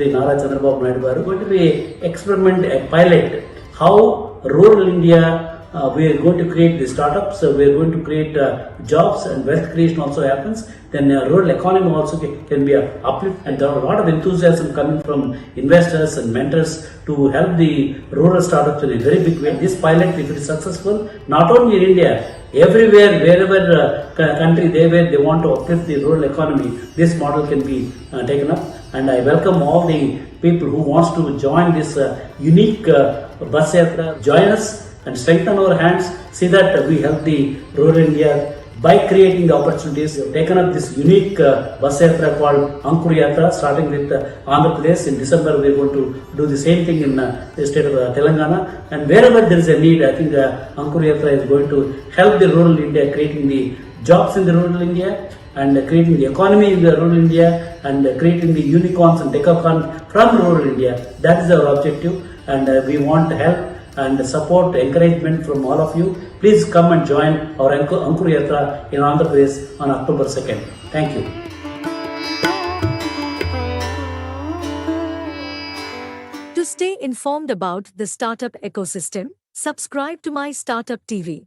Nara Chandrababu Naidu are going to be experiment a pilot how rural India we are going to create the startups, we are going to create jobs and wealth creation also happens. Then rural economy also can be uplift, and there are a lot of enthusiasm coming from investors and mentors to help the rural startups in a very big way. This pilot, if it is successful, not only in India, everywhere, wherever country they want to uplift the rural economy, this model can be taken up. And I welcome all the people who wants to join this unique bus yatra. Join us and strengthen our hands. See that we help the rural India by creating the opportunities. We have taken up this unique bus yatra called Ankur Yatra, starting with Andhra Pradesh. In December, we are going to do the same thing in the state of Telangana. And wherever there is a need, I think Ankur Yatra is going to help the rural India, creating the jobs in the rural India, and creating the economy in the rural India, and creating the unicorns and decacorn from rural India. That is our objective, and we want help and support, encouragement from all of you. Please come and join our Ankur Yatra in Andhra Pradesh on October 2nd. Thank you. To stay informed about the startup ecosystem, subscribe to My Startup TV.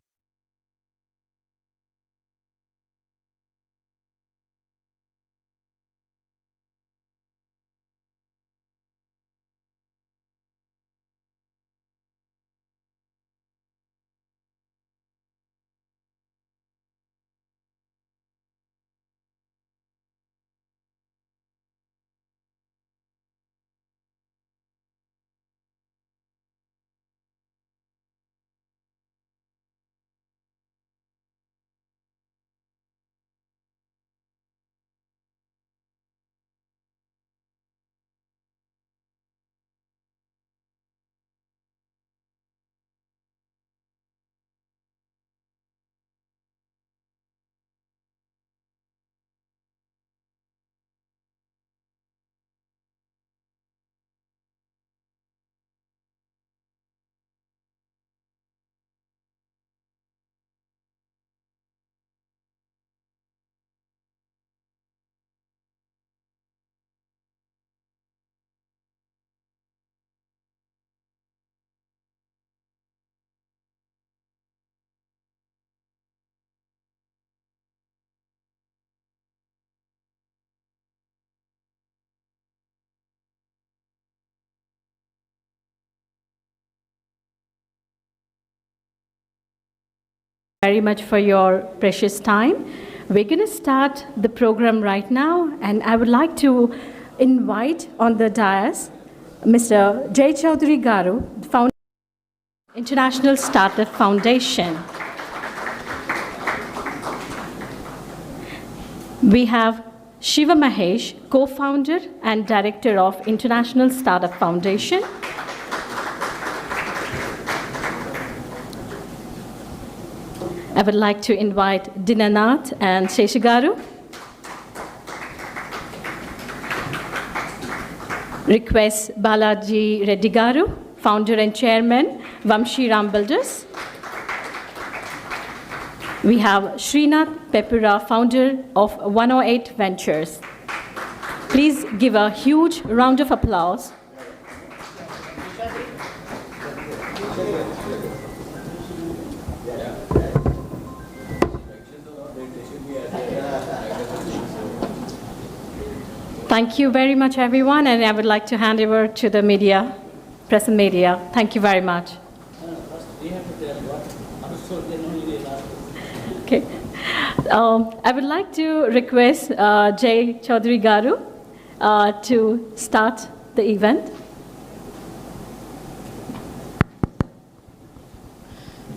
Very much for your precious time. We're going to start the program right now, and I would like to invite on the dais Mr. Jay Chaudhary Garu, founder of International Startup Foundation. We have Shiva Mahesh, co-founder and director of International Startup Foundation. I would like to invite Dinanath and Sheshigaru. Request Balaji Reddy Garu, founder and chairman, Vamshi Ram Builders. We have Srinath Pepura, founder of 108 Ventures. Please give a huge round of applause Thank you very much, everyone, and I would like to hand over to the media, press and media. Thank you very much. Okay. I would like to request Jay Chaudhary Garu to start the event.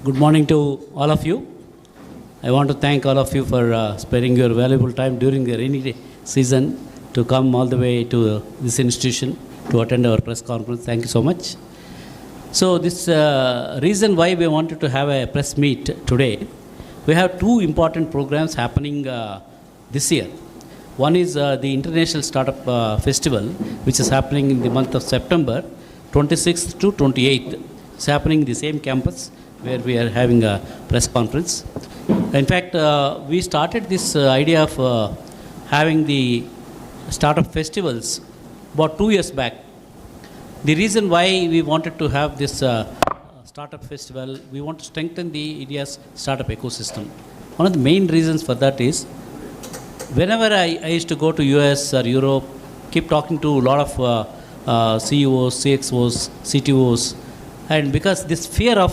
Good morning to all of you. I want to thank all of you for sparing your valuable time during the rainy season to come all the way to this institution to attend our press conference. Thank you so much. So this reason why we wanted to have a press meet today, we have two important programs happening this year. One is the International Startup Festival, which is happening in the month of September, 26th to 28th. It's happening in the same campus where we are having a press conference. In fact, we started this idea of having the startup festivals about 2 years back. The reason why we wanted to have this startup festival, we want to strengthen the India's startup ecosystem. One of the main reasons for that is, whenever I used to go to US or Europe, keep talking to a lot of CEOs, CXOs, CTOs, and because this fear of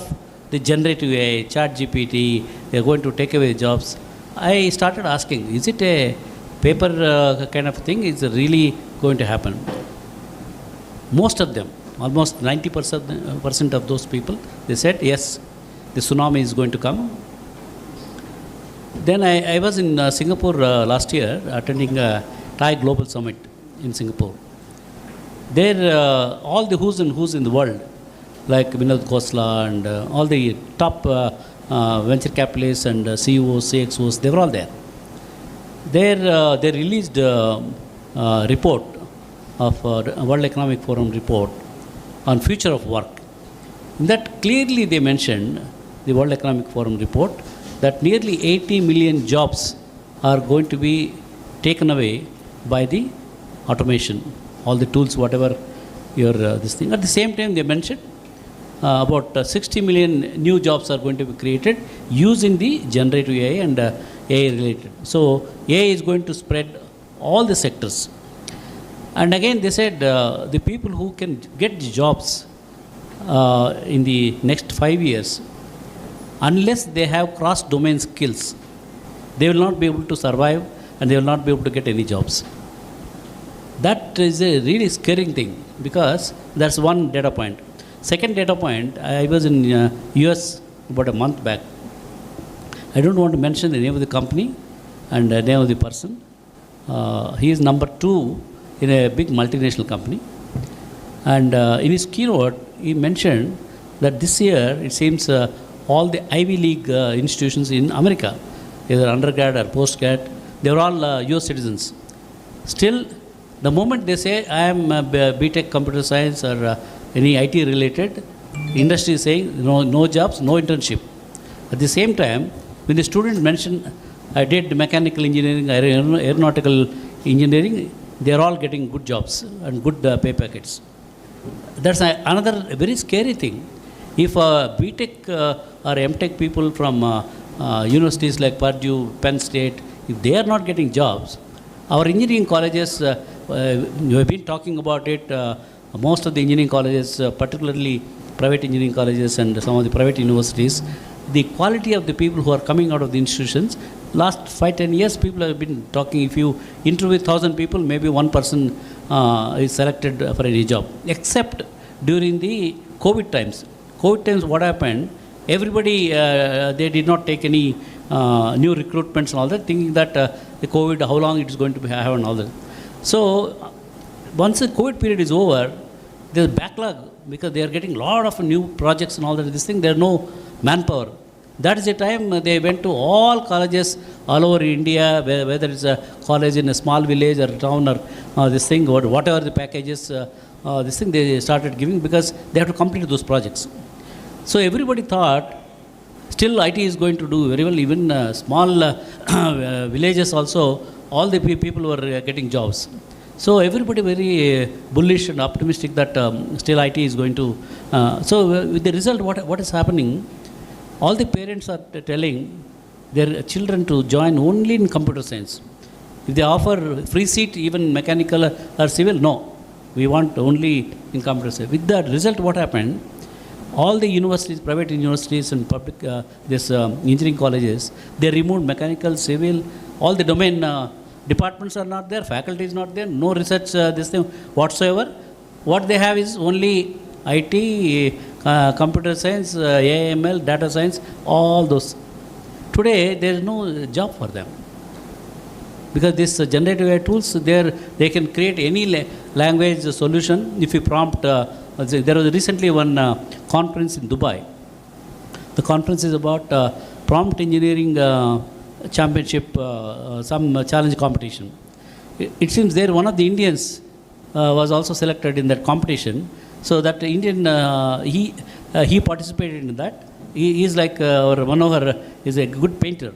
the generative AI, chat GPT, they're going to take away jobs, I started asking, is it a paper kind of thing? Is it really going to happen? Most of them, almost 90% of those people, they said, yes, the tsunami is going to come. Then I was in Singapore last year attending a Thai Global Summit in Singapore. There, all the who's and who's in the world, like Vinod Khosla and all the top venture capitalists and CEOs, CXOs, they were all there. There, they released a report of World Economic Forum report on future of work. In that clearly they mentioned, the World Economic Forum report, that nearly 80 million jobs are going to be taken away by the automation, all the tools, whatever your this thing. At the same time, they mentioned about 60 million new jobs are going to be created using the generative AI and AI related. So AI is going to spread all the sectors. And again, they said the people who can get jobs in the next 5 years, unless they have cross-domain skills, they will not be able to survive and they will not be able to get any jobs. That is a really scaring thing, because that's one data point. Second data point, I was in US about a month back. I don't want to mention the name of the company and the name of the person. He is number 2 in a big multinational company. And in his keynote, he mentioned that this year, it seems all the Ivy League institutions in America, either undergrad or postgrad, they were all US citizens. Still, the moment they say, I am BTech computer science or any IT related, industry is saying no jobs, no internship. At the same time, when the student mentioned, I did mechanical engineering, aeronautical engineering, they are all getting good jobs and good pay packets. That's another very scary thing. If BTech or MTech people from universities like Purdue, Penn State, if they are not getting jobs, our engineering colleges, we have been talking about it, most of the engineering colleges, particularly private engineering colleges and some of the private universities, the quality of the people who are coming out of the institutions, last 5-10 years, people have been talking, if you interview 1,000 people, maybe one person is selected for any job, except during the COVID times. COVID times, what happened, everybody, they did not take any new recruitments and all that, thinking that the COVID, how long it is going to have and all that. So, once the COVID period is over, there's backlog, because they are getting a lot of new projects and all that, this thing, there are no manpower. That is the time they went to all colleges all over India, whether it's a college in a small village or town or this thing, or whatever the packages, this thing they started giving, because they have to complete those projects. So everybody thought, still IT is going to do very well, even small villages also, all the people were getting jobs. So everybody very bullish and optimistic that still IT is going to. So with the result, what is happening? All the parents are telling their children to join only in computer science. If they offer free seat, even mechanical or civil, no. We want only in computer science. With that result, what happened? All the universities, private universities and public, engineering colleges, they removed mechanical, civil, all the domain departments are not there, faculty is not there, no research, this thing whatsoever. What they have is only IT, computer science, AML, data science, all those. Today, there is no job for them. Because these generative AI tools, they can create any language solution if you prompt. There was recently one conference in Dubai. The conference is about prompt engineering championship, some challenge competition. It seems there one of the Indians was also selected in that competition. So that Indian, he participated in that. He is like our Manohar is a good painter.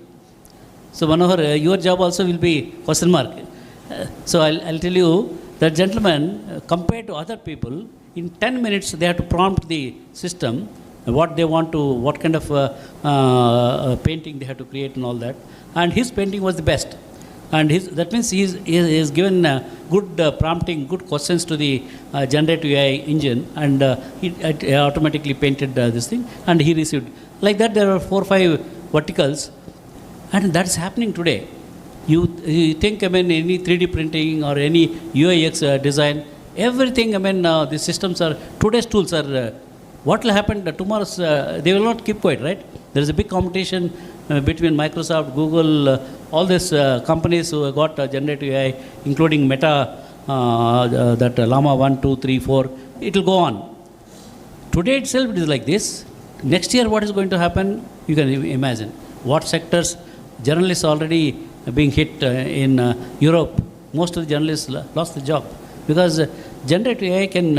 So Manohar, your job also will be question mark. So I'll tell you that gentleman, compared to other people, in 10 minutes they have to prompt the system what they want to, what kind of painting they have to create and all that. And his painting was the best. And that means he is given good prompting, good questions to the generative AI engine, and it automatically painted this thing, and he received. Like that, there are 4 or 5 verticals, and that's happening today. You think, any 3D printing or any UIX design, everything, the systems are, today's tools are, what will happen tomorrow's, they will not keep quiet, right? There is a big competition between Microsoft, Google, all these companies who have got generative AI, including Meta, that Llama 1, 2, 3, 4, it will go on. Today itself it is like this. Next year what is going to happen, you can imagine. What sectors, journalists already being hit in Europe, most of the journalists lost the job. Because generative AI can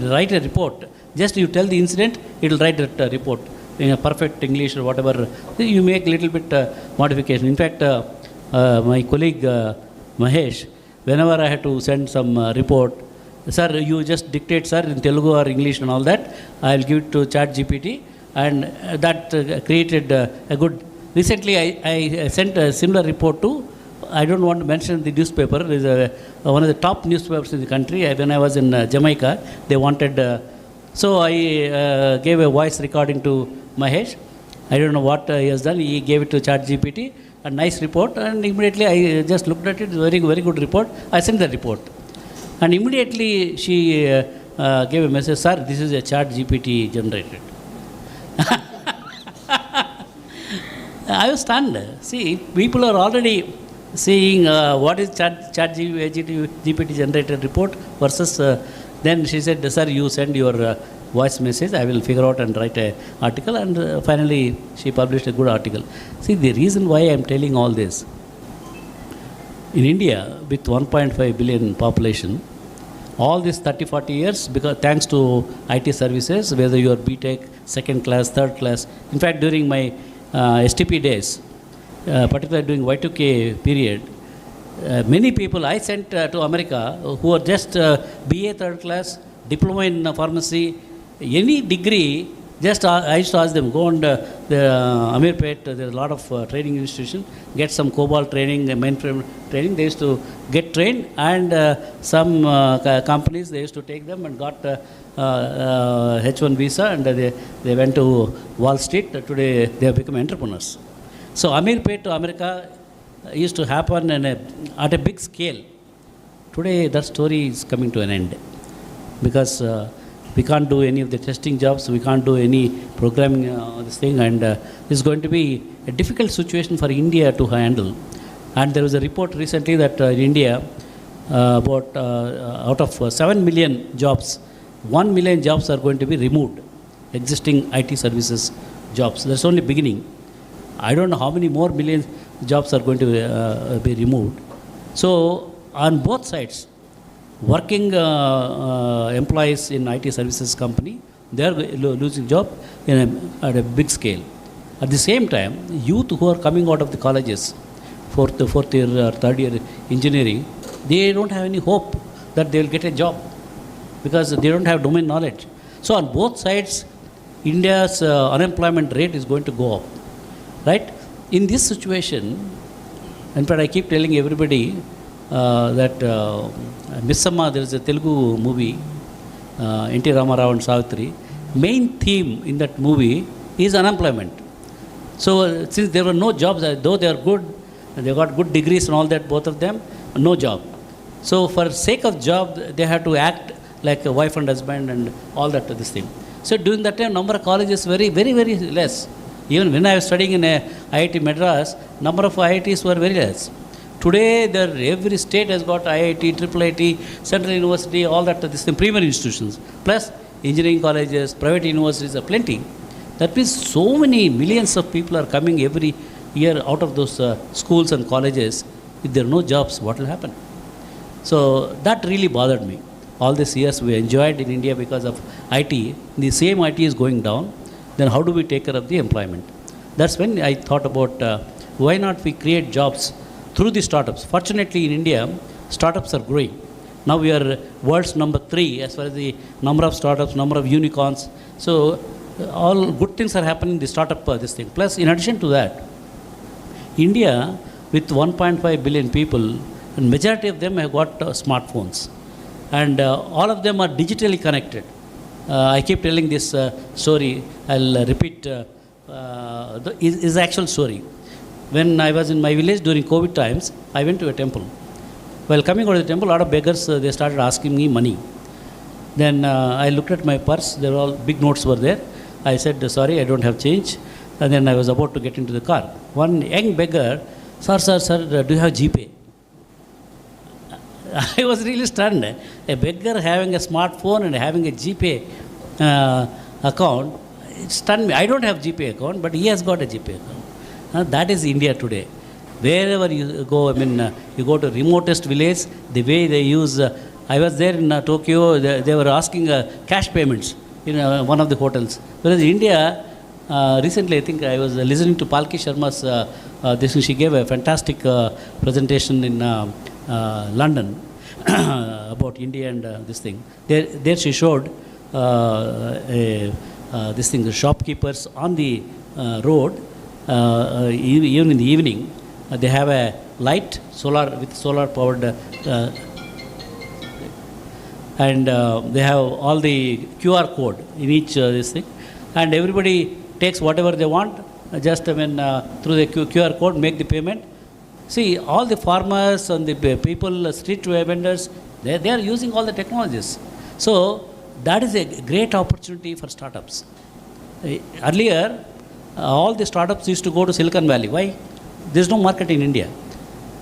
write a report. Just you tell the incident, it will write that report in a perfect English or whatever. You make a little bit modification. In fact, my colleague Mahesh, whenever I had to send some report, sir, you just dictate, sir, in Telugu or English and all that, I'll give it to ChatGPT, and that created a good. Recently, I sent a similar report to, I don't want to mention the newspaper, it is one of the top newspapers in the country. When I was in Jamaica, they wanted, so I gave a voice recording to Mahesh. I don't know what he has done. He gave it to ChatGPT, a nice report, and immediately I just looked at it. Very, very good report. I sent the report, and immediately she gave a message, sir, this is a ChatGPT generated. I was stunned. See, people are already seeing what is ChatGPT generated report versus. Then she said, sir, you send your voice message, I will figure out and write an article, and finally she published a good article. See, the reason why I am telling all this, in India, with 1.5 billion population, all these 30-40 years, because thanks to IT services, whether you are BTech, second class, third class, in fact, during my STP days, particularly during Y2K period, many people I sent to America who are just BA third class, diploma in pharmacy, any degree, just I used to ask them, go on the Amirpet, there are a lot of training institutions, get some COBOL training, mainframe training. They used to get trained, and some companies, they used to take them and got H1 visa, and they went to Wall Street. Today they have become entrepreneurs. So Amirpet to America used to happen at a big scale. Today that story is coming to an end, because we can't do any of the testing jobs, we can't do any programming this thing, and it's going to be a difficult situation for India to handle. And there was a report recently that in India, about out of 7 million jobs, 1 million jobs are going to be removed, existing IT services jobs. That's only beginning. I don't know how many more million jobs are going to be removed. So on both sides, working employees in IT services company, they are losing job at a big scale. At the same time, youth who are coming out of the colleges, fourth year or third year engineering, they don't have any hope that they will get a job, because they don't have domain knowledge. So on both sides, India's unemployment rate is going to go up, right? In this situation, In fact, I keep telling everybody that Missamma, there is a Telugu movie, N.T. Ramarao and Savitri. Main theme in that movie is unemployment. So since there were no jobs, though they are good, they got good degrees and all that, both of them, no job. So for sake of job, they had to act like a wife and husband and all that, this thing. So during that time, number of colleges very less. Even when I was studying in IIT Madras, number of IITs were very less. Today, every state has got IIT, IIIT, Central University, all that, this thing, premier institutions. Plus engineering colleges, private universities are plenty. That means so many millions of people are coming every year out of those schools and colleges. If there are no jobs, what will happen? So that really bothered me. All these years we enjoyed in India because of IT. The same IT is going down. Then how do we take care of the employment? That's when I thought about why not we create jobs through the startups. Fortunately in India, startups are growing. Now we are world's number 3 as far as the number of startups, number of unicorns. So all good things are happening in the startup this thing. Plus in addition to that, India with 1.5 billion people, and majority of them have got smartphones. And all of them are digitally connected. I keep telling this story. I'll repeat. Is actual story. When I was in my village during COVID times, I went to a temple. While coming out of the temple, a lot of beggars, they started asking me money. Then I looked at my purse. There were all big notes were there. I said, sorry, I don't have change. And then I was about to get into the car. One young beggar, sir, do you have GPay? I was really stunned. A beggar having a smartphone and having a GPay account, it stunned me. I don't have GPay account, but he has got a GPay account. That is India today. Wherever you go, you go to remotest village, the way they use, I was there in Tokyo, they were asking cash payments in one of the hotels. Whereas India, recently I think I was listening to Palki Sharma's, she gave a fantastic presentation in London about India and this thing. There she showed this thing, the shopkeepers on the road, even in the evening, they have a light, solar powered, and they have all the QR code in each this thing, and everybody takes whatever they want, just through the QR code, make the payment. See, all the farmers and the people, street vendors, they are using all the technologies. So that is a great opportunity for startups. Earlier, all the startups used to go to Silicon Valley. Why? There is no market in India.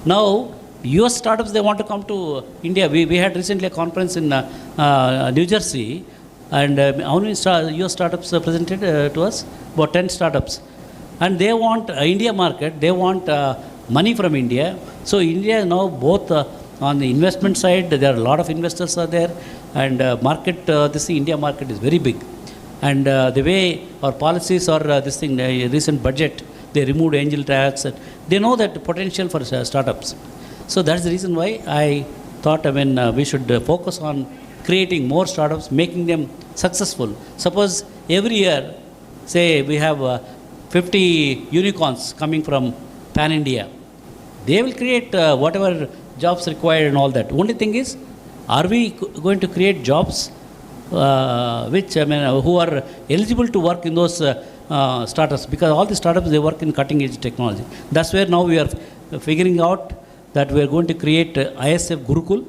Now, US startups, they want to come to India. We had recently a conference in New Jersey, and how many US startups presented to us? About 10 startups. And they want India market, they want money from India. So India now both on the investment side, there are a lot of investors are there, and India market is very big. And the way our policies or recent budget, they removed angel tax. They know that potential for startups. So that's the reason why I thought we should focus on creating more startups, making them successful. Suppose every year, say we have 50 unicorns coming from Pan India. They will create whatever jobs required and all that. Only thing is, are we going to create jobs who are eligible to work in those startups? Because all the startups, they work in cutting edge technology. That's where now we are figuring out that we are going to create ISF Gurukul.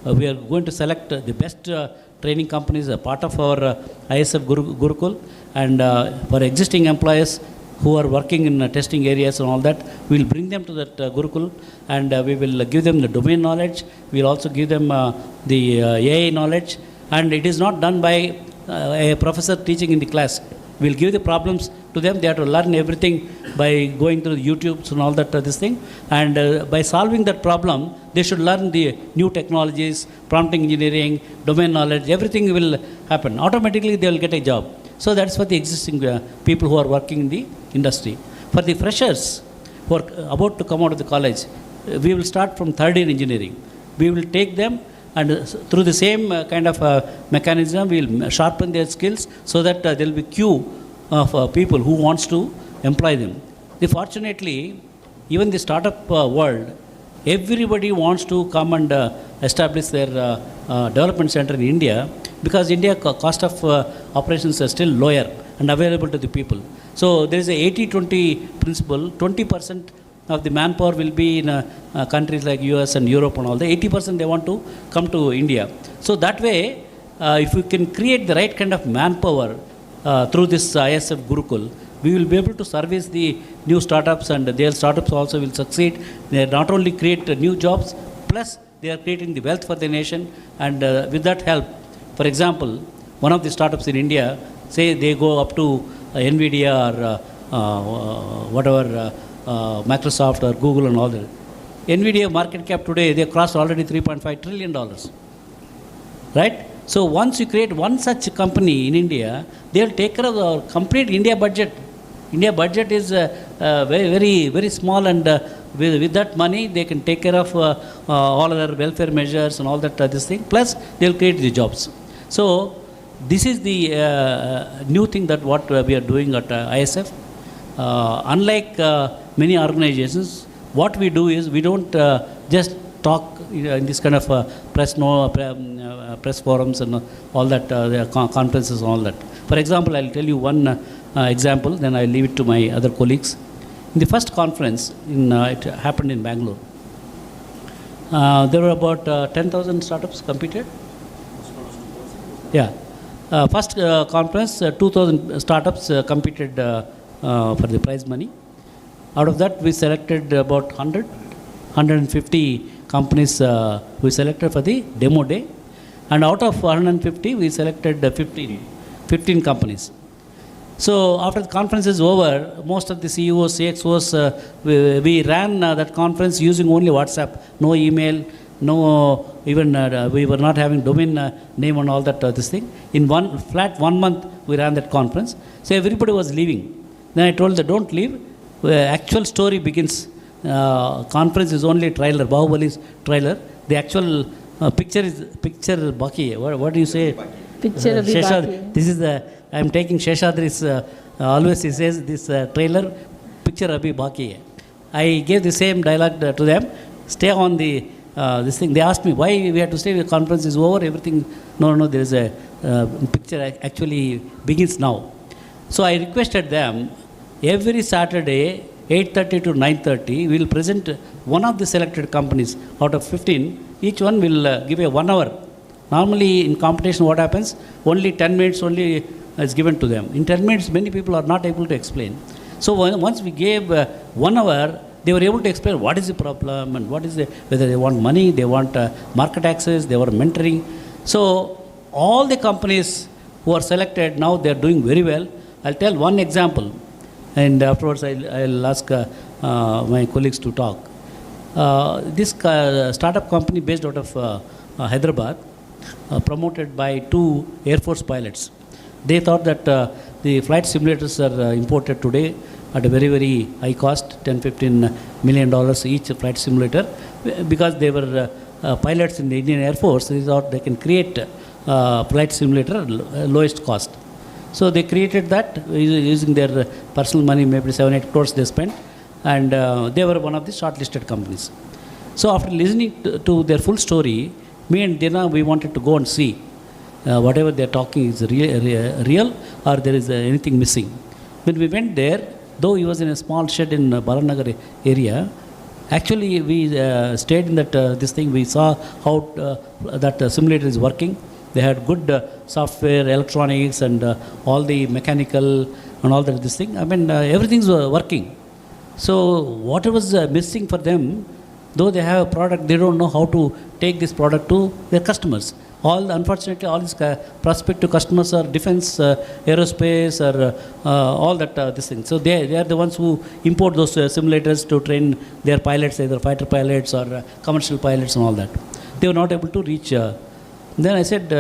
We are going to select the best training companies as a part of our ISF Gurukul, and for existing employees who are working in testing areas and all that, we will bring them to that Gurukul, and we will give them the domain knowledge. We will also give them the AI knowledge, and it is not done by a professor teaching in the class. We will give the problems to them. They have to learn everything by going through the YouTubes and all that this thing, and by solving that problem, they should learn the new technologies, prompting engineering, domain knowledge. Everything will happen. Automatically, they will get a job. So that's for the existing people who are working in the industry. For the freshers who are about to come out of the college, we will start from third year engineering. We will take them, and through the same kind of mechanism, we will sharpen their skills so that there will be queue of people who wants to employ them. Fortunately, even the startup world, everybody wants to come and establish their development center in India, because India cost of operations are still lower and available to the people. So there is a 80-20 principle. 20% of the manpower will be in countries like US and Europe and all. The 80% they want to come to India. So that way, if we can create the right kind of manpower through this ISF Gurukul, we will be able to service the new startups, and their startups also will succeed. They not only create new jobs, plus they are creating the wealth for the nation. And with that help, for example, one of the startups in India, say they go up to NVIDIA or whatever, Microsoft or Google and all that. NVIDIA market cap today, they crossed already $3.5 trillion. Right? So once you create one such company in India, they will take care of the complete India budget. India budget is very, very, very small, and with that money, they can take care of all other welfare measures and all that this thing. Plus, they will create the jobs. So this is the new thing that what we are doing at ISF. Unlike many organizations, what we do is we don't just talk in this kind of press forums and all that, conferences and all that. For example, I'll tell you one example, then I'll leave it to my other colleagues. In the first conference, it happened in Bangalore. There were about 10,000 startups competed. Yeah. First conference, 2,000 startups competed for the prize money. Out of that, we selected about 150 companies we selected for the demo day. And out of 150, we selected 15 companies. So after the conference is over, most of the CEOs, CXOs, we ran that conference using only WhatsApp, no email, no even we were not having domain name and all that this thing. In one month, we ran that conference. So everybody was leaving. Then I told them, don't leave. Actual story begins. Conference is only trailer, Bahubali's trailer. The actual picture Baki. What do you say? Picture of Baki. This is I am taking Sheshadri's, always he says this trailer, picture Abhi Baki. I gave the same dialogue to them. Stay on the this thing. They asked me why we had to stay. The conference is over. Everything. No. There is a picture actually begins now. So I requested them every Saturday, 8:30 to 9:30, we will present one of the selected companies out of 15. Each one will give a 1 hour. Normally in competition, what happens? Only 10 minutes only is given to them. In 10 minutes, many people are not able to explain. So once we gave 1 hour, they were able to explain what is the problem and what is whether they want money, they want market access, they were mentoring. So all the companies who are selected now, they are doing very well. I'll tell one example, and afterwards I'll ask my colleagues to talk. This startup company based out of Hyderabad, promoted by 2 Air Force pilots. They thought that the flight simulators are imported today at a very, very high cost, $10-15 million each flight simulator. Because they were pilots in the Indian Air Force, they thought they can create flight simulator at lowest cost. So they created that using their personal money, maybe 7-8 crores they spent, and they were one of the shortlisted companies. So after listening to their full story, me and Dina, we wanted to go and see whatever they are talking is real or there is anything missing. When we went there, though he was in a small shed in Balanagar area, actually we stayed in that this thing. We saw how that simulator is working. They had good software, electronics, and all the mechanical and all that this thing. I mean, everything's working. So whatever was missing for them, though they have a product, they don't know how to take this product to their customers. Unfortunately, all these prospective customers are defense, aerospace, or all that this thing. So they are the ones who import those simulators to train their pilots, either fighter pilots or commercial pilots and all that. They were not able to reach. Then I said,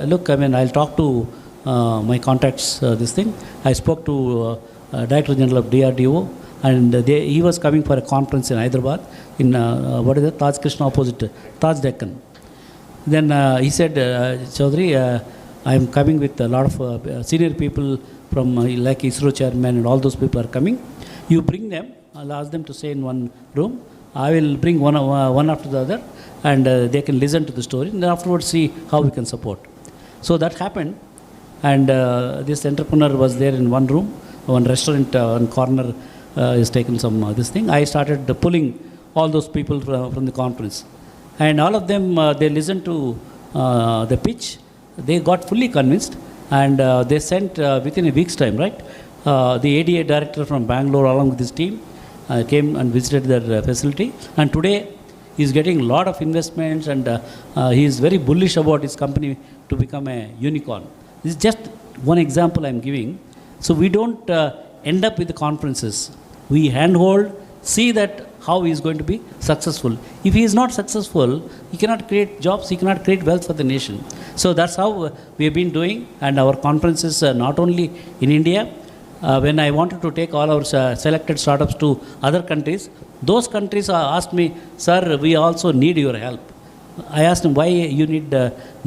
look, I mean, I'll talk to my contacts, this thing. I spoke to Director General of DRDO, and he was coming for a conference in Hyderabad, in Taj Krishna opposite, Taj Deccan. Then he said, Chaudhary, I am coming with a lot of senior people from like ISRO chairman, and all those people are coming. You bring them, I'll ask them to stay in one room. I will bring one after the other, and they can listen to the story, and then afterwards see how we can support. So that happened, and this entrepreneur was there in one room, one restaurant, one corner is taken some this thing. I started pulling all those people from the conference, and all of them they listened to the pitch. They got fully convinced, and they sent within a week's time, right? The ADA director from Bangalore, along with his team, came and visited their facility, and today he is getting a lot of investments, and he is very bullish about his company to become a unicorn. This is just one example I am giving. So we don't end up with the conferences. We handhold, see that how he is going to be successful. If he is not successful, he cannot create jobs, he cannot create wealth for the nation. So that's how we have been doing, and our conferences not only in India. When I wanted to take all our selected startups to other countries, those countries asked me, "Sir, we also need your help." I asked him, "Why you need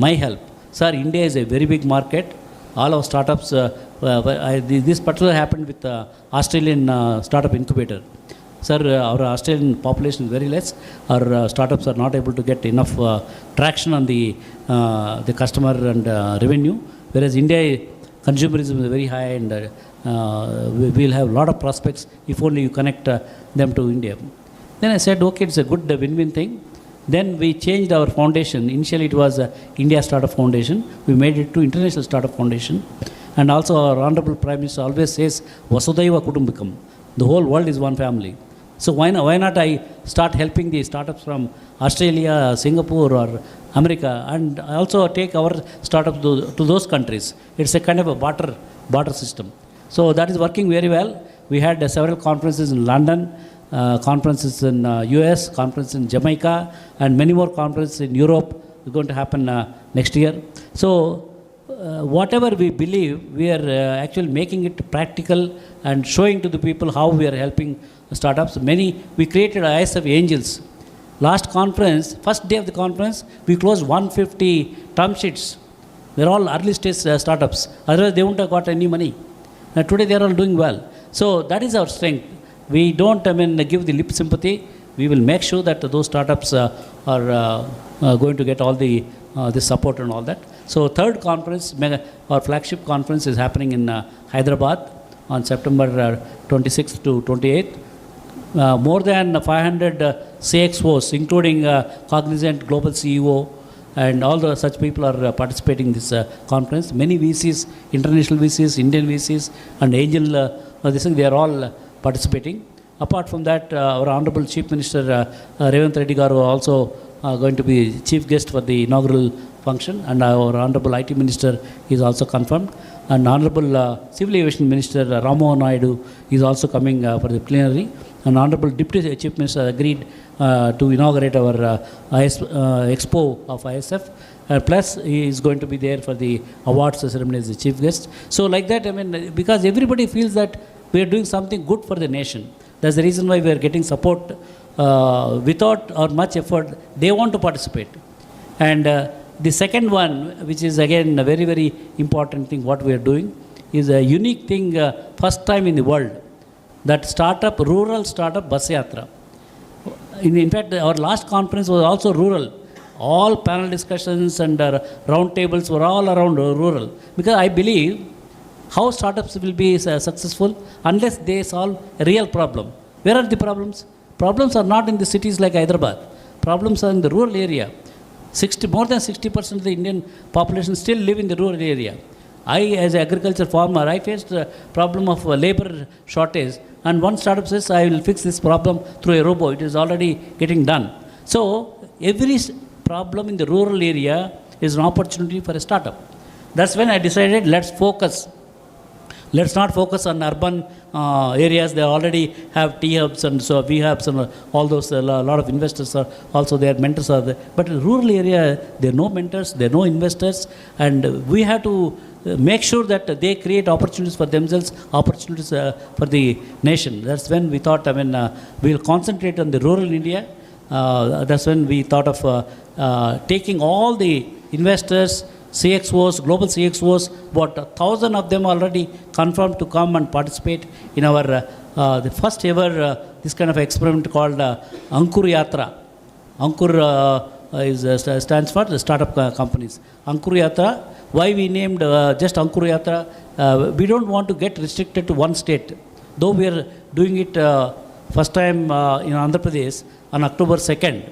my help?" "Sir, India is a very big market. All our startups, this particular happened with Australian startup incubator. Sir, our Australian population is very less. Our startups are not able to get enough traction on the customer and revenue, whereas India consumerism is very high, and we will have a lot of prospects if only you connect them to India." Then I said, "Okay, it's a good win-win thing." Then we changed our foundation. Initially it was India Startup Foundation. We made it to International Startup Foundation. And also our Honorable Prime Minister always says, "Vasudhaiva Kutumbakam." The whole world is one family. So why not I start helping the startups from Australia, Singapore, or America, and also take our startups to those countries. It's a kind of a barter system. So that is working very well. We had several conferences in London, conferences in US, conferences in Jamaica, and many more conferences in Europe are going to happen next year. So whatever we believe, we are actually making it practical and showing to the people how we are helping startups. We created ISF Angels. Last conference, first day of the conference, we closed 150 term sheets. They're all early stage startups. Otherwise, they wouldn't have got any money. Today, they are all doing well. So that is our strength. We don't give the lip sympathy. We will make sure that those startups are going to get all the support and all that. So third conference, our flagship conference is happening in Hyderabad on September 26th to 28th. More than 500 CXOs, including Cognizant Global CEO, and all the such people are participating in this conference. Many VCs, international VCs, Indian VCs, and angel, they are all participating. Apart from that, our Honorable Chief Minister Revanth Reddy Garu also going to be chief guest for the inaugural function, and our Honorable IT Minister is also confirmed. And Honorable Civil Aviation Minister Ramohan Naidu is also coming for the plenary. And Honorable Deputy Chief Minister agreed to inaugurate our expo of ISF. Plus, he is going to be there for the awards ceremony as the chief guest. So like that, because everybody feels that we are doing something good for the nation. That's the reason why we are getting support without or much effort. They want to participate. And the second one, which is again a very, very important thing, what we are doing, is a unique thing, first time in the world, that rural startup bus yatra. In fact, our last conference was also rural. All panel discussions and round tables were all around rural. Because I believe how startups will be successful unless they solve a real problem. Where are the problems? Problems are not in the cities like Hyderabad. Problems are in the rural area. More than 60% of the Indian population still live in the rural area. I, as an agriculture farmer, I faced a problem of labor shortage, and one startup says, "I will fix this problem through a robot." It is already getting done. So every problem in the rural area is an opportunity for a startup. That's when I decided, let's focus. Let's not focus on urban areas. They already have T-hubs, and so we have some, all those, a lot of investors are also there, mentors are there. But in rural area, there are no mentors, there are no investors, and we have to make sure that they create opportunities for themselves, opportunities for the nation. That's when we thought, we'll concentrate on the rural India. That's when we thought of taking all the investors CXOs, global CXOs, about 1,000 of them already confirmed to come and participate in our the first ever this kind of experiment called Ankur Yatra. Ankur stands for the startup companies. Ankur Yatra. Why we named just Ankur Yatra? We don't want to get restricted to one state. Though we are doing it first time in Andhra Pradesh on October 2nd.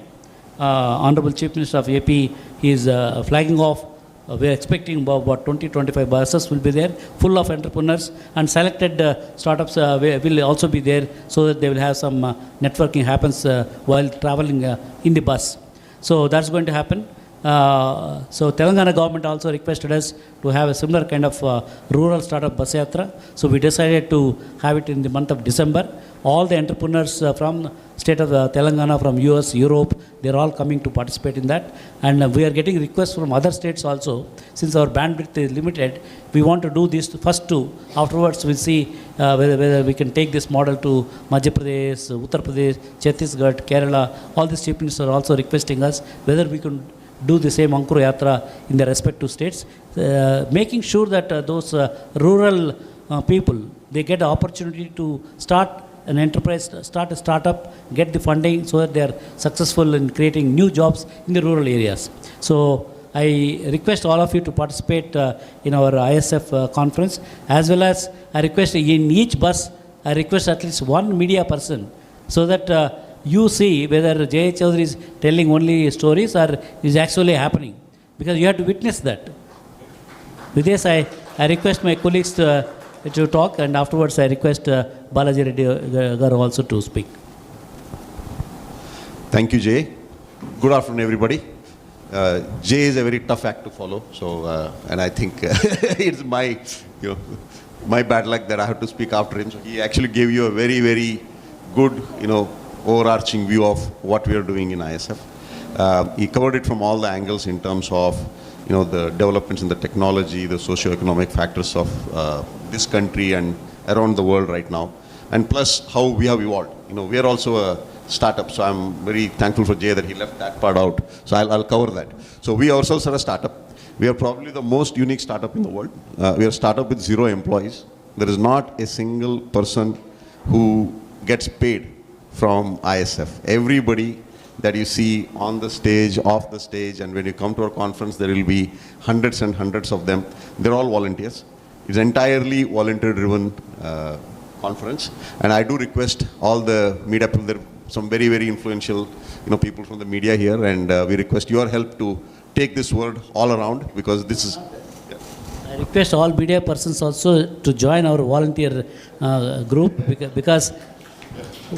Honorable Chief Minister of AP is flagging off. We are expecting about 20-25 buses will be there, full of entrepreneurs, and selected startups will also be there, so that they will have some networking happens while traveling in the bus. So that's going to happen. So Telangana government also requested us to have a similar kind of rural startup bus yatra. So we decided to have it in the month of December. All the entrepreneurs from state of Telangana, from US, Europe, they're all coming to participate in that. And we are getting requests from other states also. Since our bandwidth is limited, we want to do this first two. Afterwards, we'll see whether we can take this model to Madhya Pradesh, Uttar Pradesh, Chhattisgarh, Kerala. All these chief ministers are also requesting us whether we can do the same Ankur Yatra in the respective states, making sure that those rural people, they get the opportunity to start an enterprise, start a startup, get the funding so that they are successful in creating new jobs in the rural areas. So I request all of you to participate in our ISF conference, as well as I request in each bus, I request at least one media person, so that you see whether J. Chaudhary is telling only stories or is actually happening, because you have to witness that. With this, I request my colleagues to talk, and afterwards I request Balaji Reddy Garu also to speak. Thank you, Jay. Good afternoon, everybody. Jay is a very tough act to follow, so and I think it's my my bad luck that I have to speak after him. So he actually gave you a very, very good overarching view of what we are doing in ISF. He covered it from all the angles in terms of the developments in the technology, the socio-economic factors of this country and around the world right now, and plus how we have evolved. We are also a startup, so I'm very thankful for Jay that he left that part out. So I'll cover that. So we ourselves are a startup. We are probably the most unique startup in the world. We are a startup with 0 employees. There is not a single person who gets paid from ISF. Everybody that you see on the stage, off the stage, and when you come to our conference, there will be hundreds and hundreds of them. They're all volunteers. It's entirely volunteer-driven conference, and I do request all the media people. There are some very, very influential, people from the media here, and we request your help to take this word all around, because this is. Yeah. I request all media persons also to join our volunteer group, because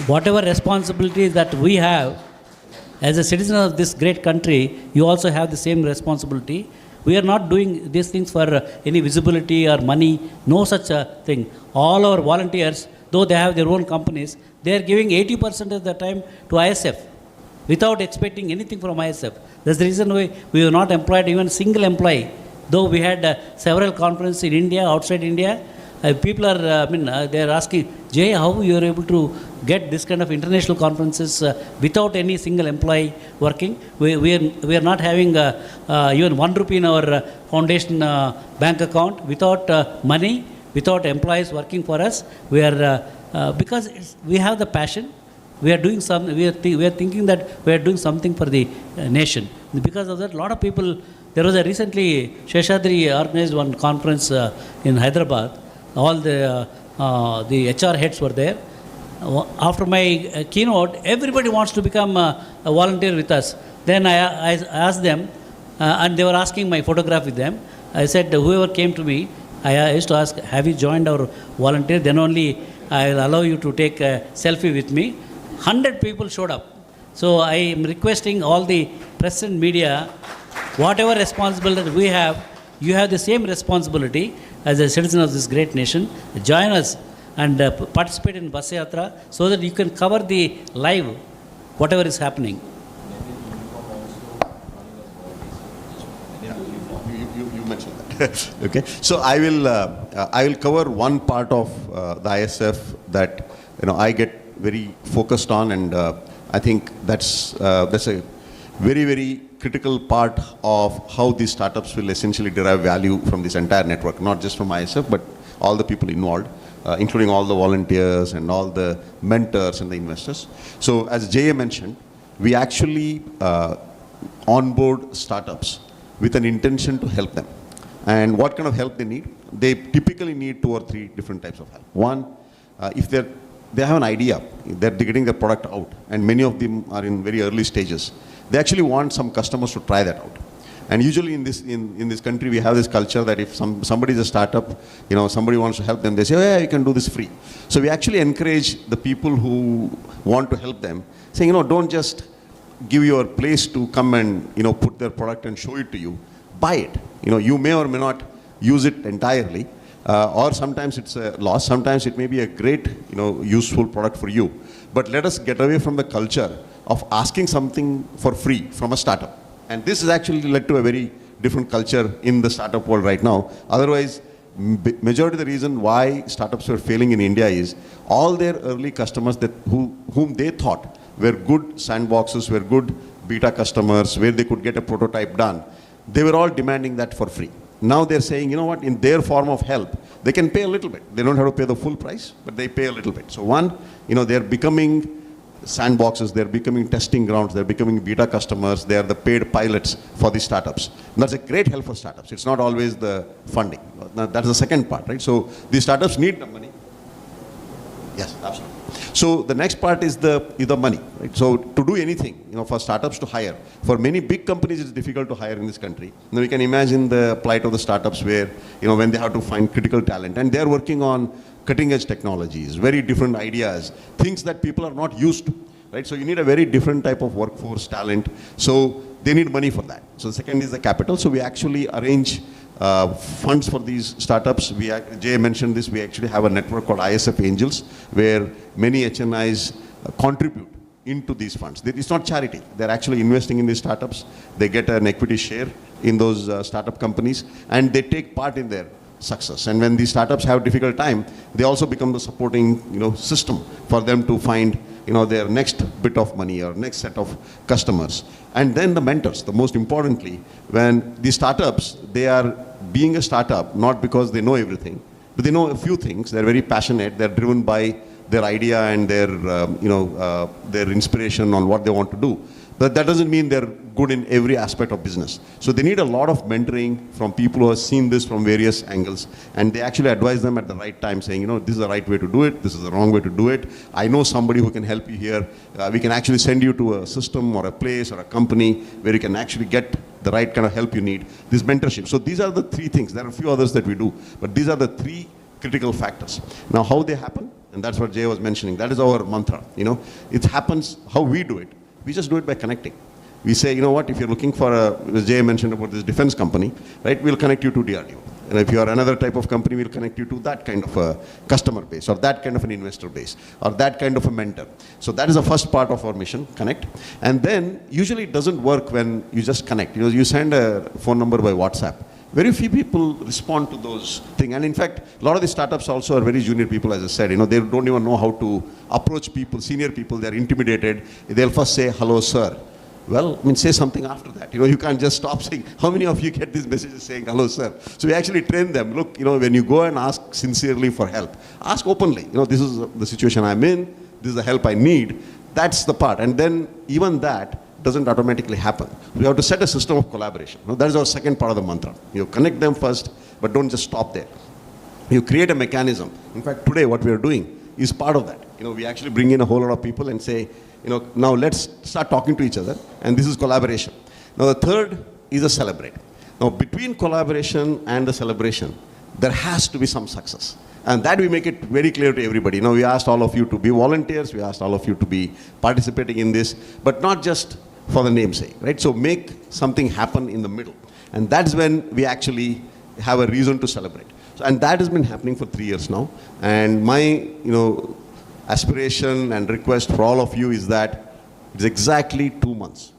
whatever responsibilities that we have as a citizen of this great country, you also have the same responsibility. We are not doing these things for any visibility or money, no such thing. All our volunteers, though they have their own companies, they are giving 80% of the time to ISF without expecting anything from ISF. That's the reason why we have not employed even a single employee. Though we had several conferences in India, outside India, people are, they are asking, Jay, how you are able to get this kind of international conferences without any single employee working? We are not having even 1 rupee in our foundation bank account, without money, without employees working for us. We are because we have the passion. We are doing something. We are thinking that we are doing something for the nation. Because of that, a lot of people. There was recently Sheshadri organized one conference in Hyderabad. All the HR heads were there. After my keynote, everybody wants to become a volunteer with us. Then I asked them, and they were asking my photograph with them. I said, whoever came to me, I used to ask, have you joined our volunteer? Then only I will allow you to take a selfie with me. 100 people showed up. So I am requesting all the press and media, whatever responsibility we have, you have the same responsibility as a citizen of this great nation. Join us and participate in Bus Yatra so that you can cover the live, whatever is happening. Yeah, you mentioned that. Okay, so I will cover one part of the ISF that I get very focused on, and I think that's a very, very critical part of how these startups will essentially derive value from this entire network, not just from ISF, but all the people involved, including all the volunteers and all the mentors and the investors. So as Jay mentioned, we actually onboard startups with an intention to help them. And what kind of help they need? They typically need 2 or 3 different types of help. One, if they have an idea, they're getting their product out, and many of them are in very early stages. They actually want some customers to try that out. And usually in this country, we have this culture that if somebody is a startup, somebody wants to help them, they say, oh yeah, you can do this free. So we actually encourage the people who want to help them, saying, don't just give your place to come and, put their product and show it to you. Buy it. You may or may not use it entirely, or sometimes it's a loss. Sometimes it may be a great, useful product for you. But let us get away from the culture of asking something for free from a startup. And this has actually led to a very different culture in the startup world right now. Otherwise, majority of the reason why startups were failing in India is all their early customers whom they thought were good sandboxes, were good beta customers, where they could get a prototype done. They were all demanding that for free. Now they're saying, in their form of help, they can pay a little bit. They don't have to pay the full price, but they pay a little bit. So one, they're becoming sandboxes, they're becoming testing grounds, they're becoming beta customers, they are the paid pilots for the startups. And that's a great help for startups. It's not always the funding. Now, that's the second part, right? So these startups need the money. Yes, absolutely. So the next part is the money, right? So to do anything, for startups to hire, for many big companies it's difficult to hire in this country. Now we can imagine the plight of the startups where, when they have to find critical talent, and they're working on cutting edge technologies, very different ideas, things that people are not used to, right? So you need a very different type of workforce talent. So they need money for that. So the second is the capital. So we actually arrange funds for these startups. Jay mentioned this, we actually have a network called ISF Angels, where many HNIs contribute into these funds. It's not charity. They're actually investing in these startups. They get an equity share in those startup companies, and they take part in their success. And when these startups have difficult time, they also become the supporting system for them to find their next bit of money or next set of customers. And then the mentors, the most importantly, when these startups, they are being a startup not because they know everything, but they know a few things. They're very passionate. They're driven by their idea and their inspiration on what they want to do. But that doesn't mean they're good in every aspect of business. So they need a lot of mentoring from people who have seen this from various angles, and they actually advise them at the right time, saying, this is the right way to do it, this is the wrong way to do it. I know somebody who can help you here. We can actually send you to a system or a place or a company where you can actually get the right kind of help you need. This mentorship. So these are the 3 things. There are a few others that we do, but these are the 3 critical factors. Now, how they happen, and that's what Jay was mentioning, that is our mantra. It happens, how we do it. We just do it by connecting. We say, if you're looking for as Jay mentioned about this defense company, right, we'll connect you to DRDO. And if you are another type of company, we'll connect you to that kind of a customer base, or that kind of an investor base, or that kind of a mentor. So that is the first part of our mission, connect. And then usually it doesn't work when you just connect. You send a phone number by WhatsApp. Very few people respond to those things. And in fact, a lot of the startups also are very junior people, as I said. They don't even know how to approach people, senior people. They're intimidated. They'll first say, hello, sir. Well, say something after that. You can't just stop saying, how many of you get these messages saying, hello, sir? So we actually train them. Look, when you go and ask sincerely for help, ask openly. This is the situation I'm in. This is the help I need. That's the part. And then even that doesn't automatically happen. We have to set a system of collaboration. That is our second part of the mantra. You connect them first, but don't just stop there. You create a mechanism. In fact, today what we are doing is part of that. We actually bring in a whole lot of people and say, now let's start talking to each other, and this is collaboration. Now the third is a celebrate. Now between collaboration and the celebration, there has to be some success. And that we make it very clear to everybody. Now we asked all of you to be volunteers, we asked all of you to be participating in this, but not just for the namesake, right? So make something happen in the middle. And that's when we actually have a reason to celebrate. So, and that has been happening for 3 years now. And my, aspiration and request for all of you is that it's exactly 2 months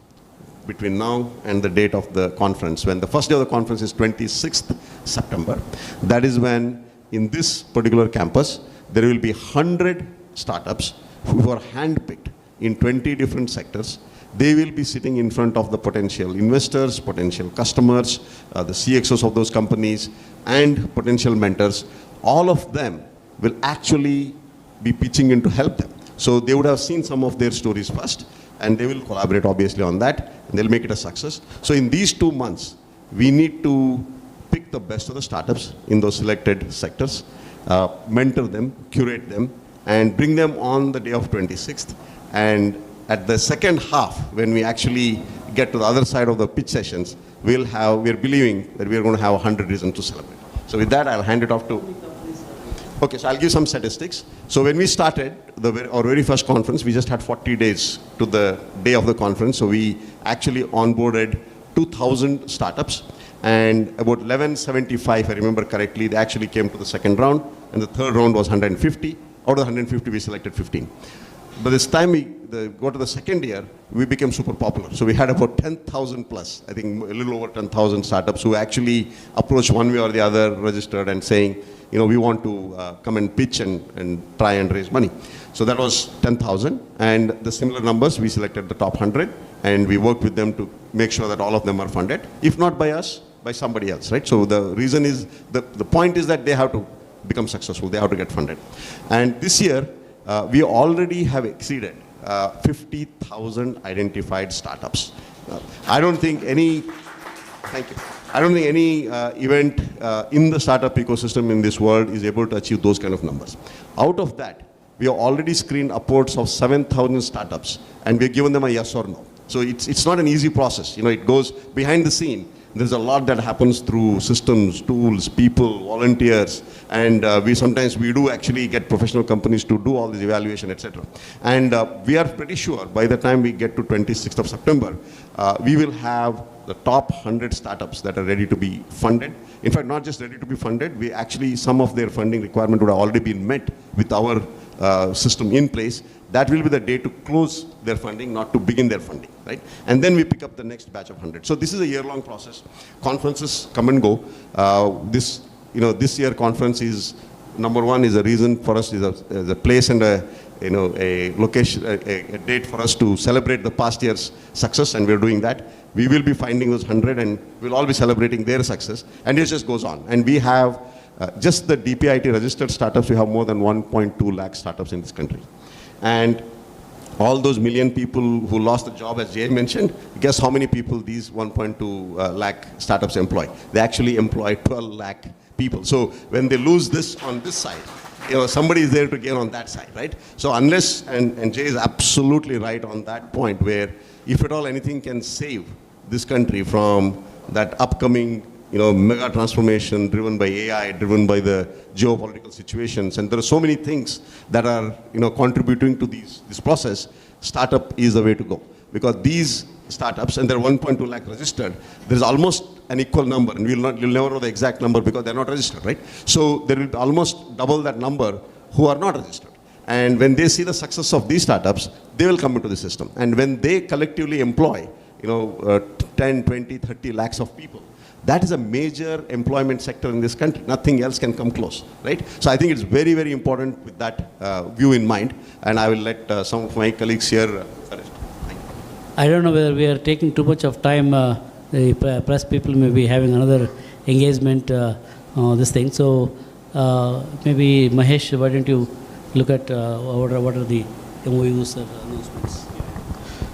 between now and the date of the conference. When the first day of the conference is 26th September, that is when in this particular campus, there will be 100 startups who are handpicked in 20 different sectors. they will be sitting in front of the potential investors, potential customers, the CXOs of those companies, and potential mentors. All of them will actually be pitching in to help them. So they would have seen some of their stories first, and they will collaborate obviously on that, and they'll make it a success. So in these 2 months, we need to pick the best of the startups in those selected sectors, mentor them, curate them, and bring them on the day of 26th. And at the second half, when we actually get to the other side of the pitch sessions, we're believing that we're going to have 100 reasons to celebrate. So with that, I'll hand it off to... Okay, so I'll give some statistics. So when we started our very first conference, we just had 40 days to the day of the conference. So we actually onboarded 2,000 startups, and about 1175, if I remember correctly, they actually came to the second round, and the third round was 150. Out of the 150, we selected 15. But this time we go to the second year, we became super popular. So we had about 10,000 plus, I think a little over 10,000 startups who actually approached one way or the other, registered and saying, we want to come and pitch and try and raise money. So that was 10,000. And the similar numbers, we selected the top 100, and we worked with them to make sure that all of them are funded. If not by us, by somebody else, right? So the reason is, the point is that they have to become successful. They have to get funded. And this year, we already have exceeded 50,000 identified startups. I don't think any, thank you. I don't think any event in the startup ecosystem in this world is able to achieve those kind of numbers. Out of that, we have already screened upwards of 7,000 startups, and we've given them a yes or no. So it's not an easy process. It goes behind the scene. There's a lot that happens through systems, tools, people, volunteers, and we do actually get professional companies to do all this evaluation, etc. And we are pretty sure by the time we get to 26th of September, we will have the top 100 startups that are ready to be funded. In fact, not just ready to be funded, some of their funding requirement would have already been met with our system in place. That will be the day to close their funding, not to begin their funding, right? And then we pick up the next batch of 100. So this is a year-long process. Conferences come and go. This year conference is, number one, is a reason for us, is a place and a location, a date for us to celebrate the past year's success, and we're doing that. We will be finding those 100, and we'll all be celebrating their success, and it just goes on. And we have, just the DPIT registered startups, we have more than 1.2 lakh startups in this country. And all those million people who lost the job, as Jay mentioned, guess how many people these 1.2 lakh startups employ? They actually employ 12 lakh people. So when they lose this on this side, somebody is there to gain on that side, right? So unless, and Jay is absolutely right on that point, where if at all anything can save this country from that upcoming mega transformation driven by AI, driven by the geopolitical situations, and there are so many things that are contributing to this process, startup is the way to go. Because these startups, and there are 1.2 lakh registered, there's almost an equal number, and you'll never know the exact number because they're not registered, right? So there will be almost double that number who are not registered. And when they see the success of these startups, they will come into the system. And when they collectively employ 10, 20, 30 lakhs of people, that is a major employment sector in this country. Nothing else can come close, right? So I think it's very, very important with that view in mind. And I will let some of my colleagues here. I don't know whether we are taking too much of time. The press people may be having another engagement on this thing. So maybe Mahesh, why don't you look at what are the MOUs or announcements?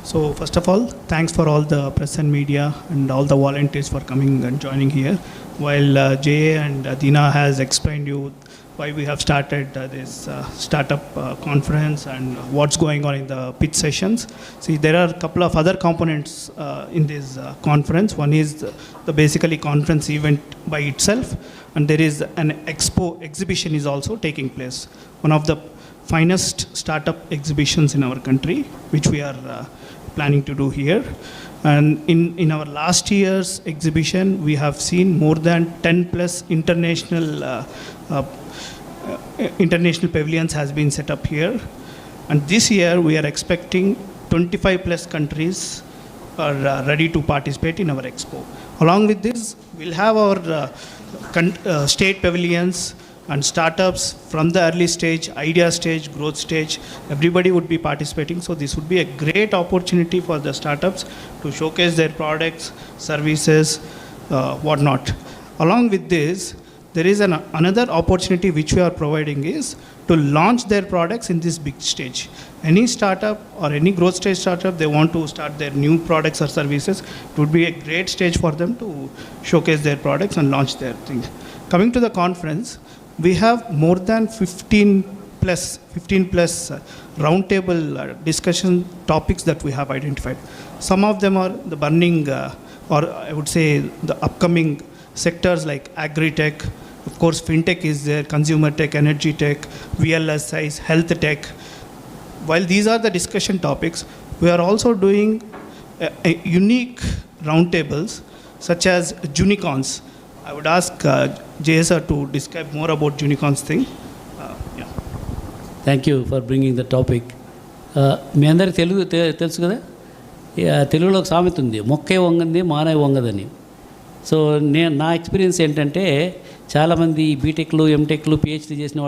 So first of all, thanks for all the press and media and all the volunteers for coming and joining here. While Jay and Dina has explained you why we have started this startup conference and what's going on in the pitch sessions. See, there are a couple of other components in this conference. One is the basically conference event by itself, and there is an exhibition is also taking place. One of the finest startup exhibitions in our country, which we are planning to do here. And in our last year's exhibition, we have seen more than 10 plus international pavilions has been set up here. And this year, we are expecting 25 plus countries are ready to participate in our expo. Along with this, we'll have our state pavilions and startups from the early stage, idea stage, growth stage, everybody would be participating. So this would be a great opportunity for the startups to showcase their products, services, whatnot. Along with this, there is another opportunity which we are providing is to launch their products in this big stage. Any startup or any growth stage startup, they want to start their new products or services, it would be a great stage for them to showcase their products and launch their things. Coming to the conference, we have more than 15 plus roundtable discussion topics that we have identified. Some of them are the burning, or I would say the upcoming sectors like agri-tech, of course fintech is there, consumer tech, energy tech, VLSIs, health tech. While these are the discussion topics, we are also doing a unique roundtables such as Junicons. I would ask Jay sir to describe more about Junicons thing. Yeah. Thank you for bringing the topic. మీ అందరికి తెలుసు కదా, తెలుగులో ఒక సామెత ఉంది, మొక్కే వంగంది మానే వంగదని. సో నా ఎక్స్పీరియన్స్ ఏంటంటే చాలామంది బీటెక్లు, ఎంటెక్లు, పిహెచ్డీ చేసిన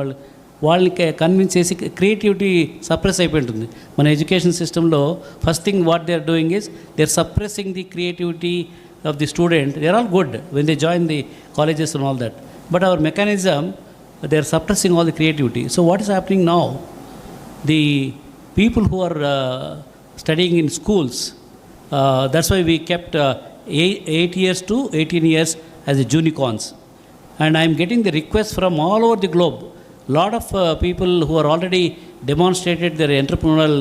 వాళ్ళని కన్విన్స్ చేసి క్రియేటివిటీ సప్రెస్ అయిపోయి ఉంటుంది. మన ఎడ్యుకేషన్ సిస్టంలో first thing what they are doing is they are suppressing the creativity of the student. They are all good when they join the colleges and all that, but our mechanism, they are suppressing all the creativity. So what is happening now, the people who are studying in schools, that's why we kept 8 years to 18 years as a Junicons, and I am getting the requests from all over the globe. Lot of people who are already demonstrated their entrepreneurial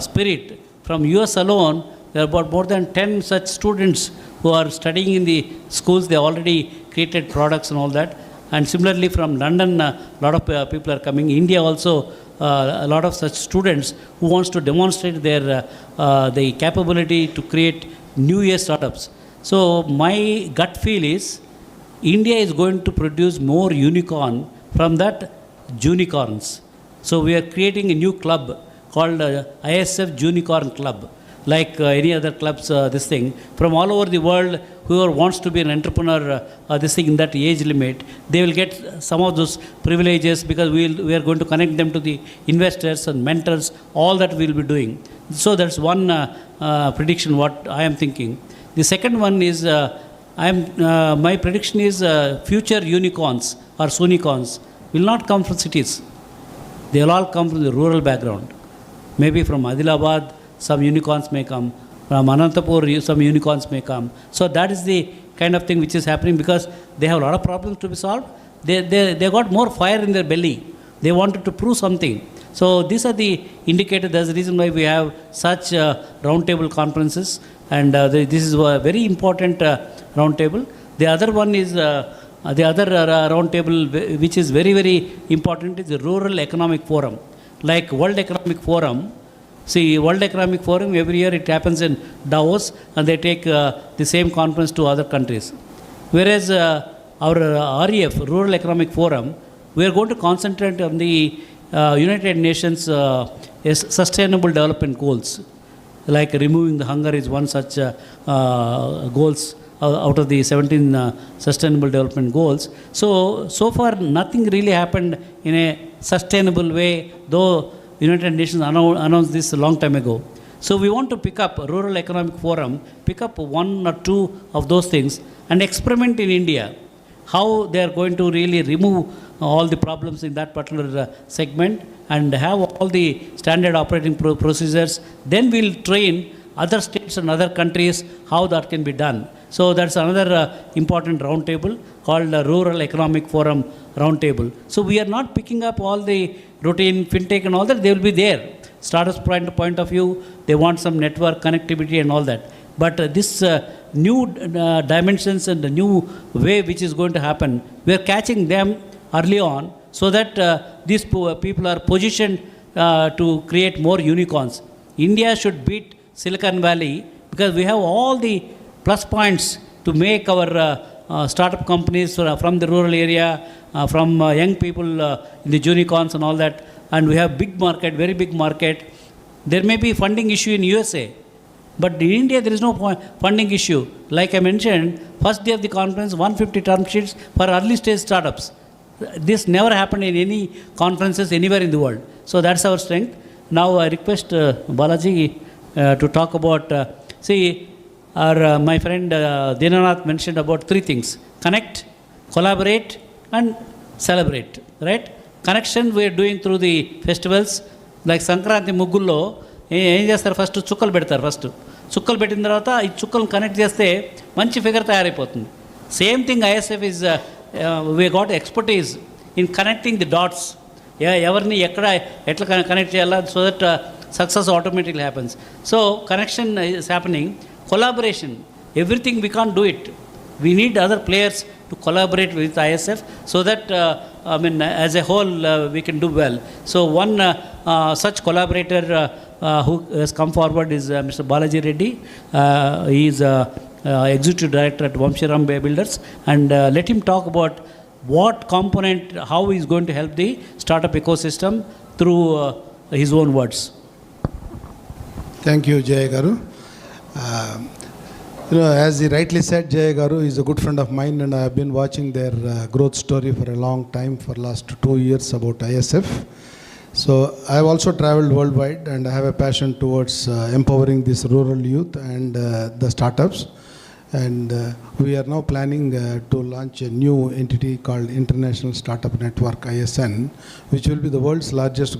spirit. From US alone, there are about more than 10 such students who are studying in the schools. They already created products and all that. And similarly from London, a lot of people are coming. India also, a lot of such students who wants to demonstrate their the capability to create new year startups. So my gut feel is India is going to produce more unicorn from that Junicorns. So we are creating a new club called ISF Junicorn Club. Like any other clubs, this thing, from all over the world, whoever wants to be an entrepreneur, this thing in that age limit, they will get some of those privileges because we are going to connect them to the investors and mentors, all that we will be doing. So that's one prediction what I am thinking. The second one is, my prediction is future unicorns or sonicons will not come from cities. They will all come from the rural background. Maybe from Adilabad, some unicorns may come. From Anantapur, some unicorns may come. So that is the kind of thing which is happening because they have a lot of problems to be solved. They got more fire in their belly. They wanted to prove something. So these are the indicators. That's the reason why we have such roundtable conferences. And this is a very important roundtable. The other one is, the other roundtable which is very, very important is the Rural Economic Forum. Like World Economic Forum, see, World Economic Forum, every year it happens in Davos and they take the same conference to other countries. Whereas our REF, Rural Economic Forum, we are going to concentrate on the United Nations Sustainable Development Goals. Like removing the hunger is one such goals out of the 17 Sustainable Development Goals. So far nothing really happened in a sustainable way, though United Nations announced this a long time ago. So we want to pick up Rural Economic Forum, pick up one or two of those things and experiment in India, how they are going to really remove all the problems in that particular segment and have all the standard operating procedures. Then we'll train other states and other countries how that can be done. So that's another important roundtable called Rural Economic Forum Roundtable. So we are not picking up all the routine fintech and all that. They will be there. Startups point of view, they want some network connectivity and all that. But this new dimensions and the new way which is going to happen, we are catching them early on so that these people are positioned to create more unicorns. India should beat Silicon Valley because we have all the plus points to make our startup companies from the rural area, from young people in the unicorns and all that. And we have big market, very big market. There may be funding issue in USA, but in India there is no funding issue. Like I mentioned, first day of the conference, 150 term sheets for early stage startups. This never happened in any conferences anywhere in the world. So that's our strength. Now I request Balaji to talk about, my friend Dinanath mentioned about three things: connect, collaborate, and celebrate, right? Connection we are doing through the festivals, like Sankranti Muggullo, ఏం చేస్తారు, first చుక్కలు పెడతారు. చుక్కలు పెట్టిన తర్వాత ఈ చుక్కలను connect చేస్తే మంచి ఫిగర్ తయారైపోతుంది. Same thing ISF is we got expertise in connecting the dots. ఎవరిని ఎట్లా కనెక్ట్ చేయాలా, so that success automatically happens. So connection is happening. Collaboration, everything we can't do it. We need other players to collaborate with ISF so that as a whole we can do well. So one such collaborator who has come forward is Mr. Balaji Reddy. He is Executive Director at Vamshiram Bay Builders, and let him talk about what component, how he is going to help the startup ecosystem through his own words. Thank you, Jay Garu. As he rightly said, Jay Garu is a good friend of mine, and I have been watching their growth story for a long time, for last 2 years about ISF. So I have also traveled worldwide, and I have a passion towards empowering this rural youth and the startups. And we are now planning to launch a new entity called International Startup Network, ISN, which will be the world's largest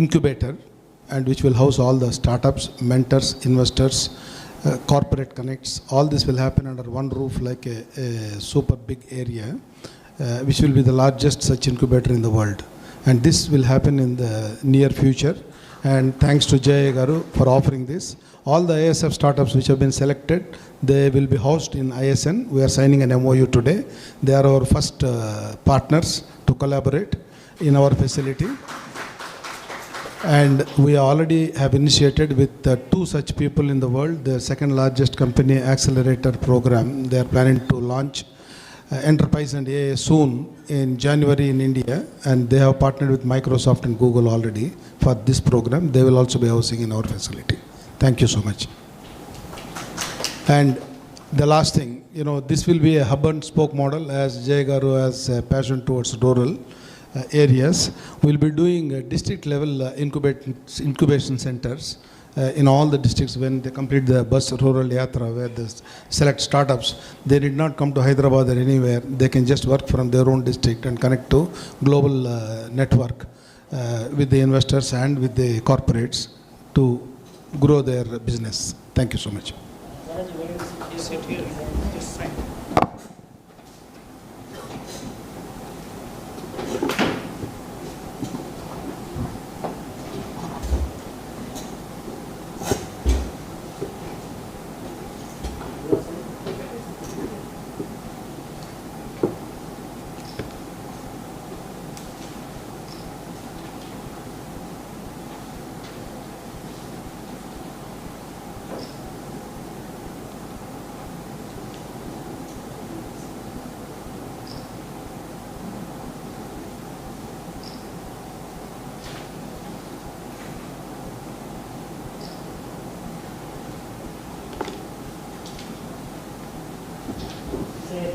incubator, and which will house all the startups, mentors, investors, corporate connects. All this will happen under one roof, like a super big area, which will be the largest such incubator in the world. And this will happen in the near future. And thanks to Jay Garu for offering this. All the ISF startups which have been selected, they will be housed in ISN. We are signing an MOU today. They are our first partners to collaborate in our facility. And we already have initiated with 2 such people in the world. The second largest company accelerator program. They are planning to launch enterprise and AI soon in January in India, and they have partnered with Microsoft and Google already for this program. They will also be housing in our facility. Thank you so much. And the last thing, this will be a hub and spoke model, as Jay Garu has a passion towards rural areas. We'll be doing district level incubation centers in all the districts. When they complete the bus rural yatra, where they select startups, they need not come to Hyderabad or anywhere. They can just work from their own district and connect to global network with the investors and with the corporates to grow their business. Thank you so much. Sit here. Just sign.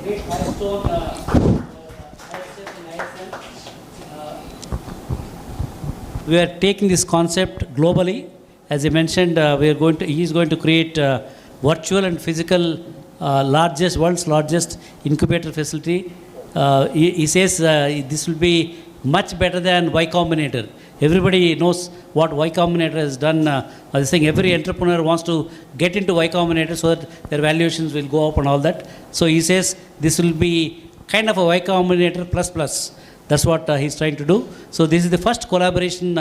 Great milestone, ISF and ISN. We are taking this concept globally. As I mentioned, he is going to create virtual and physical world's largest incubator facility. He says this will be much better than Y Combinator. Everybody knows what Y Combinator has done. I think every entrepreneur wants to get into Y Combinator so that their valuations will go up and all that. So he says this will be kind of a Y Combinator plus. That's what he's trying to do. So this is the first collaboration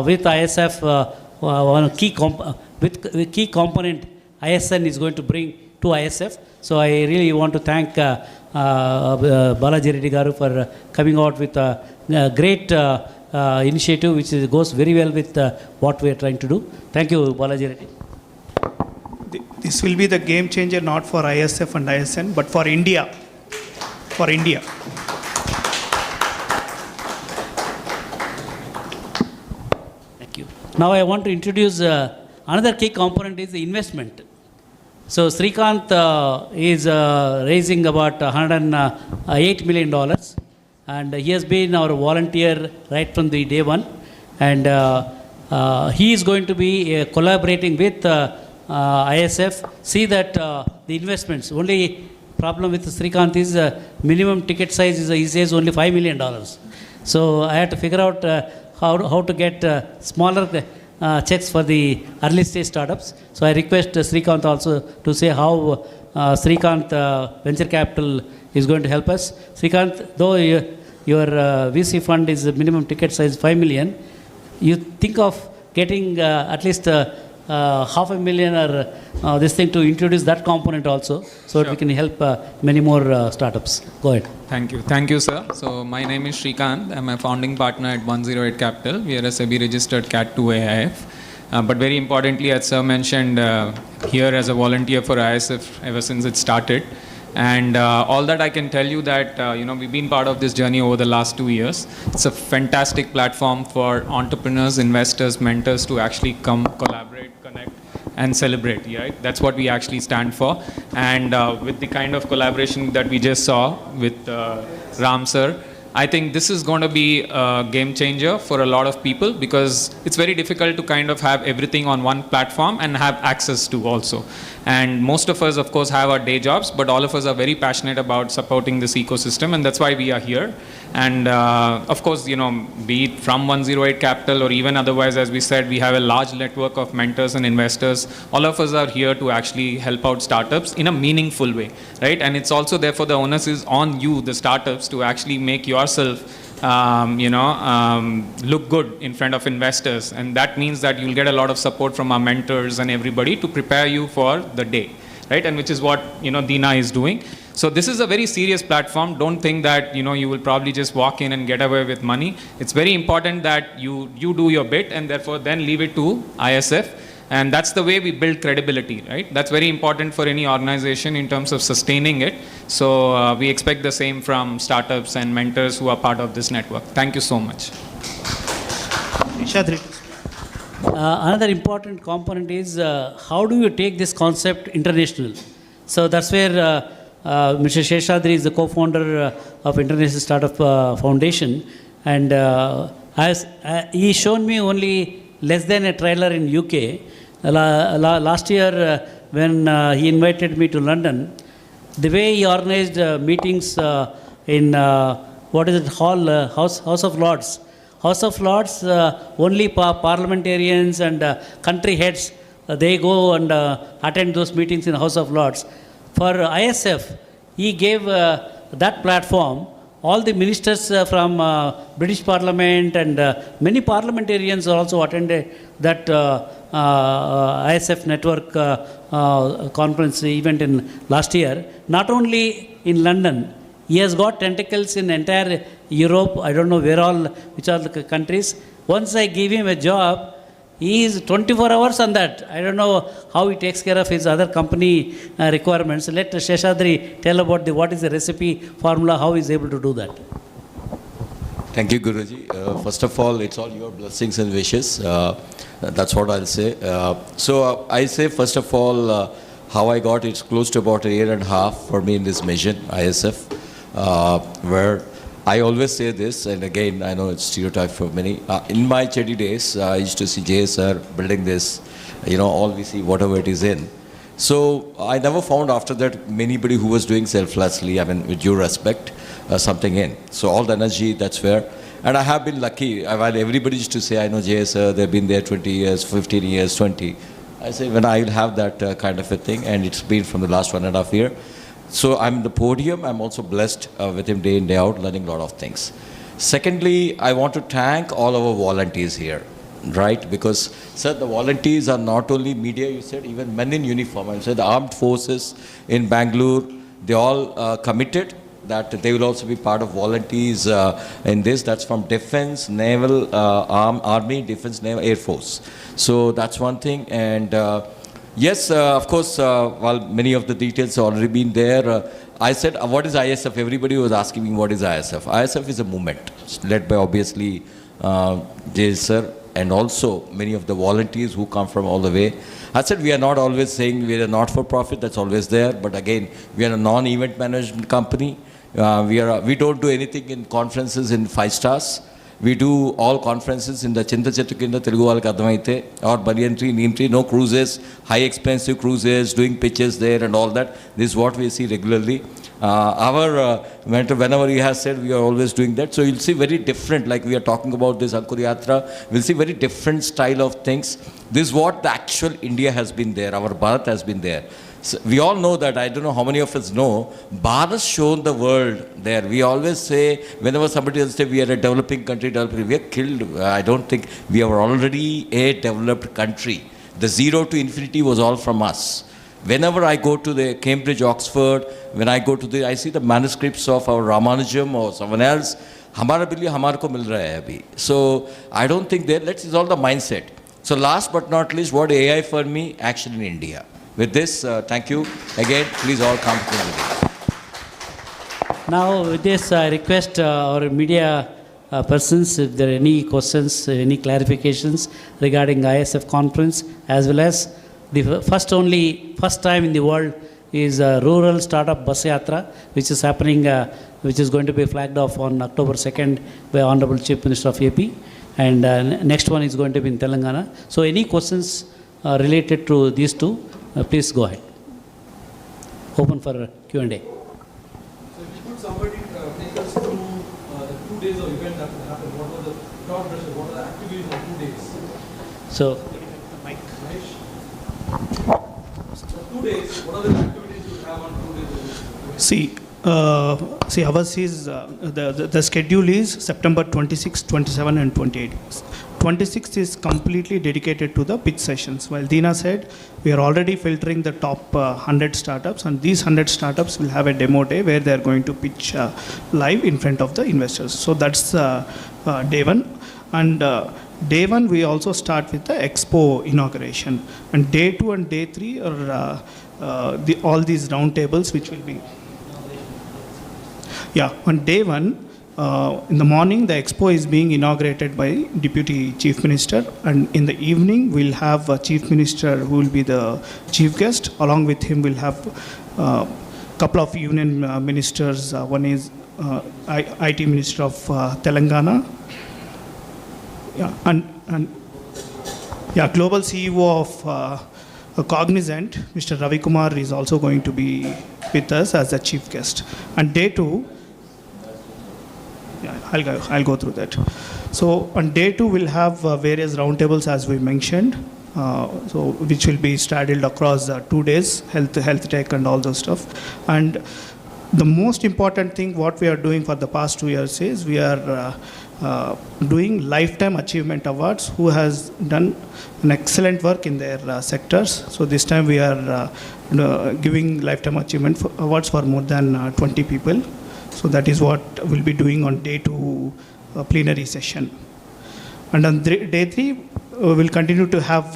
with ISF. One with key component ISN is going to bring to ISF. So I really want to thank Balaji Reddy Garu for coming out with a great initiative which goes very well with what we are trying to do. Thank you, Balaji Reddy. This will be the game changer, not for ISF and ISN, but for India. For India. Thank you. Now I want to introduce another key component is the investment. So Srikanth is raising about $108 million, and he has been our volunteer right from the day one, and he is going to be collaborating with ISF. See that the investments, only problem with Srikanth is minimum ticket size is he says only $5 million. So I had to figure out how to get smaller checks for the early stage startups. So I request Srikanth also to say how Srikanth Venture Capital is going to help us. Srikanth, though your VC fund is minimum ticket size 5 million, you think of getting at least $500,000 or this thing to introduce that component also, so that we can help many more startups. Go ahead. Thank you, sir. So my name is Srikanth. I'm a founding partner at 108 Capital. We are a SEBI registered Cat 2 AIF. But very importantly, as sir mentioned, here as a volunteer for ISF ever since it started. And all that I can tell you that, we've been part of this journey over the last 2 years. It's a fantastic platform for entrepreneurs, investors, mentors to actually come, collaborate, connect, and celebrate, right? That's what we actually stand for. And with the kind of collaboration that we just saw with Ram sir, I think this is going to be a game changer for a lot of people, because it's very difficult to kind of have everything on one platform and have access to also. And most of us, of course, have our day jobs, but all of us are very passionate about supporting this ecosystem, and that's why we are here. And of course, be it from 108 Capital or even otherwise, as we said, we have a large network of mentors and investors. All of us are here to actually help out startups in a meaningful way, right? And it's also therefore the onus is on you, the startups, to actually make yourself look good in front of investors. And that means that you'll get a lot of support from our mentors and everybody to prepare you for the day, right? And which is what, Dina is doing. So this is a very serious platform. Don't think that, you will probably just walk in and get away with money. It's very important that you do your bit and therefore then leave it to ISF. And that's the way we build credibility, right? That's very important for any organization in terms of sustaining it. So we expect the same from startups and mentors who are part of this network. Thank you so much. Another important component is how do you take this concept international? So that's where Mr. Sheshadri is the co-founder of International Startup Foundation, and he shown me only less than a trailer in UK. Last year when he invited me to London, the way he organized meetings in House of Lords. House of Lords, only parliamentarians and country heads, they go and attend those meetings in House of Lords. For ISF, he gave that platform. All the ministers from British Parliament and many parliamentarians also attended that ISF network conference event in last year. Not only in London, he has got tentacles in entire Europe. I don't know which are the countries. Once I gave him a job, he is 24 hours on that. I don't know how he takes care of his other company requirements. Let Sheshadri tell about what is the recipe formula, how he is able to do that. Thank you, Guruji. First of all, it's all your blessings and wishes. That's what I'll say. So I say, first of all, how I got it's close to about 1.5 years for me in this mission, ISF, where I always say this, and again, I know it's stereotype for many. In my Chedi days, I used to see Jay sir building this, all we see, whatever it is in. So I never found after that anybody who was doing selflessly, with due respect, something in. So all the energy, that's where. And I have been lucky, while everybody used to say, I know Jay sir, they've been there 20 years, 15 years, 20. I say, when I will have that kind of a thing, and it's been from the last 1.5 years. So I'm in the podium. I'm also blessed with him day in, day out, learning a lot of things. Secondly, I want to thank all our volunteers here, right? Because, sir, the volunteers are not only media, you said, even men in uniform. I said the armed forces in Bangalore, they all committed that they will also be part of volunteers in this. That's from Defense, Naval, Army, Defense, Naval, Air Force. So that's one thing. And yes, of course, while many of the details have already been there, I said, what is ISF? Everybody was asking me, what is ISF? ISF is a movement led by, obviously, Jay sir, and also many of the volunteers who come from all the way. I said we are not always saying we are not for profit, that's always there, but again, we are a non-event management company. We don't do anything in conferences in 5 stars. We do all conferences in the Chinta Chetukinda Telugu Valaki Ardhamaithe or Banyan Tree, Neem Tree, no cruises, high expensive cruises, doing pitches there and all that. This is what we see regularly. Our mentor, whenever he has said, we are always doing that. So you'll see very different, like we are talking about this Ankur Yatra, we'll see very different style of things. This is what the actual India has been there, our Bharat has been there. So we all know that, I don't know how many of us know, Bharat has shown the world there. We always say, whenever somebody else says we are a developing country, we are killed. I don't think we are already a developed country. The 0 to infinity was all from us. Whenever I go to the Cambridge, Oxford, when I go to the, I see the manuscripts of our Ramanujam or someone else, हमारा बिल्ली हमारे को मिल रहा है अभी. So I don't think that, it's all the mindset. So last but not least, what AI for me? Action in India. With this, thank you. Again, please all come to the meeting. Now, with this, I request our media persons, if there are any questions, any clarifications regarding ISF conference, as well as the first time in the world is Rural Startup Bus Yatra, which is happening, which is going to be flagged off on October 2nd by Honorable Chief Minister of AP. And next one is going to be in Telangana. So any questions related to these two, please go ahead. Open for Q&A. So if you could somebody take us through the 2 days of event that happened, what were the crowd pressure, what are the activities on 2 days? So, So 2 days, what are the activities you have on 2 days? See, ours is, the schedule is September 26, 27 and 28. 26th is completely dedicated to the pitch sessions. While Dina said, we are already filtering the top 100 startups, and these 100 startups will have a demo day where they are going to pitch live in front of the investors. So that's day one. And day one, we also start with the expo inauguration. And day 2 and day 3 are all these round tables, which will be. Yeah, on day 1, in the morning, the expo is being inaugurated by Deputy Chief Minister, and in the evening, we'll have a Chief Minister who will be the chief guest. Along with him, we'll have a couple of union ministers. One is IT Minister of Telangana. Yeah, and Global CEO of Cognizant, Mr. Ravi Kumar, is also going to be with us as the chief guest. And day 2, yeah, I'll go through that. So on day 2, we'll have various roundtables as we mentioned, which will be straddled across 2 days, health tech and all those stuff. And the most important thing what we are doing for the past 2 years is we are doing lifetime achievement awards who has done an excellent work in their sectors. So this time we are giving lifetime achievement awards for more than 20 people. So that is what we'll be doing on day 2 plenary session. And on day 3, we'll continue to have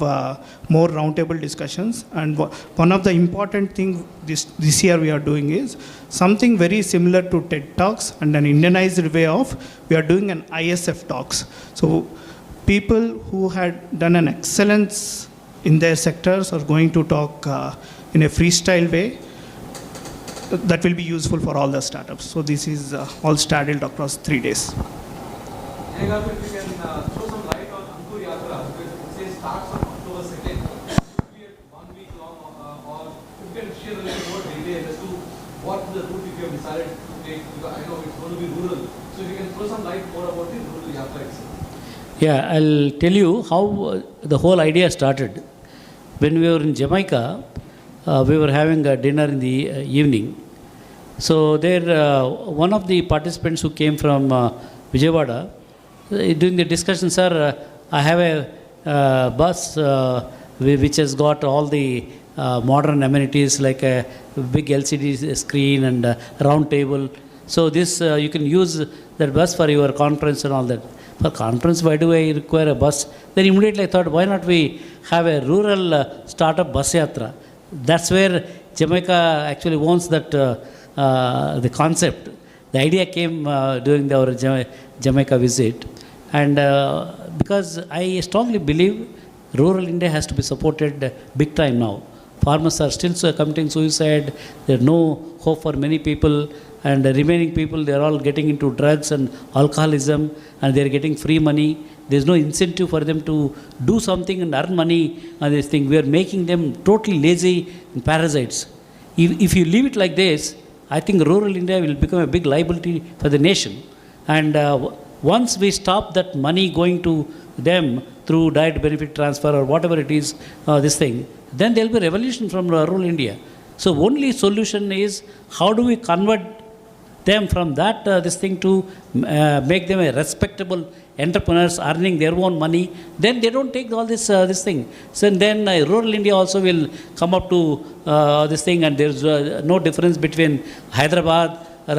more roundtable discussions. And one of the important things this year we are doing is something very similar to TED Talks and an Indianized way of, we are doing an ISF Talks. So people who had done an excellence in their sectors are going to talk in a freestyle way that will be useful for all the startups. So this is all straddled across 3 days. If you can throw some light on Ankur Yatra, because it says starts on October 2nd. It should be 1 week long, or if you can share a little more detail as to what the route if you have decided to take, because I know it's going to be rural. So if you can throw some light more about the rural Yatra itself. yeah, I'll tell you how the whole idea started. When we were in Jamaica, we were having a dinner in the evening. So there, one of the participants who came from Vijayawada, during the discussion, sir, I have a bus which has got all the modern amenities like a big LCD screen and a round table. So this, you can use that bus for your conference and all that. For conference, why do I require a bus? Then immediately I thought, why not we have a rural startup bus yatra? That's where Jamaica actually owns that the concept. The idea came during our Jamaica visit. And because I strongly believe rural India has to be supported big time now. Farmers are still committing suicide. There is no hope for many people, and the remaining people, they are all getting into drugs and alcoholism, and they are getting free money. There is no incentive for them to do something and earn money on this thing. We are making them totally lazy and parasites. If you leave it like this, I think rural India will become a big liability for the nation. And once we stop that money going to them through direct benefit transfer or whatever it is, this thing, then there will be revolution from rural India. So only solution is how do we convert them from that this thing to make them a respectable entrepreneurs earning their own money. Then they don't take all this this thing. So then rural India also will come up to this thing, and there's no difference between Hyderabad.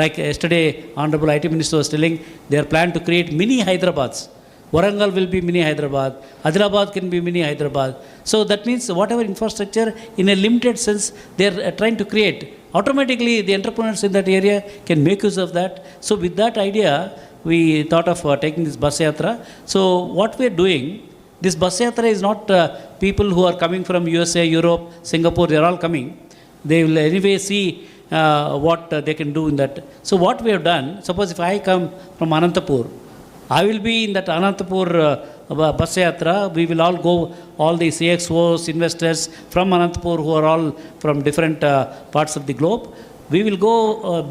Like yesterday, Honorable IT Minister was telling, they are planning to create mini Hyderabad's. Warangal will be mini Hyderabad, Adilabad can be mini Hyderabad. So that means whatever infrastructure in a limited sense they are trying to create, automatically the entrepreneurs in that area can make use of that. So with that idea, we thought of taking this bus yatra. So what we are doing, this bus yatra is not people who are coming from USA, Europe, Singapore, they are all coming. They will anyway see what they can do in that. So what we have done, suppose if I come from Anantapur, I will be in that Anantapur bus yatra. We will all go, all the CXOs, investors from Anantapur who are all from different parts of the globe. We will go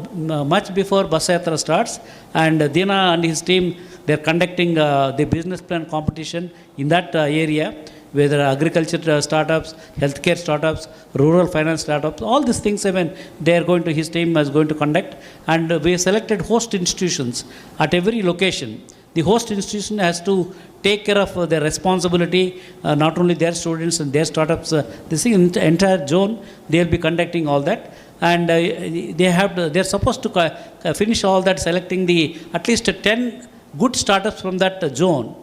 much before bus yatra starts, and Dina and his team, they are conducting the business plan competition in that area, whether agriculture startups, healthcare startups, rural finance startups, all these things, I mean, they are going to, his team is going to conduct, and we have selected host institutions at every location. The host institution has to take care of their responsibility, not only their students and their startups, this entire zone, they will be conducting all that. And they're supposed to finish all that, selecting the at least 10 good startups from that zone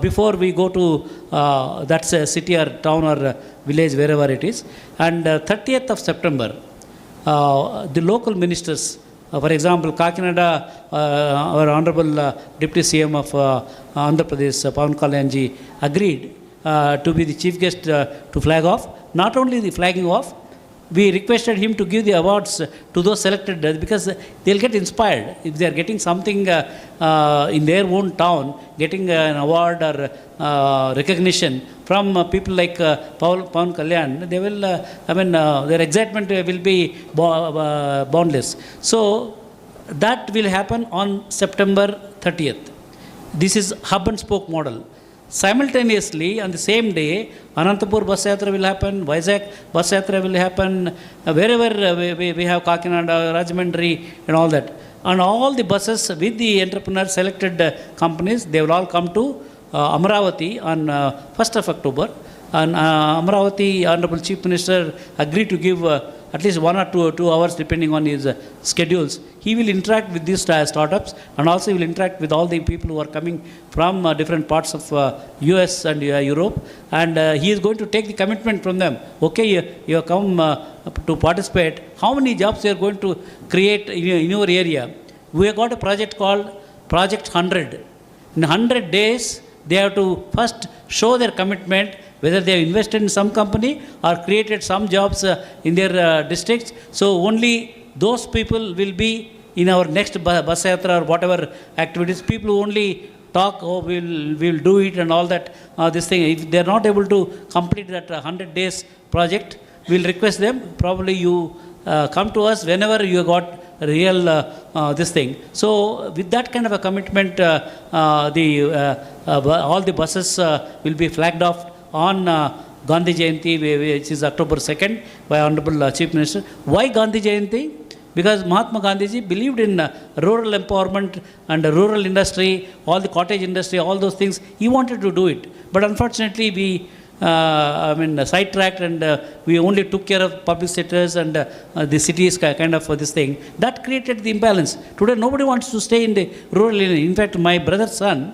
before we go to that city or town or village, wherever it is. And 30th of September, the local ministers, for example, Kakinada, our Honorable Deputy CM of Andhra Pradesh, Pawan Kalyanji, agreed to be the chief guest to flag off. Not only the flagging off, we requested him to give the awards to those selected because they'll get inspired. If they are getting something in their own town, getting an award or recognition from people like Pawan Kalyan, they will, their excitement will be boundless. So that will happen on September 30th. This is hub and spoke model. Simultaneously, on the same day, Anantapur bus yatra will happen, Vizag bus yatra will happen, wherever we have Kakinada, Rajahmundry and all that. And all the buses with the entrepreneur selected companies, they will all come to Amaravati on 1st of October. And Amaravati, Honorable Chief Minister agreed to give at least 1 or 2 hours depending on his schedules. He will interact with these startups, and also he will interact with all the people who are coming from different parts of US and Europe, and he is going to take the commitment from them. Okay, you have come to participate. How many jobs you are going to create in your area? We have got a project called Project 100. In 100 days, they have to first show their commitment, whether they have invested in some company or created some jobs in their districts. So only those people will be in our next bus yatra or whatever activities. People who only talk, oh, we'll do it and all that, this thing. If they are not able to complete that 100 days project, we'll request them, probably you come to us whenever you got real this thing. So with that kind of a commitment, all the buses will be flagged off on Gandhi Jayanti, which is October 2nd, by Honorable Chief Minister. Why Gandhi Jayanti? Because Mahatma Gandhiji believed in rural empowerment and rural industry, all the cottage industry, all those things. He wanted to do it. But unfortunately, we sidetracked, and we only took care of public sectors and the cities kind of this thing. That created the imbalance. Today, nobody wants to stay in the rural area. In fact, my brother's son,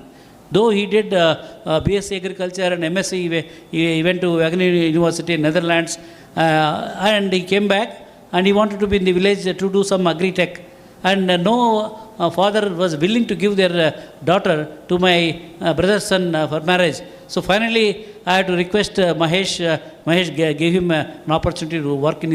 though he did BSc Agriculture and MSc, he went to Wageningen University in Netherlands, and he came back and he wanted to be in the village to do some agri-tech. And no father was willing to give their daughter to my brother's son for marriage. So finally, I had to request Mahesh. Mahesh gave him an opportunity to work in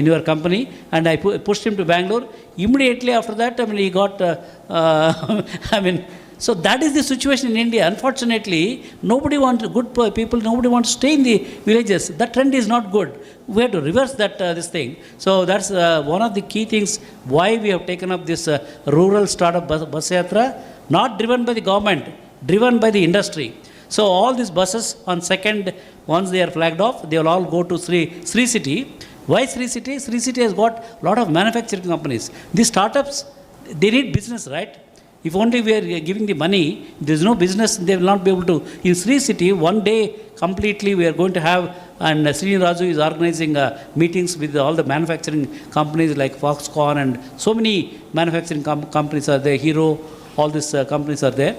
your company, and I pushed him to Bangalore. Immediately after that, I mean, he got. I mean, so that is the situation in India. Unfortunately, nobody wants good people. Nobody wants to stay in the villages. That trend is not good. We have to reverse that this thing. So that's one of the key things why we have taken up this rural startup bus yatra, not driven by the government, driven by the industry. So all these buses on second, once they are flagged off, they will all go to Sri City. Why Sri City? Sri City has got a lot of manufacturing companies. These startups, they need business, right? If only we are giving the money, there is no business, they will not be able to. In Sri City, one day completely we are going to have, and Srini Raju is organizing meetings with all the manufacturing companies like Foxconn, and so many manufacturing companies are there, Hero, all these companies are there.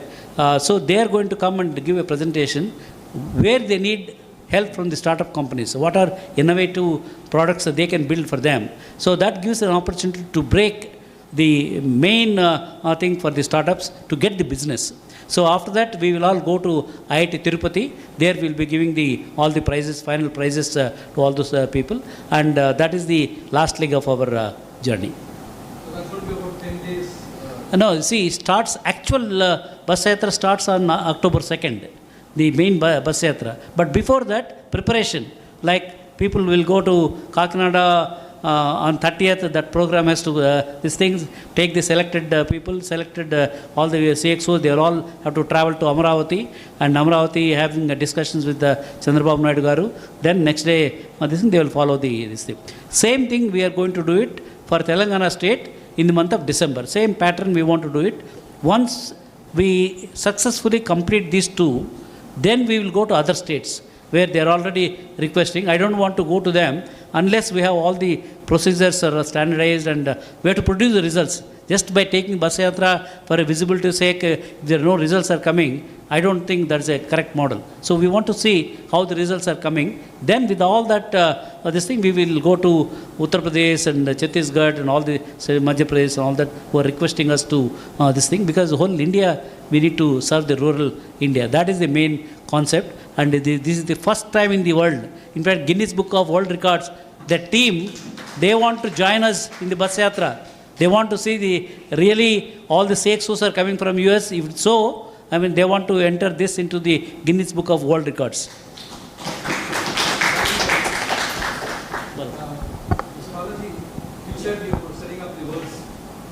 So they are going to come and give a presentation where they need help from the startup companies. What are innovative products that they can build for them? So that gives an opportunity to break the main thing for the startups to get the business. So after that, we will all go to IIT Tirupati. There we will be giving all the prizes, final prizes to all those people. And that is the last leg of our journey. So that's going to be about 10 days. No, see, actual bus yatra starts on October 2nd, the main bus yatra. But before that, preparation, like people will go to Kakinada on 30th, that program has to, these things, take the selected people, all the CXOs, they all have to travel to Amaravati, and Amaravati having discussions with Chandrababu Naidu Garu. Then next day, this thing, they will follow this thing. Same thing, we are going to do it for Telangana state in the month of December. Same pattern we want to do it. Once we successfully complete these two, then we will go to other states where they are already requesting. I don't want to go to them unless we have all the procedures are standardized, and we have to produce the results. Just by taking bus yatra for a visibility sake, if there are no results are coming, I don't think that's a correct model. So we want to see how the results are coming. Then with all that, this thing, we will go to Uttar Pradesh and Chhattisgarh and all the Madhya Pradesh and all that who are requesting us to this thing, because whole India, we need to serve the rural India. That is the main concept, and this is the first time in the world. In fact, Guinness Book of World Records, the team, they want to join us in the bus yatra. They want to see really all the CXOs are coming from US. If so, I mean, they want to enter this into the Guinness Book of World Records. Mr. Balaji, you said you were setting up the world's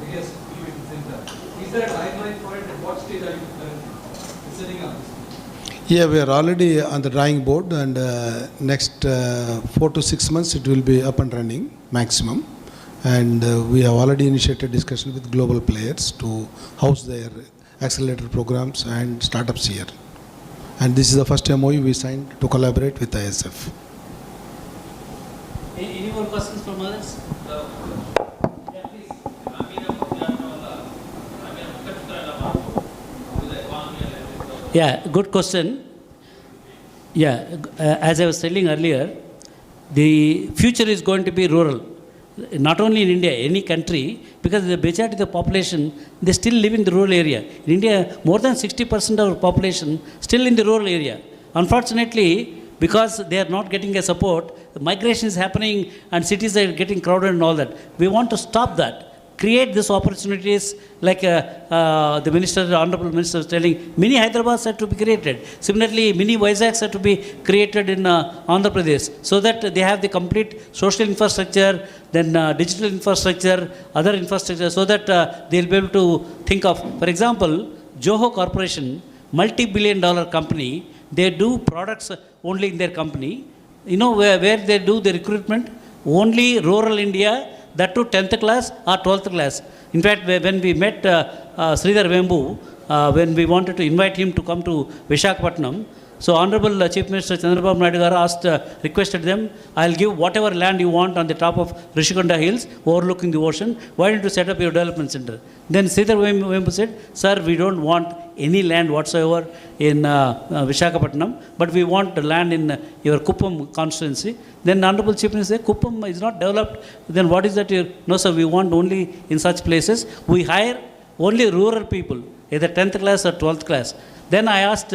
biggest innovation center. Is there a timeline for it? At what stage are you currently setting up this? Yeah, we are already on the drawing board, and next 4 to 6 months it will be up and running maximum. And we have already initiated discussion with global players to house their accelerator programs and startups here. And this is the first MOU we signed to collaborate with ISF. Any more questions from others? Yeah, good question. Yeah, as I was telling earlier, the future is going to be rural. Not only in India, any country, because the majority of the population, they still live in the rural area. In India, more than 60% of our population still in the rural area. Unfortunately, because they are not getting a support, the migration is happening and cities are getting crowded and all that. We want to stop that. Create these opportunities, like the minister, the honorable minister was telling, mini Hyderabad had to be created. Similarly, mini Vizag had to be created in Andhra Pradesh, so that they have the complete social infrastructure, then digital infrastructure, other infrastructure, so that they'll be able to think of, for example, Joho Corporation, multi-billion-dollar company, they do products only in their company. You know where they do the recruitment? Only rural India, that to 10th class or 12th class. In fact, when we met Sridhar Vembu, when we wanted to invite him to come to Visakhapatnam, so Honorable Chief Minister Chandrababu Naidu Garu requested them, I'll give whatever land you want on the top of Rishikonda Hills overlooking the ocean. Why don't you set up your development center? Then Sridhar Vembu said, sir, we don't want any land whatsoever in Visakhapatnam, but we want land in your Kuppam constituency. Then Honorable Chief Minister said, Kuppam is not developed, then what is that? No sir, we want only in such places. We hire only rural people, either 10th class or 12th class. Then I asked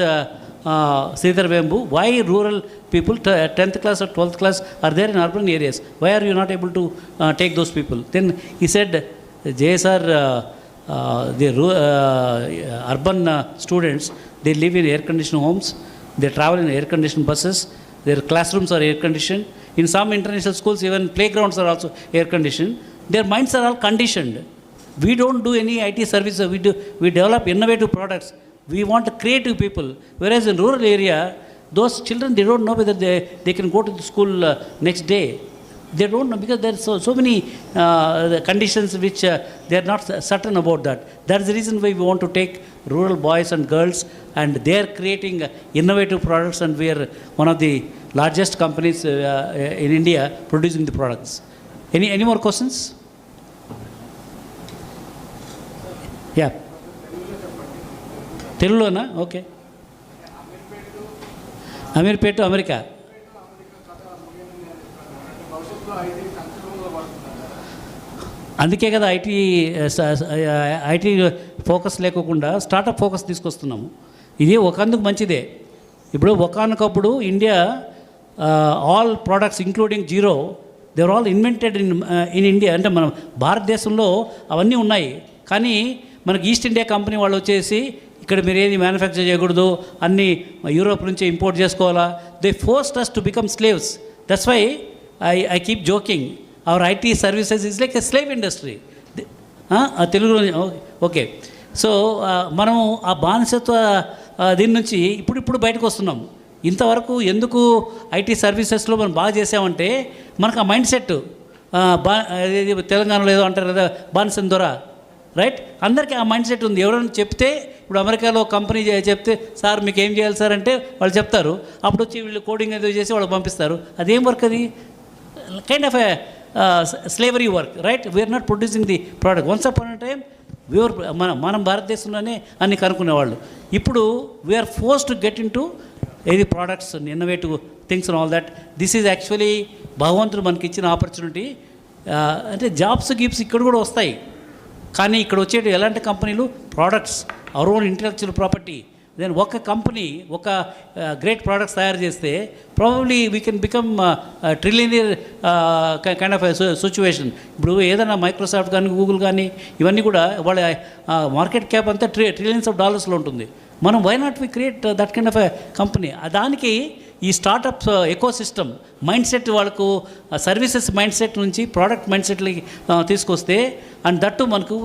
Sridhar Vembu, why rural people, 10th class or 12th class, are there in urban areas? Why are you not able to take those people? Then he said, JSR, the urban students, they live in air-conditioned homes, they travel in air-conditioned buses, their classrooms are air-conditioned. In some international schools, even playgrounds are also air-conditioned. Their minds are all conditioned. We don't do any IT services, we develop innovative products. We want creative people. Whereas in rural area, those children, they don't know whether they can go to the school next day. They don't know because there are so many conditions which they are not certain about that. That is the reason why we want to take rural boys and girls, and they are creating innovative products, and we are one of the largest companies in India producing the products. Any more questions? Yeah. తెలుగులోనా? Okay. Ameerpet America. అందుకే కదా IT focus లేకోకుండా startup focus తీసుకొస్తున్నాము. ఇది ఒకందుకు మంచిదే. ఇప్పుడు ఒకానొకప్పుడు India all products including zero they were all invented in India. అంటే మన భారతదేశంలో అవన్నీ ఉన్నాయి. కానీ మనకి ఈస్ట్ ఇండియా కంపెనీ వాళ్ళు వచ్చేసి ఇక్కడ మీరు ఏది మ్యానుఫ్యాక్చర్ చేయకూడదు, అన్నీ యూరోప్ నుంచి ఇంపోర్ట్ చేసుకోవాలా. They forced us to become slaves. That's why I keep joking. Our IT services is like a slave industry. తెలుగులో ఓకే. సో మనం ఆ బానిసత్వ దీని నుంచి ఇప్పుడు బయటకు వస్తున్నాం. ఇంతవరకు ఎందుకు ఐటీ సర్వీసెస్లో మనం బాగా చేసామంటే మనకు ఆ మైండ్ సెట్ తెలంగాణలో ఏదో అంటారు కదా బానిసన్ ద్వారా, రైట్? అందరికీ ఆ మైండ్ సెట్ ఉంది. ఎవరైనా చెప్తే, ఇప్పుడు అమెరికాలో కంపెనీ చెప్తే సార్ మీకు ఏం చేయాలి సార్ అంటే వాళ్ళు చెప్తారు. అప్పుడు వచ్చి వీళ్ళు కోడింగ్ ఏదో చేసి వాళ్ళు పంపిస్తారు. అదేం వర్క్ అది? Kind of a slavery work, right? We are not producing the product. Once upon a time మనం భారతదేశంలోనే అన్ని కనుక్కునేవాళ్ళు. ఇప్పుడు we are forced to get into ఏది products, innovative things and all that. This is actually భగవంతుడు మనకి ఇచ్చిన ఆపర్చునిటీ. అంటే జాబ్స్ గిబ్స్ ఇక్కడ కూడా వస్తాయి, కానీ ఇక్కడ వచ్చేటి ఎలాంటి కంపెనీలు? Products, our own intellectual property. Then ఒక కంపెనీ ఒక గ్రేట్ ప్రోడక్ట్స్ తయారు చేస్తే probably we can become trillionaire kind of situation. ఇప్పుడు ఏదైనా మైక్రోసాఫ్ట్ కానీ గూగుల్ కానీ ఇవన్నీ కూడా వాళ్ళ మార్కెట్ క్యాప్ అంతా ట్రిలియన్స్ ఆఫ్ డాలర్స్లో ఉంటుంది. మనం why not we create that kind of a company? దానికి ఈ startups ecosystem mindset వాళ్ళకు సర్వీసెస్ మైండ్ సెట్ నుంచి ప్రోడక్ట్ మైండ్ సెట్లకి తీసుకొస్తే, అండ్ దట్టు మనకు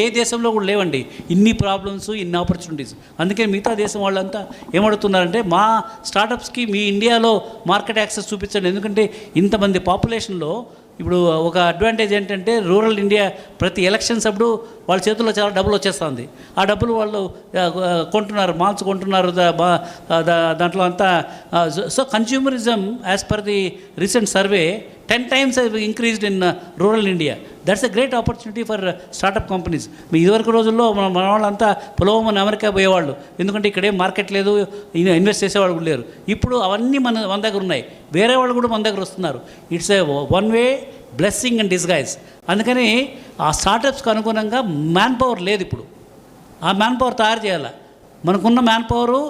ఏ దేశంలో కూడా లేవండి ఇన్ని ప్రాబ్లమ్స్, ఇన్ని ఆపర్చునిటీస్. అందుకే మిగతా దేశం వాళ్ళంతా ఏమడుతున్నారంటే మా స్టార్టప్స్కి మీ ఇండియాలో మార్కెట్ యాక్సెస్ చూపించండి. ఎందుకంటే ఇంతమంది పాపులేషన్లో ఇప్పుడు ఒక అడ్వాంటేజ్ ఏంటంటే రూరల్ ఇండియా ప్రతి ఎలక్షన్స్ అప్పుడు వాళ్ళ చేతుల్లో చాలా డబ్బులు వచ్చేస్తుంది. ఆ డబ్బులు వాళ్ళు కొంటున్నారు, మాల్స్ కొంటున్నారు, దాంట్లో అంతా. So consumerism as per the recent survey 10 times increased in rural India. That's a great opportunity for startup companies. ఇదివరకు రోజుల్లో మన వాళ్ళంతా పొలవమని అమెరికా పోయేవాళ్ళు, ఎందుకంటే ఇక్కడేం మార్కెట్ లేదు, ఇన్వెస్ట్ చేసేవాళ్ళు కూడా లేరు. ఇప్పుడు అవన్నీ మన దగ్గర ఉన్నాయి, వేరే వాళ్ళు కూడా మన దగ్గర వస్తున్నారు. It's a one way blessing and disguise. అందుకని ఆ స్టార్టప్స్కి అనుగుణంగా మ్యాన్ పవర్ లేదు. ఇప్పుడు ఆ మ్యాన్ పవర్ తయారు చేయాలి. మనకున్న మ్యాన్ పవరు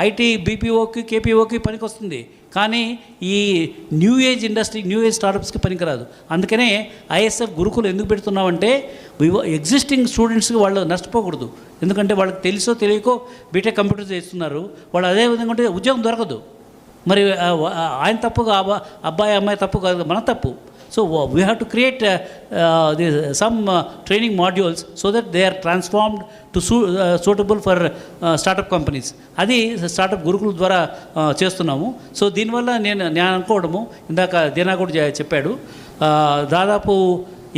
ఐటీ, బీపీఓకి, కేపీఓకి పనికి వస్తుంది, కానీ ఈ new age industry, new age స్టార్టప్స్కి పనికిరాదు. అందుకనే ఐఎస్ఎఫ్ గురుకులు ఎందుకు పెడుతున్నామంటే ఎగ్జిస్టింగ్ స్టూడెంట్స్కి వాళ్ళు నష్టపోకూడదు. ఎందుకంటే వాళ్ళకి తెలుసో తెలియకో బీటెక్ కంప్యూటర్ చేస్తున్నారు, వాళ్ళు అదే విధంగా ఉంటే ఉద్యోగం దొరకదు. మరి ఆయన తప్పు, అబ్బాయి అమ్మాయి తప్పు కాదు, మన తప్పు. So we have to create some training modules so that they are transformed to suitable for startup companies. అది స్టార్టప్ గురుకుల ద్వారా చేస్తున్నాము. సో దీనివల్ల నేను అనుకోవడము, ఇందాక దీనా కూడా చెప్పాడు, దాదాపు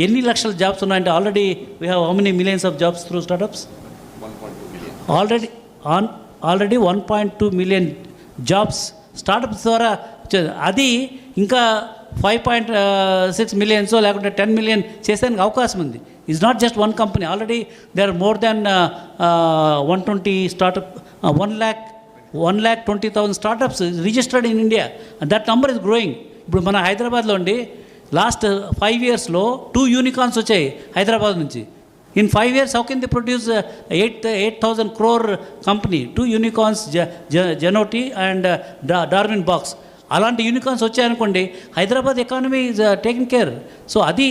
ఎన్ని లక్షల జాబ్స్ ఉన్నాయంటే already we have how many millions of jobs through startups? Already 1.2 million jobs startups ద్వారా. అది ఇంకా 5.6 million లేకుంటే 10 million చేసేందుకు అవకాశం ఉంది. Is not just one company. Already they are more than 120 startup, 1,20,000 startups registered in India. That number is growing. ఇప్పుడు మన హైదరాబాద్లో ఉండి లాస్ట్ 5 yearsలో 2 యూనికార్న్స్ వచ్చాయి హైదరాబాద్ నుంచి. In 5 years, how can they produce 8,000 crore company, 2 unicorns, Genoti and Darwin Box? అలాంటి unicorns వచ్చాయనుకోండి, Hyderabad economy is taking care. So అది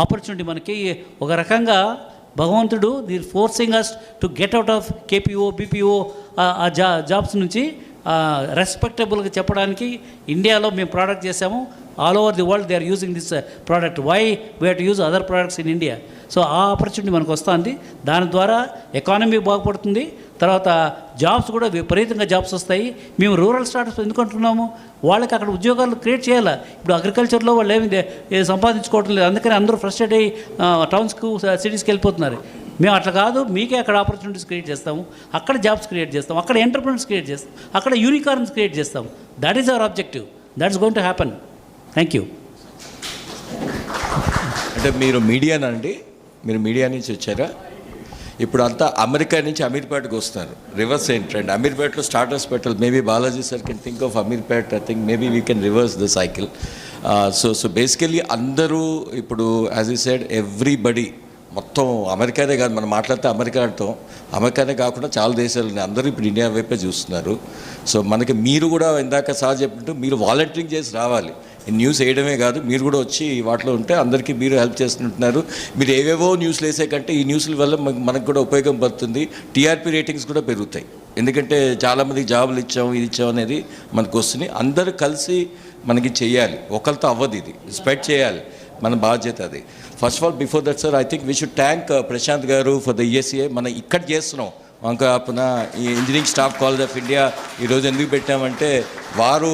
opportunity మనకి. ఒక రకంగా భగవంతుడు forcing us to get out of KPO BPO ఆ జాబ్స్ నుంచి రెస్పెక్టబుల్గా చెప్పడానికి ఇండియాలో మేము ప్రోడక్ట్ చేసాము. All over the world they are using this product. Why we have to use other products in India? So ఆ ఆపర్చునిటీ మనకు వస్తుంది. దాని ద్వారా ఎకానమీ బాగుపడుతుంది. తర్వాత జాబ్స్ కూడా విపరీతంగా జాబ్స్ వస్తాయి. మేము రూరల్ స్టార్టప్స్ ఎందుకు అంటున్నాము? వాళ్ళకి అక్కడ ఉద్యోగాలు క్రియేట్ చేయాలి. ఇప్పుడు అగ్రికల్చర్లో వాళ్ళు ఏమి సంపాదించుకోవటం లేదు. అందుకని అందరూ ఫ్రస్ట్రేట్ అయ్యి టౌన్స్కు సిటీస్కి వెళ్ళిపోతున్నారు. మేము అట్లా కాదు, మీకే అక్కడ ఆపర్చునిటీస్ క్రియేట్ చేస్తాము, అక్కడ జాబ్స్ క్రియేట్ చేస్తాం, అక్కడ ఎంటర్ప్రెనర్స్ క్రియేట్ చేస్తాం, అక్కడ యూనికార్న్స్ క్రియేట్ చేస్తాం. That is our objective. That's going to happen. Thank you. అంటే మీరు మీడియానండి, మీరు మీడియా నుంచి వచ్చారా? ఇప్పుడు అంతా అమెరికా నుంచి అమీర్పేటకు వస్తున్నారు. రివర్స్ ఏంటండి, అమీర్పేటలో స్టార్టర్స్ పెట్టాలి. Maybe Balaji sir can think of Ameerpet. I think maybe we can reverse the cycle. So basically అందరూ ఇప్పుడు యాజ్ యూ సెడ్ ఎవ్రీబడి మొత్తం అమెరికానే కాదు, మనం మాట్లాడితే అమెరికా అంటాం. అమెరికానే కాకుండా చాలా దేశాలు ఉన్నాయి. అందరూ ఇప్పుడు ఇండియా వైపే చూస్తున్నారు. సో మనకి మీరు కూడా ఇందాక సార్ చెప్పినట్టు మీరు వాలంటీరింగ్ చేసి రావాలి. న్యూస్ వేయడమే కాదు, మీరు కూడా వచ్చి వాటిలో ఉంటే అందరికీ మీరు హెల్ప్ చేస్తుంటున్నారు. మీరు ఏవేవో న్యూస్లు వేసే కంటే ఈ న్యూస్ల వల్ల మనకు కూడా ఉపయోగం పడుతుంది. టీఆర్పీ రేటింగ్స్ కూడా పెరుగుతాయి. ఎందుకంటే చాలామందికి జాబులు ఇచ్చాం, ఇది ఇచ్చాం అనేది మనకు వస్తుంది. అందరూ కలిసి మనకి చేయాలి. ఒకరితో అవ్వదు, ఇది స్ప్రెడ్ చేయాలి, మన బాధ్యత అది. First of all before that sir, I think we should thank Prashanth garu for the ESCA. మనం ఇక్కడ చేస్తున్నాం వంకాపున ఈ engineering staff college of India ఈరోజు ఎందుకు పెట్టామంటే వారు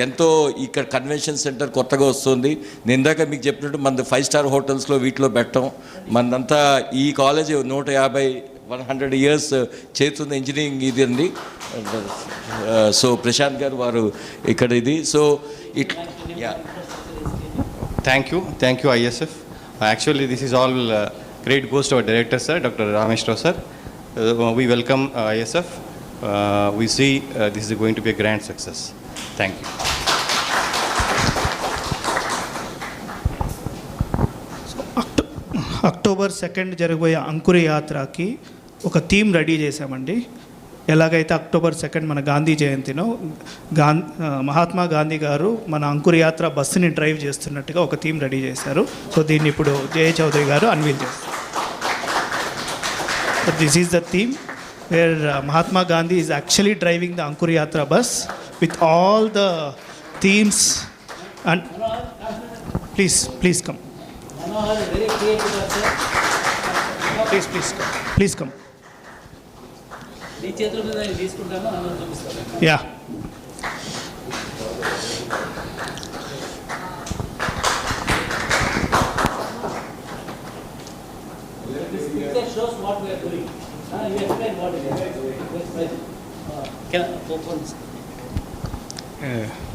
ఎంతో ఇక్కడ కన్వెన్షన్ సెంటర్ కొత్తగా వస్తుంది. నేను ఇందాక మీకు చెప్పినట్టు మన 5 స్టార్ హోటల్స్లో వీటిలో పెట్టాం. మనంతా ఈ కాలేజ్ 100 years చేస్తుంది ఇంజనీరింగ్ ఇది అండి. సో ప్రశాంత్ గారు వారు ఇక్కడ ఇది. So it Thank you ISF. Actually this is all great goes to our director sir, Dr. Rameshwar sir. We welcome ISF. We see this is going to be a grand success. Thank you. October 2 జరగబోయే అంకుర యాత్రకి ఒక theme ready చేశామండి. ఎలాగైతే October 2 మన గాంధీ జయంతినో మహాత్మా గాంధీ గారు మన అంకుర యాత్ర బస్సుని డ్రైవ్ చేస్తున్నట్టుగా ఒక థీమ్ రెడీ చేశారు. సో దీన్ని ఇప్పుడు జయ చౌదరి గారు అన్వీల్ చేస్తారు. This is the theme where Mahatma Gandhi is actually driving the Ankura Yatra bus with all the themes. And please come. Please come. Yeah. Shows what we are doing. You explain what it is.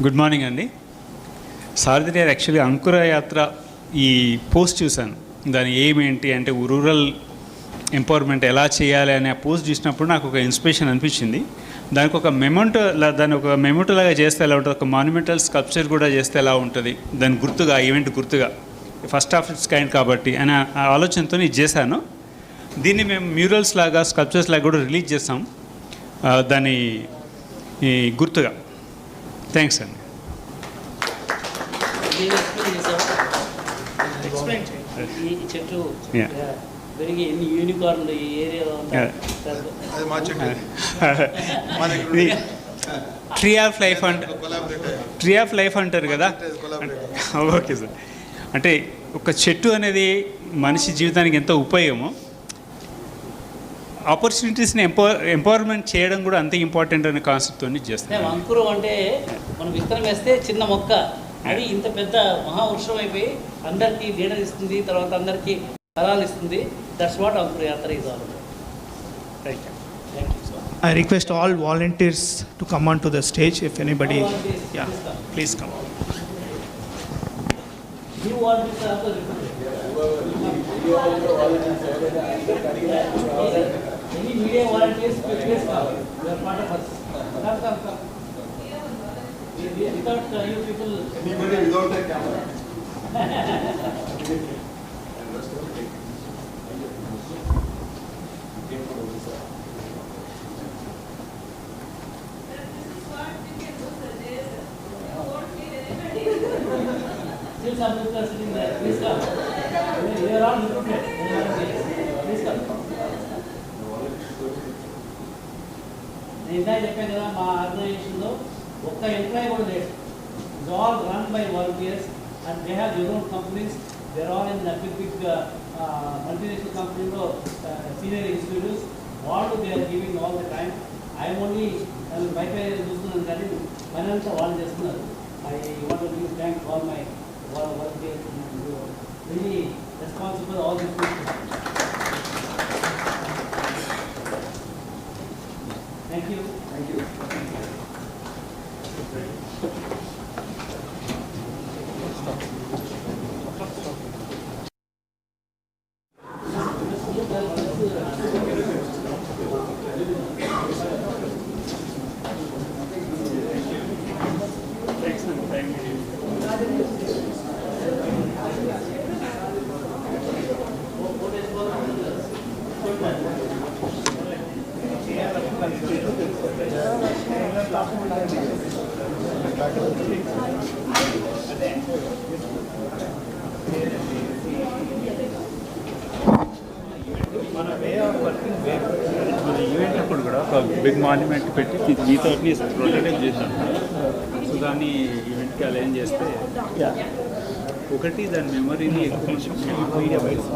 Good morning అండి. సారథి గారు actually అంకుర యాత్ర ఈ post చూశాను. దాని aim ఏంటి అంటే rural empowerment ఎలా చేయాలి అనే పోస్ట్ చూసినప్పుడు నాకు ఒక ఇన్స్పిరేషన్ అనిపించింది. దానికి ఒక మెమోటో లాగా చేస్తే ఎలా ఉంటుంది, ఒక మాన్యుమెంటల్ స్కల్ప్చర్ కూడా చేస్తే ఎలా ఉంటుంది, దాని గుర్తుగా ఈవెంట్ గుర్తుగా ఫస్ట్ ఆఫ్ ఇట్స్ కైండ్ కాబట్టి అనే ఆలోచనతో ఇది చేశాను. దీన్ని మేము మ్యూరల్స్ లాగా స్కల్ప్చర్స్ లాగా కూడా రిలీజ్ చేస్తాం దాని గుర్తుగా. థ్యాంక్స్ అండి. ట్రీ ఆఫ్ లైఫ్ అంటారు కదా. Okay sir. అంటే ఒక చెట్టు అనేది మనిషి జీవితానికి ఎంతో ఉపయోగమో, ఆపర్చునిటీస్ని ఎంపవర్మెంట్ చేయడం కూడా అంతే ఇంపార్టెంట్ అనే కాన్సెప్ట్తో చేస్తాం. అంకురం అంటే మనం విత్తనం వేస్తే చిన్న మొక్క, అది ఇంత పెద్ద మహావృక్షం అయిపోయి అందరికీ నీడ ఇస్తుంది, తర్వాత అందరికీ ఫలాలు ఇస్తుంది. దట్స్ వాట్ అంకుర యాత్ర is all about. Thank you. I request all volunteers to come onto the stage if anybody. Yeah, please come. You volunteers are also any media volunteers, please come. You are part of us. Come. Without you people. Anybody without a camera. Still some people are sitting there. Please come. You are all recruited. Please come. నేను ఇందాక చెప్పాను కదా మా ఆర్గనైజేషన్లో ఒక్క employee కూడా లేదు. It's all run by volunteers and they have your own companies. There all in big multinational కంపెనీలో సీనియర్ ఎగ్జిక్యూటివ్స్. వాళ్ళు they are giving all the time. I'm only wifi చూస్తున్నాను కానీ పని అంతా వాళ్ళు చేస్తున్నారు. I want to give thanks to all my volunteers who are really responsible for all these things. Thank you. Thank you. మన way of working మన event అప్పుడు కూడా ఒక బిగ్ మాన్యుమెంట్ పెట్టి మీతో అట్లీస్ట్ ప్రొటోటైప్ చేశాను. సో దాన్ని ఈవెంట్కి అలైన్ చేస్తే ఒకటి దాని మెమరీని ఎక్కువ media wise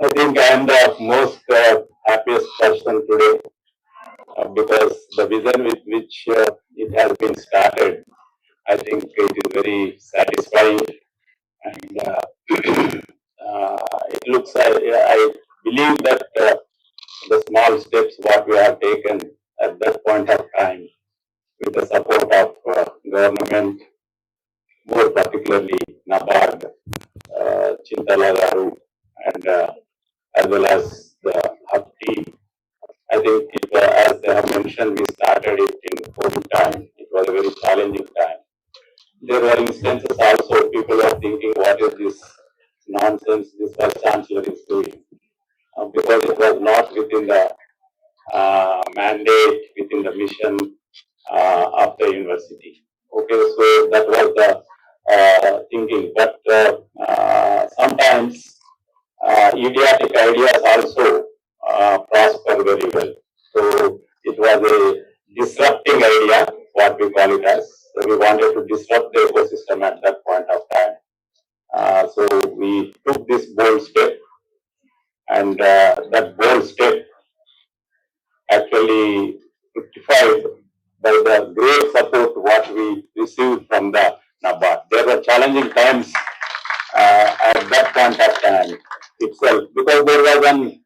I think I am the most happiest person today because the vision with which it has been started, I think it is very satisfying and it looks, I believe that the small steps what we have taken at that point of time with the support of government, more particularly NABARD, Chintala Garu, and as well as the hub team. I think as they have mentioned, we started it in COVID time. It was a very challenging time. There were instances also people were thinking, what is this nonsense this vice chancellor is doing? Because it was not within the mandate, within the mission of the university. Okay, so that was the thinking. But sometimes idiotic ideas also prosper very well. So it was a disrupting idea, what we call it as. So we wanted to disrupt the ecosystem at that point of time. So we took this bold step, and that bold step actually fructified by the great support what we received from the NABARD. There were challenging times at that point of time itself, because there was an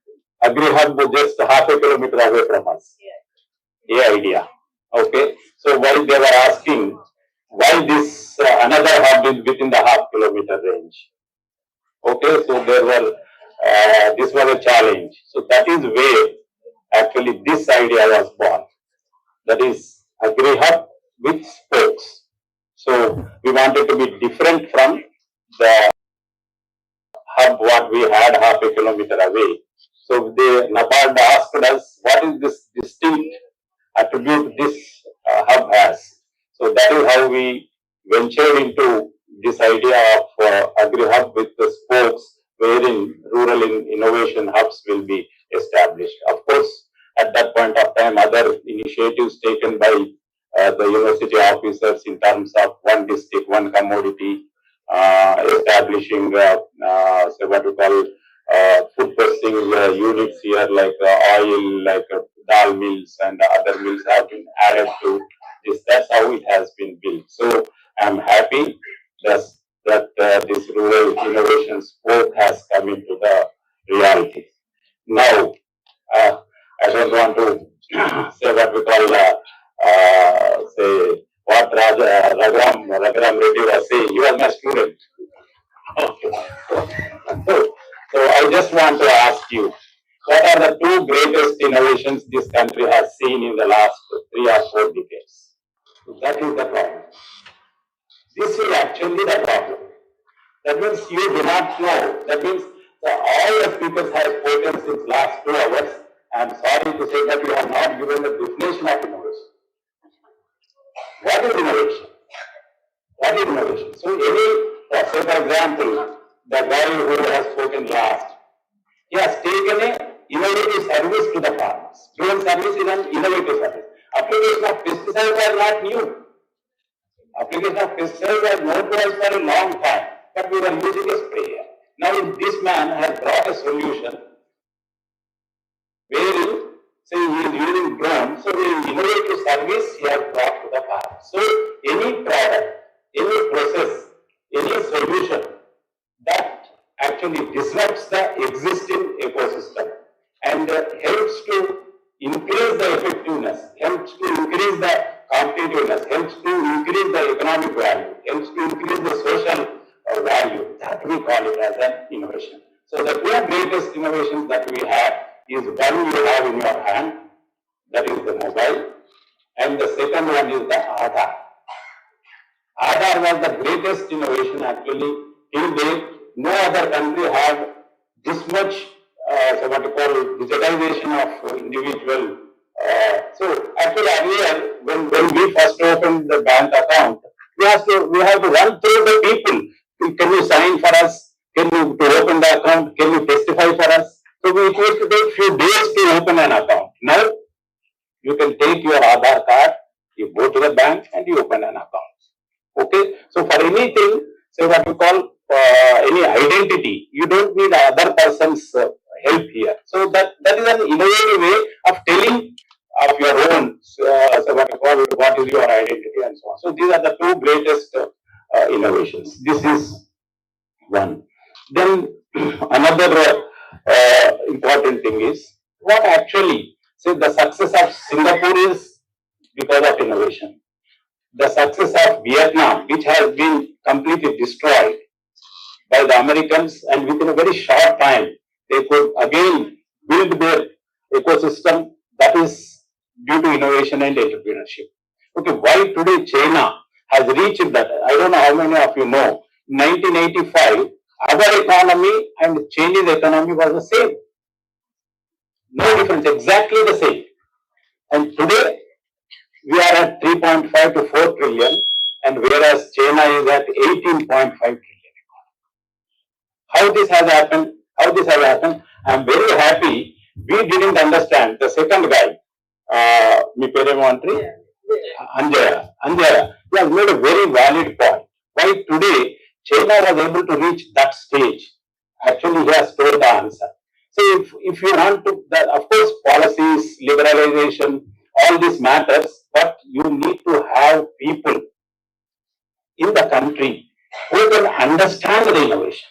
agri hub just half a kilometer away from us. Yeah, idea. Okay, so while they were asking why this another hub is within the half kilometer range. Okay, so there were this was a challenge. So that is where actually this idea was born. That is agri hub with spokes. So we wanted to be different from the hub what we had half a kilometer away. So the NABARD asked us, what is this distinct attribute this hub has? So that is how we ventured into this idea of agri-hub with the spokes, wherein rural innovation hubs will be established. Of course, at that point of time, other initiatives taken by the university officers in terms of one district, one commodity, establishing say what we call food processing units here, like oil, like dal mills and other mills have been added to this. That's how it has been built. So I'm happy that this rural innovation spoke has come into the reality. Now, I don't want to say what we call say what Raghuram Reddy was saying. He was my student. Okay. So I just want to ask you, what are the two greatest innovations this country has seen in the last 3 or 4 decades? So that is the problem. This is actually the problem. That means you do not know. That means all the speakers have spoken since last 2 hours. I am sorry to say that you have not given the definition of innovation. What is innovation? What is innovation? So say for example, the guy who has spoken last, he has taken an innovative service to the farmers. Drone service is an innovative service. Application of pesticides are not new. Application of pesticides are known to us for a long time, but we were using a sprayer. Now this man has brought a solution wherein, say he is using drone, so the innovative service he has brought to the farm. So any product, any process, any solution that actually disrupts the existing ecosystem and helps to increase the effectiveness, helps to increase the competitiveness, helps to increase the economic value, helps to increase the social value, that we call it as an innovation. So the two greatest innovations that we have is one you have in your hand, that is the mobile, and the second one is the Aadhaar. Aadhaar was the greatest innovation actually. Till date, no other country had this much, so what you call digitization of individual. So actually earlier, when we first opened the bank account, we have to run through the people. Can you sign for us? Can you to open the account? Can you testify for us? So we used to take few days to open an account. Now you can take your Aadhaar card, you go to the bank and you open an account. Okay, so for anything, say what we call any identity, you don't need other person's help here. So that is an innovative way of telling of your own, so what is your identity and so on. So these are the two greatest innovations. This is one. Then another important thing is what actually, say the success of Singapore is because of innovation. The success of Vietnam, which has been completely destroyed by the Americans, and within a very short time, they could again build their ecosystem. That is due to innovation and entrepreneurship. Okay, why today China has reached that? I don't know how many of you know. 1985, our economy and Chinese economy was the same. No difference, exactly the same. And today, we are at 3.5 to 4 trillion, and whereas China is at 18.5 trillion. How this has happened? How this has happened? I am very happy. We didn't understand. The second guy, Anjaya, he has made a very valid point. Why today China was able to reach that stage? Actually, he has told the answer. So if you want to, of course, policies, liberalization, all this matters, but you need to have people in the country who can understand the innovation.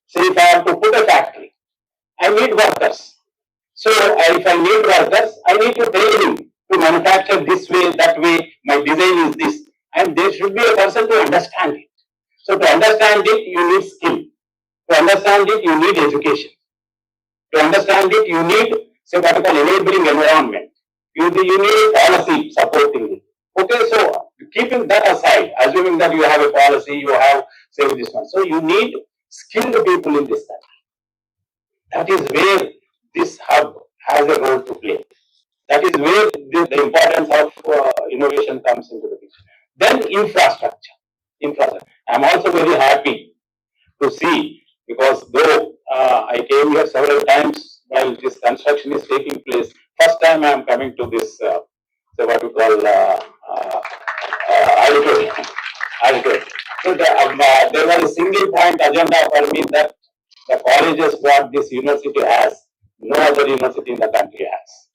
So if I have to put a factory, I need workers. So if I need workers, I need to train him to manufacture this way, that way, my design is this. And there should be a person to understand it. So to understand it, you need skill. To understand it, you need education. To understand it, you need, say, what I call enabling environment. You need policy supporting it. Okay, so keeping that aside, assuming that you have a policy, you have, say, this one. So you need skilled people in this country. That is where this hub has a role to play. That is where the importance of innovation comes into the picture. Then infrastructure. I am also very happy to see, because though I came here several times while this construction is taking place, first time I am coming to this, what we call auditorium. So there was a single point agenda for me that the colleges what this university has, no other university in the country has.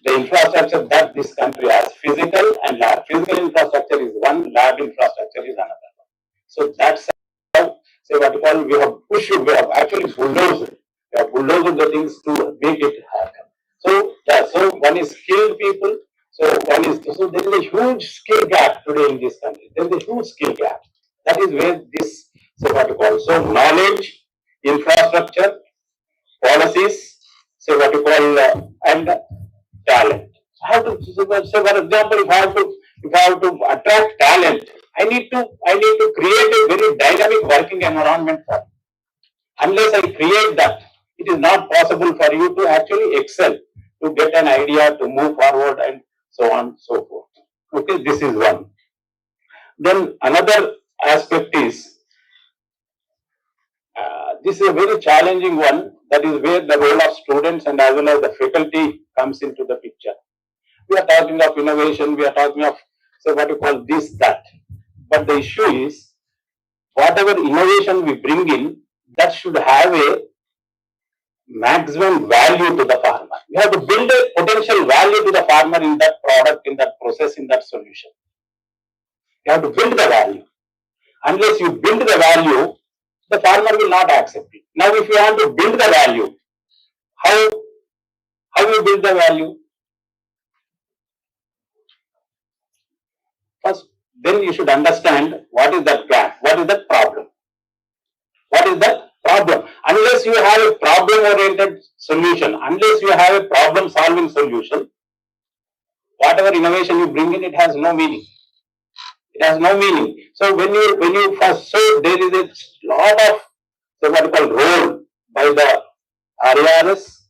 The infrastructure that this country has, physical and lab. Physical infrastructure is one, lab infrastructure is another one. So that's how, say what you call, we have pushed, we have actually bulldozed. We have bulldozed the things to make it happen. So, so one is skilled people. So there is a huge skill gap today in this country. There is a huge skill gap. That is where this, say what you call, so knowledge, infrastructure, policies, say what you call, and talent. I have to, say for example, if I have to attract talent, I need to create a very dynamic working environment for it. Unless I create that, it is not possible for you to actually excel, to get an idea, to move forward, and so on and so forth. Okay, this is one. Then another aspect is, this is a very challenging one, that is where the role of students and as well as the faculty comes into the picture. We are talking of innovation, we are talking of, so what you call this, that. But the issue is, whatever innovation we bring in, that should have a maximum value to the farmer. You have to build a potential value to the farmer in that product, in that process, in that solution. You have to build the value. Unless you build the value, the farmer will not accept it. Now, if you want to build the value, how you build the value? First, then you should understand what is that gap, what is that problem. What is that problem? Unless you have a problem-oriented solution, unless you have a problem-solving solution, whatever innovation you bring in, it has no meaning. It has no meaning. So when you first, so there is a lot of, so what you call, role by the RARS,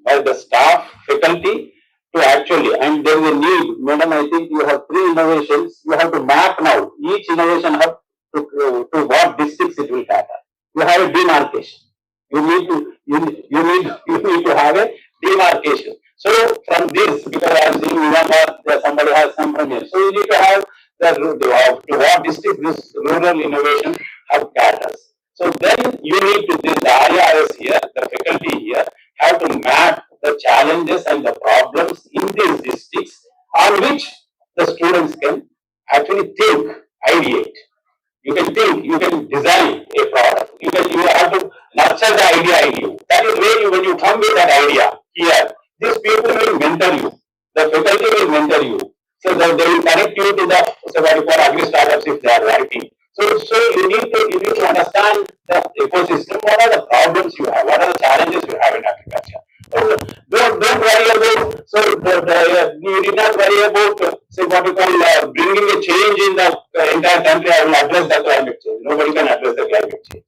by the staff, faculty, to actually, and there is a need, madam, I think you have 3 innovations, you have to map now, each innovation hub to what districts it will cater. You have a demarcation. You need to have a demarcation. So from this, because I am seeing that somebody has come from here, so you need to have to what district this rural innovation hub caters. So then you need to, the IRS here, the faculty here, have to map the challenges and the problems in these districts on which the students can actually think, ideate. You can think, you can design a product. You have to nurture the idea in you. That is where when you come with that idea here, these people will mentor you. The faculty will mentor you. So they will connect you to the, so what you call agri startups if they are writing. So you need to understand the ecosystem. What are the problems you have? What are the challenges you have in agriculture? Don't worry about. So you did not worry about say what you call bringing a change in the entire country. I will address the climate change. Nobody can address the climate change.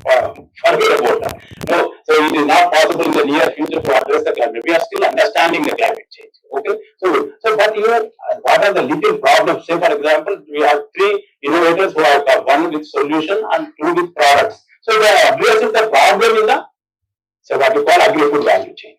Forget about that. No, so it is not possible in the near future to address the climate. We are still understanding the climate change. Okay, so but what are the little problems? Say for example, we have 3 innovators who have come, 1 with solution and 2 with products. So they are addressing the problem in the, so what you call agri-food value chain.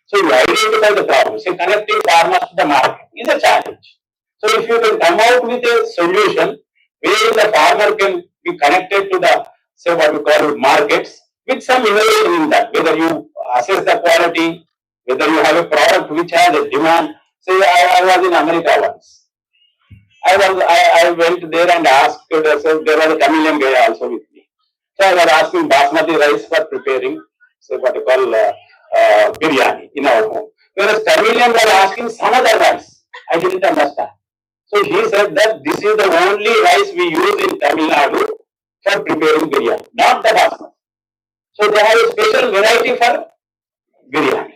So you identify the problem. Say connecting farmers to the market is a challenge. So if you can come out with a solution where the farmer can be connected to the, say what we call markets with some innovation in that, whether you assess the quality, whether you have a product which has a demand. Say I was in America once. I went there and asked, so there was a Tamilian guy also with me. So I was asking basmati rice for preparing, so what you call biryani in our home. Whereas Tamilian was asking some other rice. I didn't understand. So he said that this is the only rice we use in Tamil Nadu for preparing biryani, not the basmati. So they have a special variety for biryani.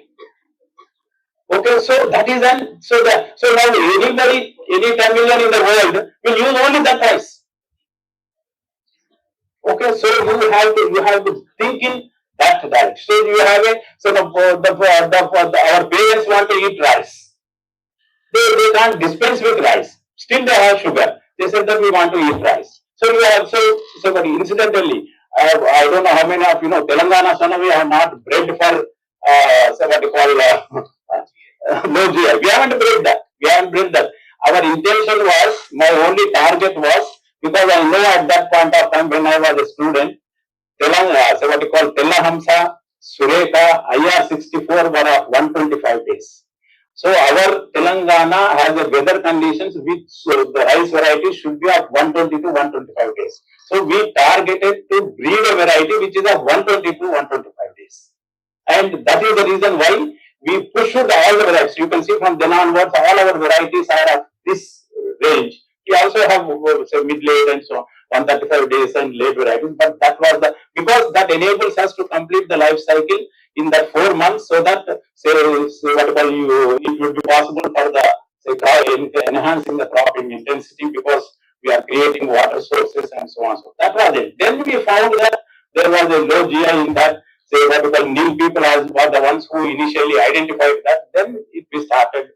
Okay, so that is so now anybody, any Tamilian in the world will use only that rice. Okay, so you have to think in that direction. So you have our parents want to eat rice. They can't dispense with rice. Still they have sugar. They said that we want to eat rice. So you have but incidentally, I don't know how many of you know Telangana son we have not bred for what you call no GI. We haven't bred that. We haven't bred that. Our intention was, my only target was, because I know at that point of time when I was a student, Telangana, so what you call Tellahamsa, Sureka, IR64 were of 125 days. So our Telangana has a weather conditions which the rice variety should be of 120 to 125 days. So we targeted to breed a variety which is of 120 to 125 days. And that is the reason why we pushed all the varieties. You can see from then onwards, all our varieties are of this range. We also have say mid-late and so on, 135 days and late varieties, but that was because that enables us to complete the life cycle in that 4 months, so that it would be possible for the enhancing the cropping intensity because we are creating water sources and so on. So that was it. Then we found that there was a low GI in that. Say what we call new people were the ones who initially identified that. Then we started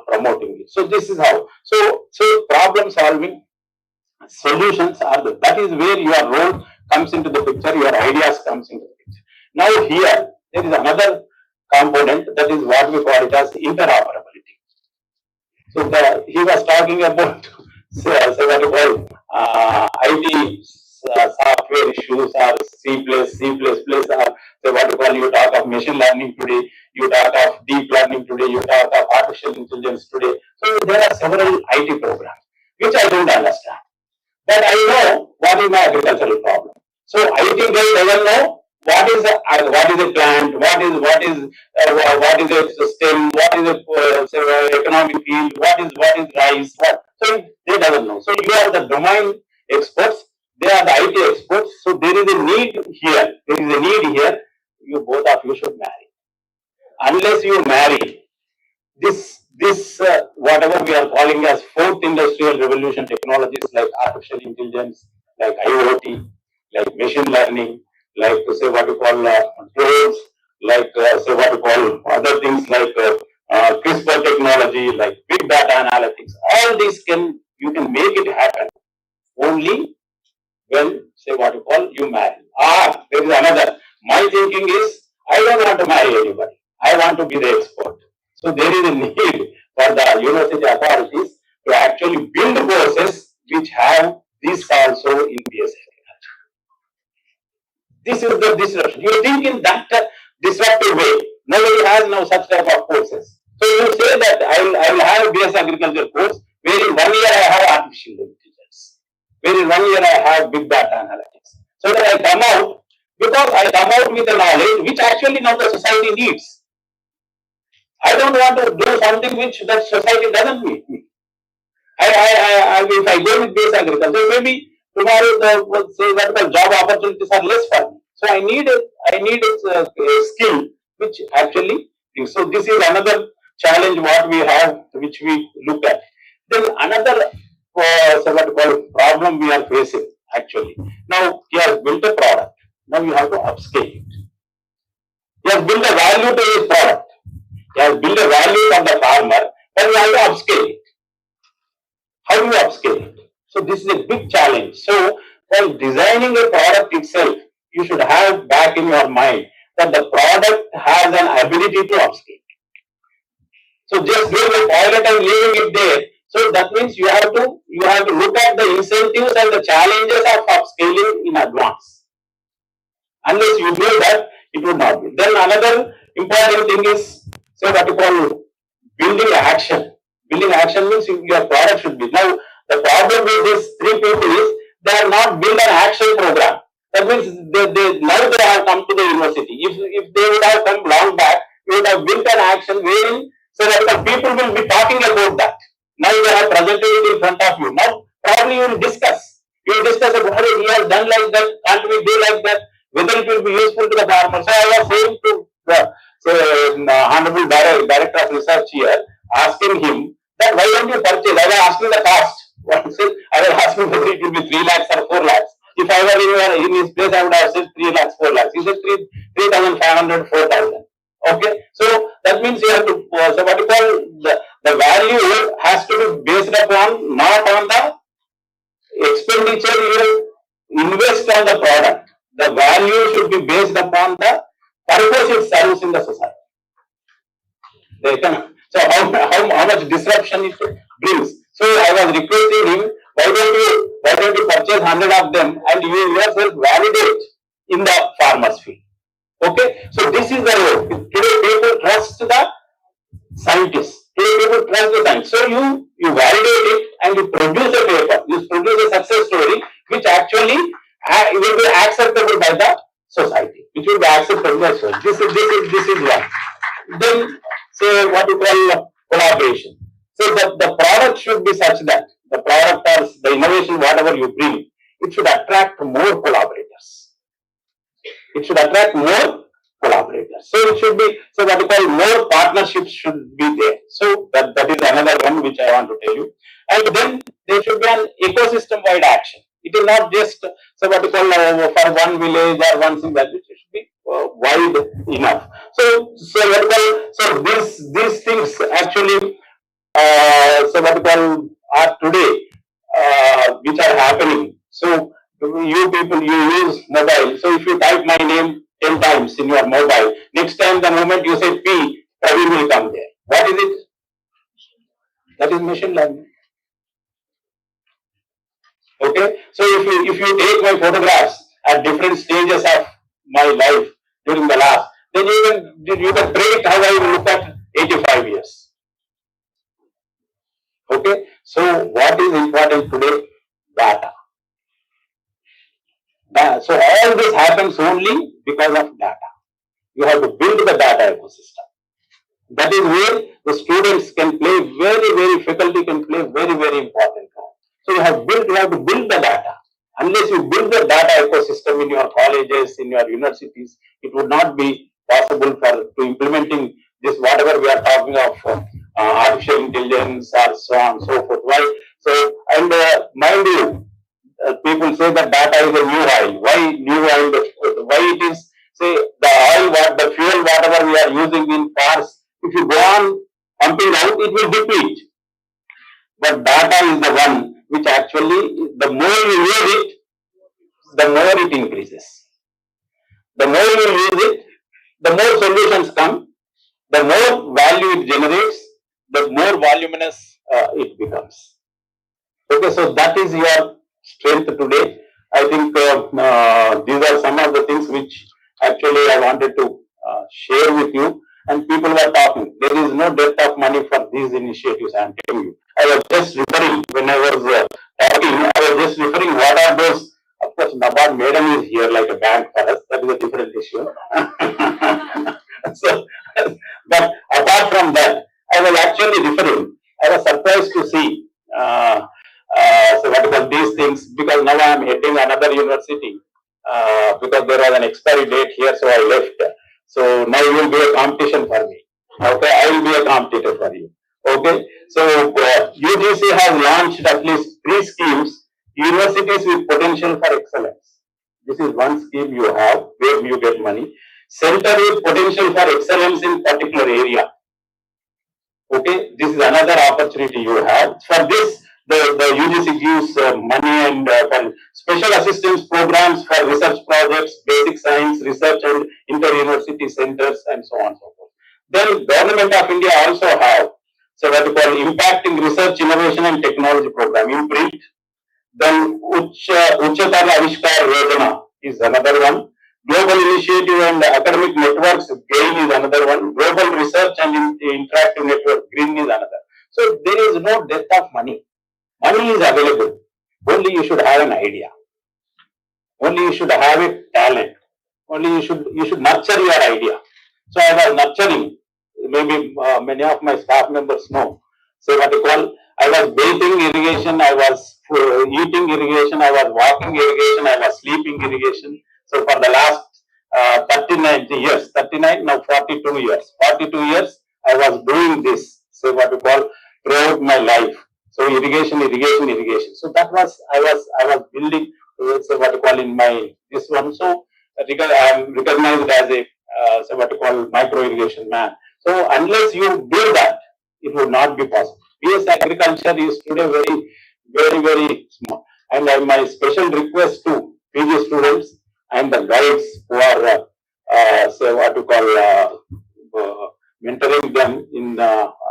promoting it. So this is how. So problem solving solutions are that is where your role comes into the picture. Your ideas comes into the picture. Now here there is another component that is what we call it as interoperability. So he was talking about what you call IT software issues or C++, or what you call, you talk of machine learning today, you talk of deep learning today, you talk of artificial intelligence today. So there are several IT programs which I don't understand. But I know what is my agricultural problem. So IT guy doesn't know what is a plant, what is a stem, what is a economic field, what is rice, so they doesn't know. So you are the domain experts. They are the IT experts, so there is a need here. There is a need here. You both of you should marry. Unless you marry, this whatever we are calling as 4th industrial revolution technologies like artificial intelligence, like IoT, like machine learning, like say what you call drones, like say what you call other things like CRISPR technology, like big data analytics. All these you can make it happen only when, say what you call, you marry. There is another. My thinking is, I don't want to marry anybody. I want to be the expert. So there is a need for the university authorities to actually build courses which have this also in BS agriculture. This is the disruption. You think in that disruptive way. Nobody has now such type of courses. So you say that I will have a BS agriculture course where in 1 year I have artificial intelligence, where in 1 year I have big data analytics. So that I come out, because I come out with a knowledge which actually now the society needs. I don't want to do something which that society doesn't need me. If I go with base agriculture, maybe tomorrow the job opportunities are less for me. So I need a skill which actually. So this is another challenge what we have, which we look at. Then another problem we are facing actually. Now he has built a product. Now you have to upscale it. He has built a value to his product. He has built a value for the farmer, but you have to upscale it. How do you upscale it? So this is a big challenge. So while designing a product itself, you should have back in your mind that the product has an ability to upscale. So just doing a pilot and leaving it there. So that means you have to look at the incentives and the challenges of upscaling in advance. Unless you do that, it would not be. Then another important thing is, say what you call building action. Building action means your product should be. Now, the problem with these three people is they have not built an action program. That means now they have come to the university. If they would have come long back, you would have built an action wherein so that the people will be talking about that. Now they have presented it in front of you. Now probably you will discuss. You will discuss about it. He has done like that. Can't we do like that? Whether it will be useful to the farmer. So I was saying to the Honorable Director of Research here, asking him that why don't you purchase? I was asking the cost. I was asking whether it will be 3 lakhs or 4 lakhs. If I were in his place, I would have said 3 lakhs, 4 lakhs. He said 3,500, 4,000. Okay, so that means you have to, so what you call the value has to be based upon not on the expenditure you invest on the product. The value should be based upon the purpose it serves in the society. So how much disruption it brings. So I was requesting him, why don't you purchase 100 of them and you yourself validate in the farmer's field. Okay, so this is the role. Today people trust the scientists. Today people trust the science. So you validate it and you produce a paper. You produce a success story which actually will be acceptable by the society. Which will be acceptable by the society. This is one. Then say what you call collaboration. So the product should be such that the product or the innovation, whatever you bring, it should attract more collaborators. It should attract more collaborators. So it should be, so what you call more partnerships should be there. So that is another one which I want to tell you. And then there should be an ecosystem-wide action. It is not just, so what you call for one village or one thing, that it should be wide enough. So what you call, so these things actually, so what you call are today, which are happening. So you people, you use mobile. So if you type my name 10 times in your mobile, next time the moment you say P, Praveen will come there. What is it? That is machine learning. Okay. So if you take my photographs at different stages of my life during the last, then you can predict how I will look at 85 years. Okay. So what is important today? Data. So all this happens only because of data. You have to build the data ecosystem. That is where the students can play faculty can play very important role. So you have to build the data. Unless you build the data ecosystem in your colleges, in your universities, it would not be possible to implementing this, whatever we are talking of artificial intelligence or so on and so forth. Why? So, and mind you, people say that data is a new oil. Why new oil? Why it is, say, the oil, the fuel, whatever we are using in cars, if you go on pumping out, it will deplete. But data is the one which actually, the more you use it, the more it increases. The more you use it, the more solutions come, the more value it generates, the more voluminous it becomes. Okay, so that is your strength today. I think these are some of the things which actually I wanted to share with you. And people were talking. There is no dearth of money for these initiatives. I am telling you. I was just referring when I was talking. I was just referring what are those. Of course, Nabad Madam is here like a bank for us. That is a different issue. So, but apart from that, I was actually referring. I was surprised to see. So what about these things? Because now I am heading another university because there was an expiry date here, so I left. So now you will be a competition for me. Okay, I will be a competitor for you. Okay, so UGC has launched at least 3 schemes, universities with potential for excellence. This is one scheme you have where you get money. Center with potential for excellence in particular area. Okay, this is another opportunity you have. For this, the UGC gives money and for special assistance programs for research projects, basic science research and inter-university centers and so on and so forth. Then Government of India also have, so what we call impacting research, innovation and technology program, IMPRINT. Then Uchatar Avishkar Yojana is another one. Global Initiative and Academic Networks, GAIN is another one. Global Research and Interactive Network, GRIN is another. So there is no dearth of money. Money is available. Only you should have an idea. Only you should have a talent. Only you should nurture your idea. So I was nurturing. Maybe many of my staff members know. So what you call, I was bathing irrigation, I was eating irrigation, I was walking irrigation, I was sleeping irrigation. So for the last 39 years, 39, now 42 years. 42 years, I was doing this. So what you call, throughout my life. So irrigation. So that was, I was building, so what you call in my, this one. So I am recognized as a, so what you call micro irrigation man. So unless you do that, it would not be possible. PS agriculture is today very small. And my special request to PG students and the guides who are, so what you call, mentoring them in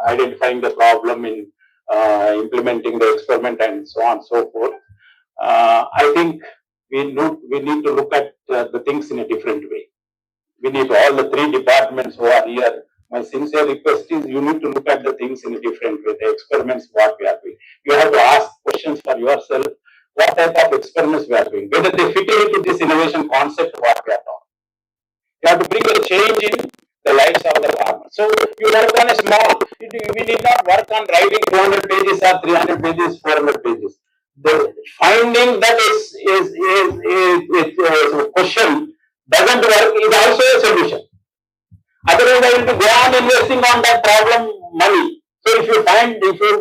identifying the problem, in implementing the experiment and so on and so forth. I think we need to look at the things in a different way. We need all the 3 departments who are here. My sincere request is you need to look at the things in a different way. The experiments, what we are doing. You have to ask questions for yourself. What type of experiments we are doing? Whether they fit into this innovation concept, what we are talking. You have to bring a change in the lives of the farmers. So you work on a small. We need not work on writing 200 pages or 300 pages, 400 pages. The finding that is a question doesn't work is also a solution. Otherwise, I will go on investing on that problem money. So if you find, if your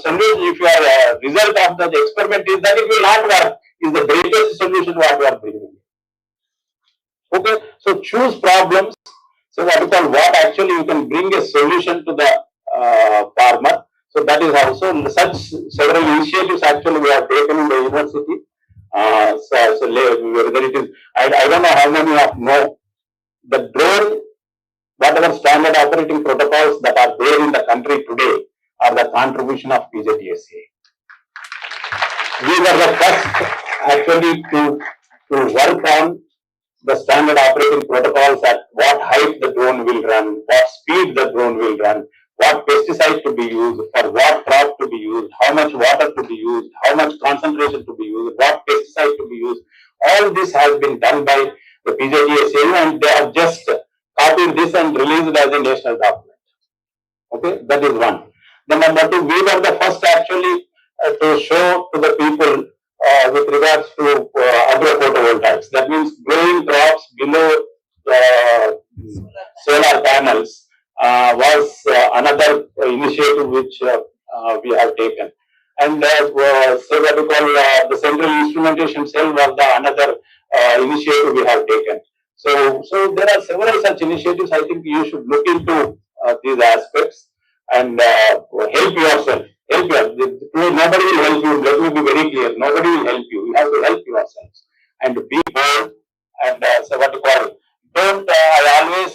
solution, if your result of the experiment is that it will not work, is the greatest solution what you are bringing. Okay, so choose problems. So what you call, what actually you can bring a solution to the farmer. So that is also such several initiatives actually we have taken in the university. So whether it is, I don't know how many of know the drone, whatever standard operating protocols that are there in the country today are the contribution of PJTSA. We were the first actually to work on the standard operating protocols at what height the drone will run, what speed the drone will run, what pesticide to be used, for what crop to be used, how much water to be used, how much concentration to be used, what pesticide to be used. All this has been done by the PJTSA and they have just copied this and released it as a national document. Okay, that is one. Then number 2, we were the first actually to show to the people with regards to agro-photovoltaics. That means growing crops below solar panels was another initiative which we have taken. And so what we call the central instrumentation cell was the another initiative we have taken. So there are several such initiatives. I think you should look into these aspects and help yourself. Nobody will help you. Let me be very clear. Nobody will help you. You have to help yourselves and be bold. And so what you call, don't. I always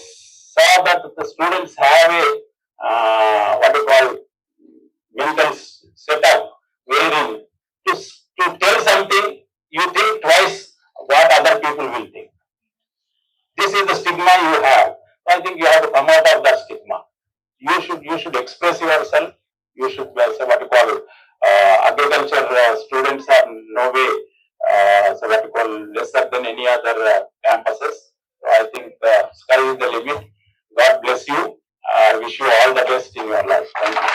saw that the students have a what you call mental setup wherein to tell something you think this is the stigma you have. I think you have to come out of that stigma. You should express yourself. You should say what you call agriculture students are no way so what you call lesser than any other campuses. So I think the sky is the limit. God bless you. I wish you all the best in your life. Thank you.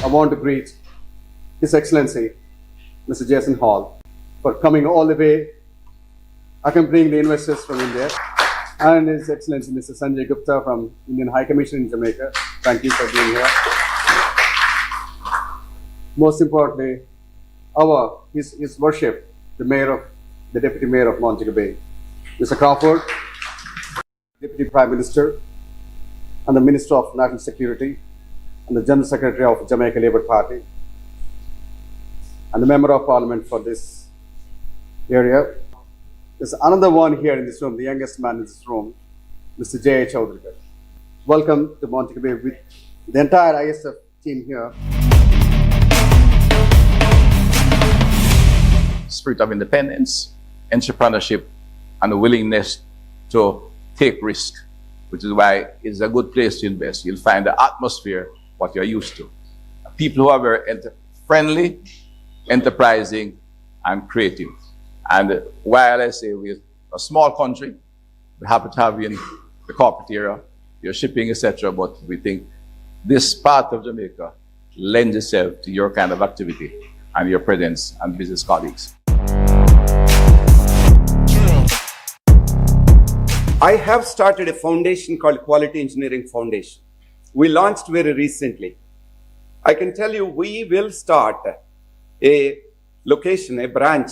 I want to greet His Excellency, Mr. Jason Hall, for coming all the way, accompanying the investors from India, and His Excellency, Mr. Sanjay Gupta from Indian High Commission in Jamaica. Thank you for being here. Most importantly, His Worship, the Deputy Mayor of Montego Bay, Mr. Crawford, Deputy Prime Minister, and the Minister of National Security, and the General Secretary of Jamaica Labour Party, and the Member of Parliament for this area. There's another one here in this room, the youngest man in this room, Mr. J. Chaudhary. Welcome to Montego Bay with the entire ISF team here. Spirit of independence, entrepreneurship, and a willingness to take risk, which is why it's a good place to invest. You'll find the atmosphere what you're used to. People who are very friendly, enterprising, and creative. And while I say we're a small country, we happen to have you in the corporate area, your shipping, etc., but we think this part of Jamaica lends itself to your kind of activity and your presence and business colleagues. I have started a foundation called Quality Engineering Foundation. We launched very recently. I can tell you we will start a location, a branch,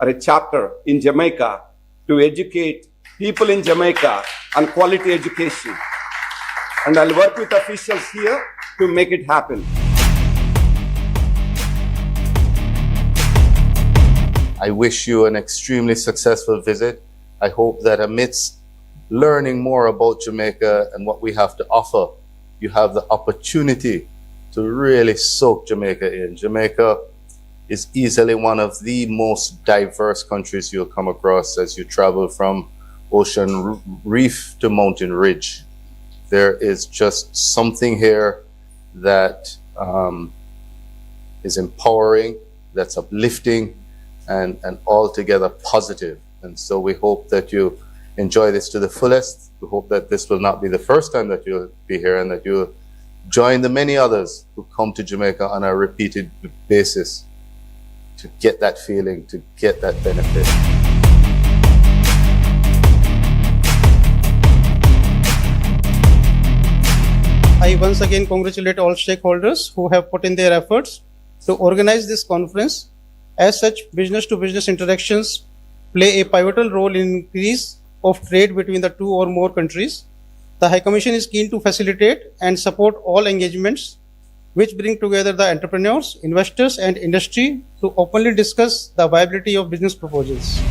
or a chapter in Jamaica to educate people in Jamaica on quality education. And I'll work with officials here to make it happen. I wish you an extremely successful visit. I hope that amidst learning more about Jamaica and what we have to offer, you have the opportunity to really soak Jamaica in. Jamaica is easily one of the most diverse countries you'll come across as you travel from ocean reef to mountain ridge. There is just something here that is empowering, that's uplifting, and altogether positive. And so we hope that you enjoy this to the fullest. We hope that this will not be the first time that you'll be here and that you'll join the many others who come to Jamaica on a repeated basis to get that feeling, to get that benefit. I once again congratulate all stakeholders who have put in their efforts to organize this conference. As such, business-to-business interactions play a pivotal role in increase of trade between the two or more countries. The High Commission is keen to facilitate and support all engagements which bring together the entrepreneurs, investors, and industry to openly discuss the viability of business proposals.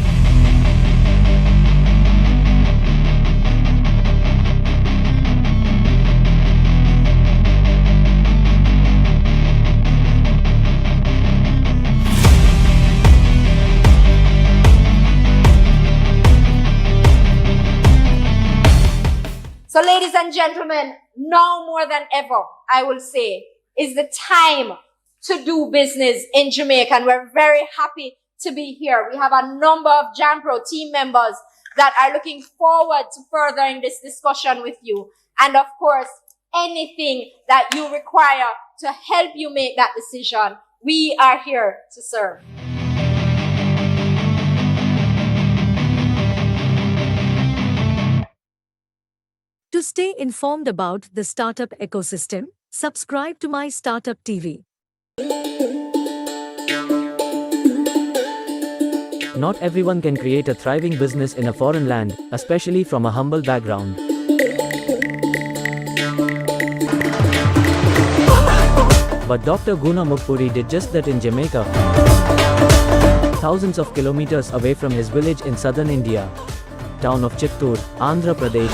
So ladies and gentlemen, now more than ever, I will say, is the time to do business in Jamaica. And we're very happy to be here. We have a number of JAMPRO team members that are looking forward to furthering this discussion with you. And of course, anything that you require to help you make that decision, we are here to serve. To stay informed about the startup ecosystem, subscribe to my Startup TV. Not everyone can create a thriving business in a foreign land, especially from a humble background. But Dr. Guna Muppuri did just that in Jamaica, thousands of kilometers away from his village in southern India, town of Chittoor, Andhra Pradesh.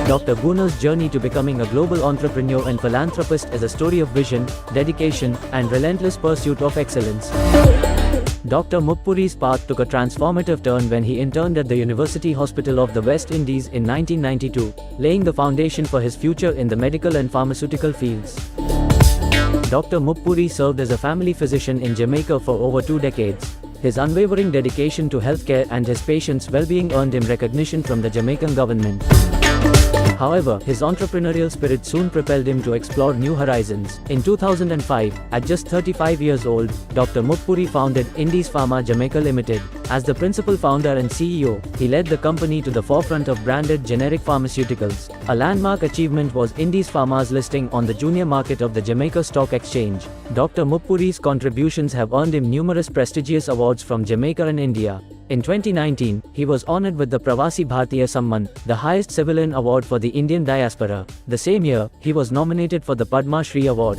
Dr. Guna's journey to becoming a global entrepreneur and philanthropist is a story of vision, dedication, and relentless pursuit of excellence. Dr. Muppuri's path took a transformative turn when he interned at the University Hospital of the West Indies in 1992, laying the foundation for his future in the medical and pharmaceutical fields. Dr. Muppuri served as a family physician in Jamaica for over 2 decades. His unwavering dedication to healthcare and his patients' well-being earned him recognition from the Jamaican government. However, his entrepreneurial spirit soon propelled him to explore new horizons. In 2005, at just 35 years old, Dr. Muppuri founded Indies Pharma Jamaica Limited. As the principal founder and CEO, he led the company to the forefront of branded generic pharmaceuticals. A landmark achievement was Indies Pharma's listing on the junior market of the Jamaica Stock Exchange. Dr. Muppuri's contributions have earned him numerous prestigious awards from Jamaica and India. In 2019, he was honored with the Pravasi Bharatiya Samman, the highest civilian award for the Indian diaspora. The same year, he was nominated for the Padma Shri Award.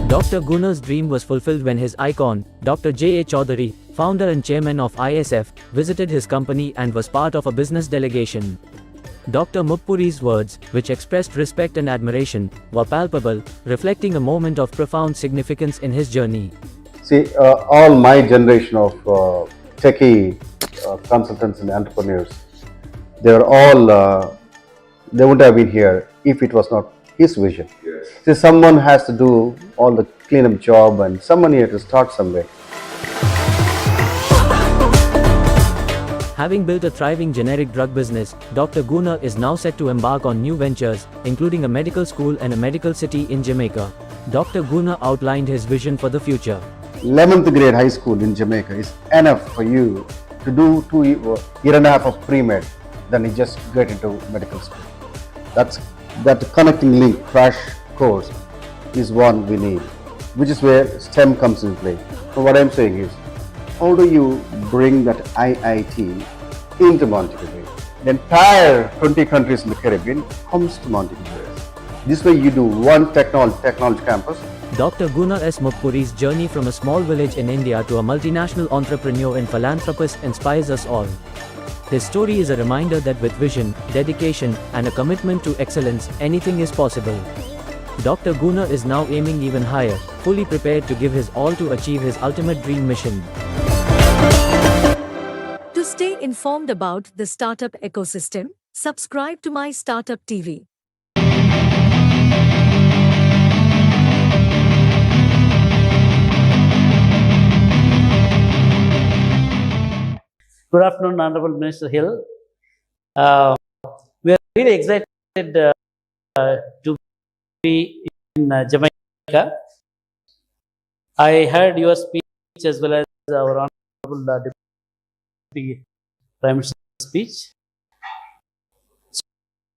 Dr. Guna's dream was fulfilled when his icon, Dr. J. A. Chaudhary, founder and chairman of ISF, visited his company and was part of a business delegation. Dr. Muppuri's words, which expressed respect and admiration, were palpable, reflecting a moment of profound significance in his journey. See, all my generation of techie consultants and entrepreneurs, they were all, they wouldn't have been here if it was not his vision. Yes. See, someone has to do all the cleanup job and someone here to start somewhere. Having built a thriving generic drug business, Dr. Guna is now set to embark on new ventures, including a medical school and a medical city in Jamaica. Dr. Guna outlined his vision for the future. 11th grade high school in Jamaica is enough for you to do 2 year and a half of pre-med, then you just get into medical school. That connecting link crash course is one we need, which is where STEM comes into play. So what I'm saying is, how do you bring that IIT into Montego Bay? The entire 20 countries in the Caribbean comes to Montego Bay. This way you do one technology campus. Dr. Guna S. Muppuri's journey from a small village in India to a multinational entrepreneur and philanthropist inspires us all. His story is a reminder that with vision, dedication, and a commitment to excellence, anything is possible. Dr. Guna is now aiming even higher, fully prepared to give his all to achieve his ultimate dream mission. To stay informed about the startup ecosystem, subscribe to My Startup TV. Good afternoon, Honorable Minister Hill. We are really excited to be in Jamaica. I heard your speech as well as our Honorable Deputy Prime Minister's speech. So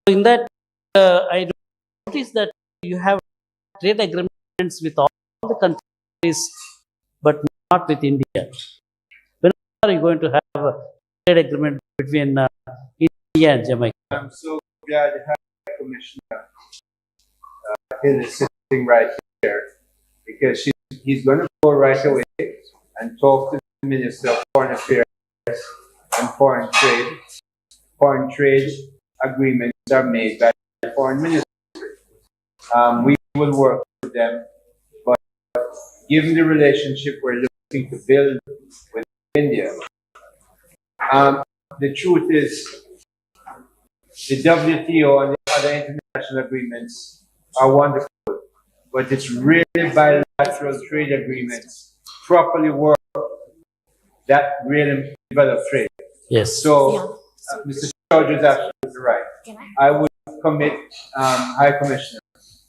in that, I noticed that you have trade agreements with all the countries, but not with India. When are you going to have a trade agreement between India and Jamaica? I'm so glad to have Commissioner Hill is sitting right here, because he's going to go right away and talk to the Minister of Foreign Affairs and Foreign Trade. Foreign trade agreements are made by the Foreign Ministry. We will work with them, but given the relationship we're looking to build with India, the truth is the WTO and the other international agreements are wonderful, but it's really bilateral trade agreements properly work that really develop trade. Yes. So, Mr. Chaudhary is absolutely right. I would commit, High Commissioner,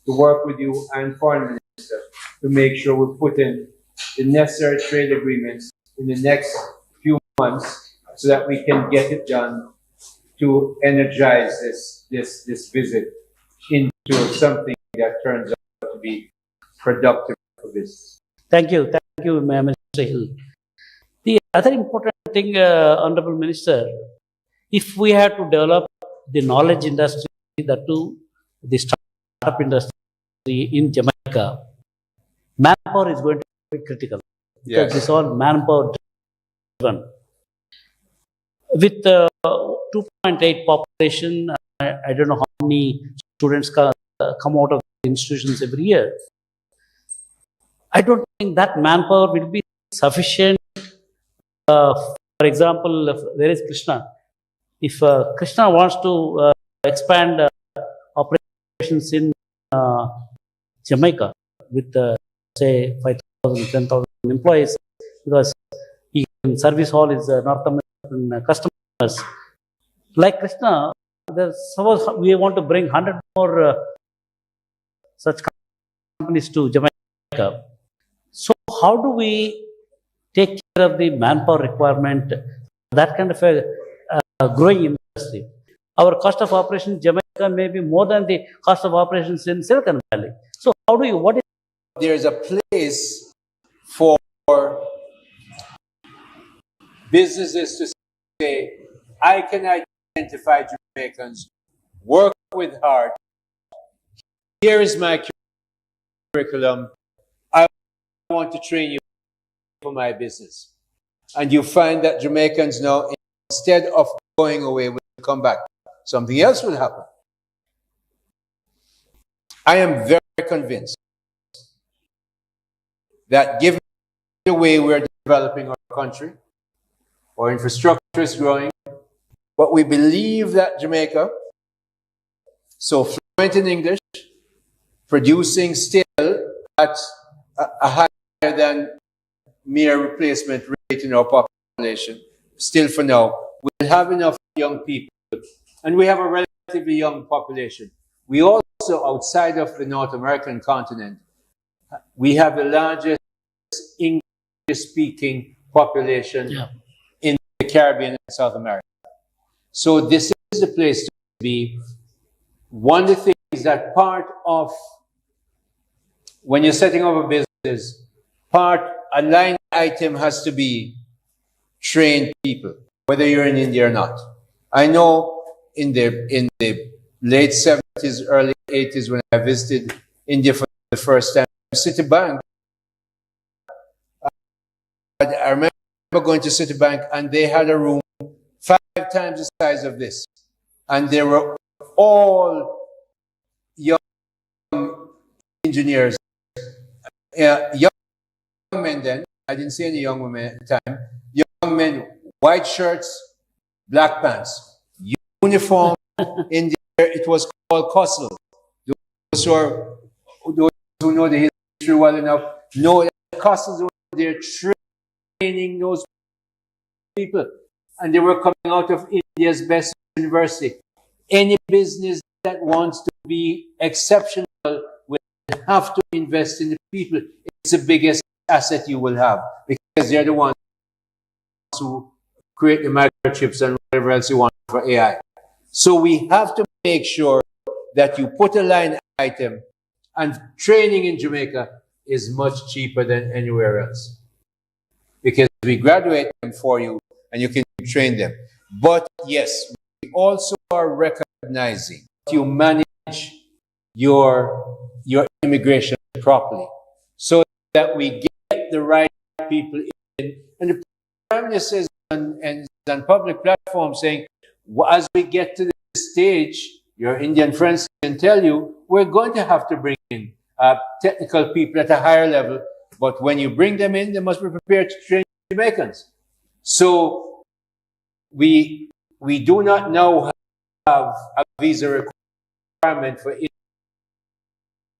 to work with you and Foreign Minister to make sure we put in the necessary trade agreements in the next few months so that we can get it done to energize this visit into something that turns out to be productive for business. Thank you, Mr. Hill. The other important thing, Honorable Minister, if we have to develop the knowledge industry, the startup startup industry in Jamaica, manpower is going to be critical. Because it's all manpower driven. With 2.8 population, I don't know how many students come out of institutions every year. I don't think that manpower will be sufficient. For example, there is Krishna. If Krishna wants to expand operations in Jamaica with say 5,000, 10,000 employees, because he can service all his North American customers. Like Krishna, suppose we want to bring 100 more such companies to Jamaica. So how do we take care of the manpower requirement, that kind of a growing industry? Our cost of operation in Jamaica may be more than the cost of operations in Silicon Valley. So how do you, There's a place for businesses to say, I can identify Jamaicans, work with heart. Here is my curriculum. I want to train you for my business. And you find that Jamaicans now, instead of going away, will come back. Something else will happen. I am very convinced that given the way we're developing our country, our infrastructure is growing, but we believe that Jamaica, so fluent in English, producing still at a higher than mere replacement rate in our population, still for now, we'll have enough young people. And we have a relatively young population. We also, outside of the North American continent, we have the largest English-speaking population in the Caribbean and South America. So this is the place to be. One of the things that part of, when you're setting up a business, a line item has to be trained people, whether you're in India or not. I know in the late 70s, early 80s, when I visited India for the first time, Citibank, I remember going to Citibank and they had a room 5 times the size of this. And they were all young engineers, young men then. I didn't see any young women at the time. Young men, white shirts, black pants. Uniform in there, it was called Coastal. Those who know the history well enough know that Coastals were there training those people. And they were coming out of India's best university. Any business that wants to be exceptional will have to invest in the people. It's the biggest asset you will have, because they're the ones who create the microchips and whatever else you want for AI. So we have to make sure that you put a line item, and training in Jamaica is much cheaper than anywhere else, because we graduate them for you and you can train them. But yes, we also are recognizing that you manage your immigration properly, so that we get the right people in. And the Prime Minister is on public platforms saying, as we get to this stage, your Indian friends can tell you, we're going to have to bring in technical people at a higher level. But when you bring them in, they must be prepared to train Jamaicans. So we do not now have a visa requirement for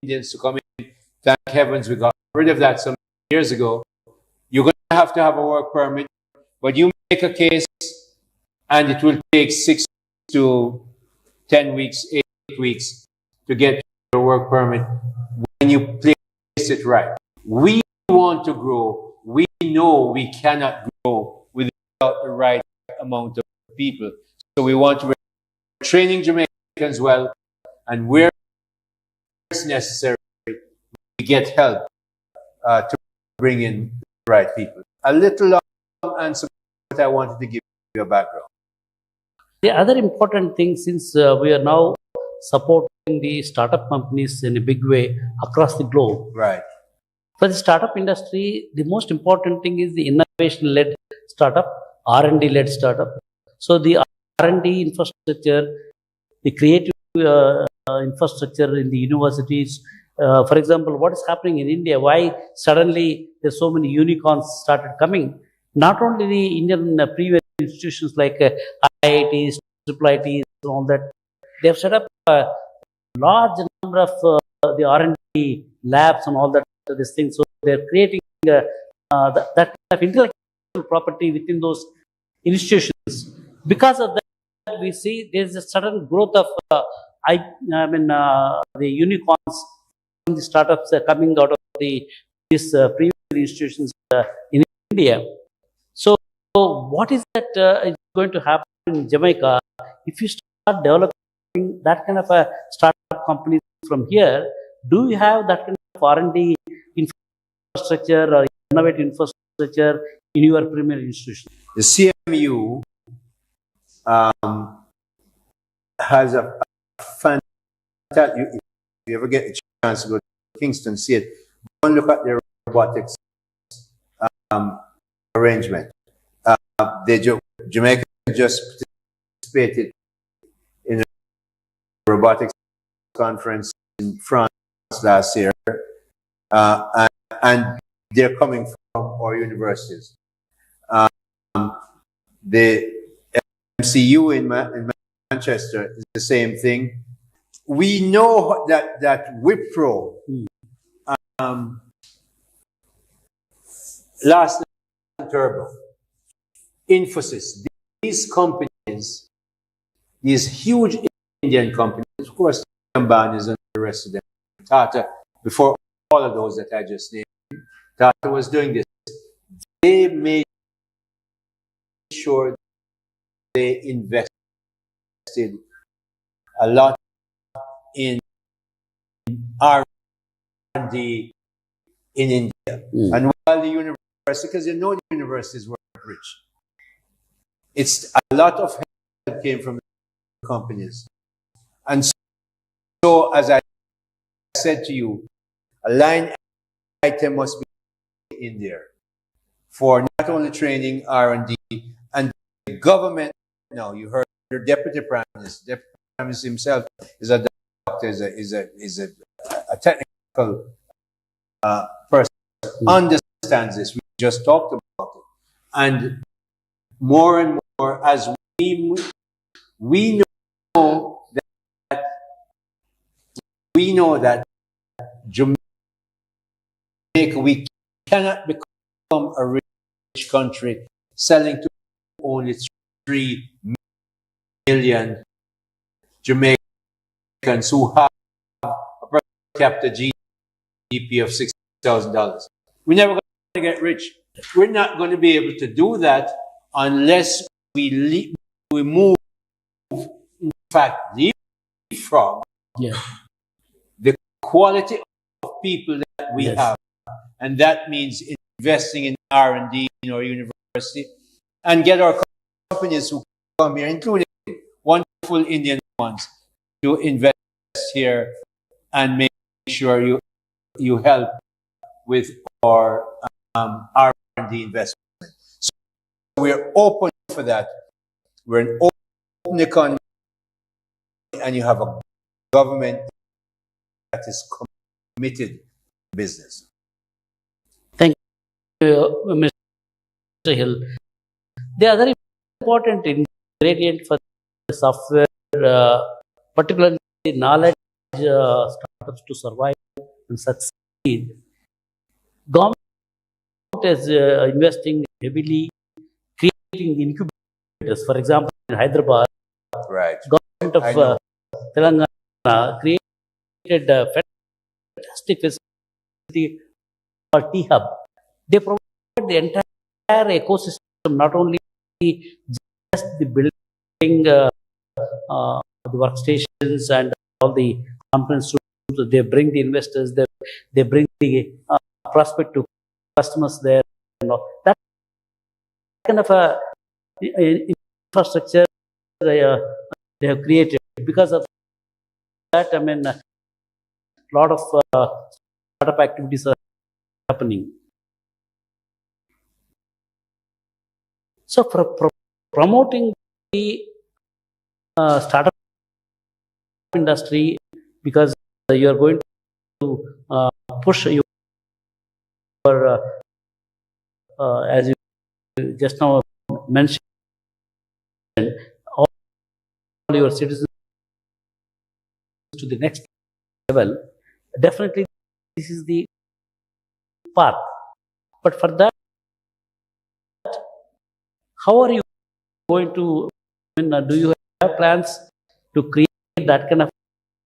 Indians to come in. Thank heavens we got rid of that some years ago. You're going to have a work permit, but you make a case and it will take 6 to 10 weeks, 8 weeks to get your work permit when you place it right. We want to grow. We know we cannot grow without the right amount of people. So we want to training Jamaicans well, and where it's necessary, we get help to bring in the right people. A little long answer, but I wanted to give you a background. The other important thing, since we are now supporting the startup companies in a big way across the globe. Right. For the startup industry, the most important thing is the innovation-led startup, R&D-led startup. So the R&D infrastructure, the creative infrastructure in the universities. For example, what is happening in India? Why suddenly there's so many unicorns started coming? Not only the Indian previous institutions like IITs, IIITs, and all that, they have set up a large number of the R&D labs and all that this thing. So they're creating that kind of intellectual property within those institutions. Because of that, we see there's a sudden growth of the unicorns from the startups coming out of these previous institutions in India. So what is that is going to happen in Jamaica if you start developing that kind of a startup companies from here? Do you have that kind of R&D infrastructure or innovative infrastructure in your premier institution? The CMU has a fantastic, if you ever get a chance to go to Kingston, see it, go and look at their robotics arrangement. Jamaica just participated in a robotics conference in France last year, and they're coming from our universities. The MCU in Manchester is the same thing. We know that Wipro, last Turbo, Infosys, these companies, these huge Indian companies, of course, Ambani's and the rest of them, Tata, before all of those that I just named, Tata was doing this. They made sure they invested a lot in R&D in India. And while the university, because you know the universities weren't rich, it's a lot of help came from the companies. And so, as I said to you, a line item must be in there for not only training R&D, and the government. Now you heard the deputy prime minister. Deputy prime minister himself is a doctor, is a technical person, understands this. We just talked about it, and more as we know that Jamaica, we cannot become a rich country selling to only 3 million Jamaicans who have a per capita GDP of $6,000. We're never going to get rich. We're not going to be able to do that unless we move, in fact, leave from the quality of people that we have. And that means investing in R&D in our university and get our companies who come here, including wonderful Indian ones, to invest here and make sure you help with our R&D investment. So we're open for that. We're an open economy, and you have a government that is committed to business. Thank you, Mr. Hill. The other important ingredient for the software, particularly knowledge startups to survive and succeed, government is investing heavily, creating incubators. For example, in Hyderabad, government of Telangana created a fantastic facility called T-Hub. They provide the entire ecosystem, not only just the building, the workstations and all the conference rooms. They bring the investors, they bring the prospective customers there. That kind of a infrastructure they have created. Because of that, I mean, a lot of startup activities are happening. So for promoting the startup industry, because you are going to push your, as you just now mentioned, all your citizens to the next level. Definitely, this is the path. But for that, how are you going to? I mean, do you have plans to create that kind of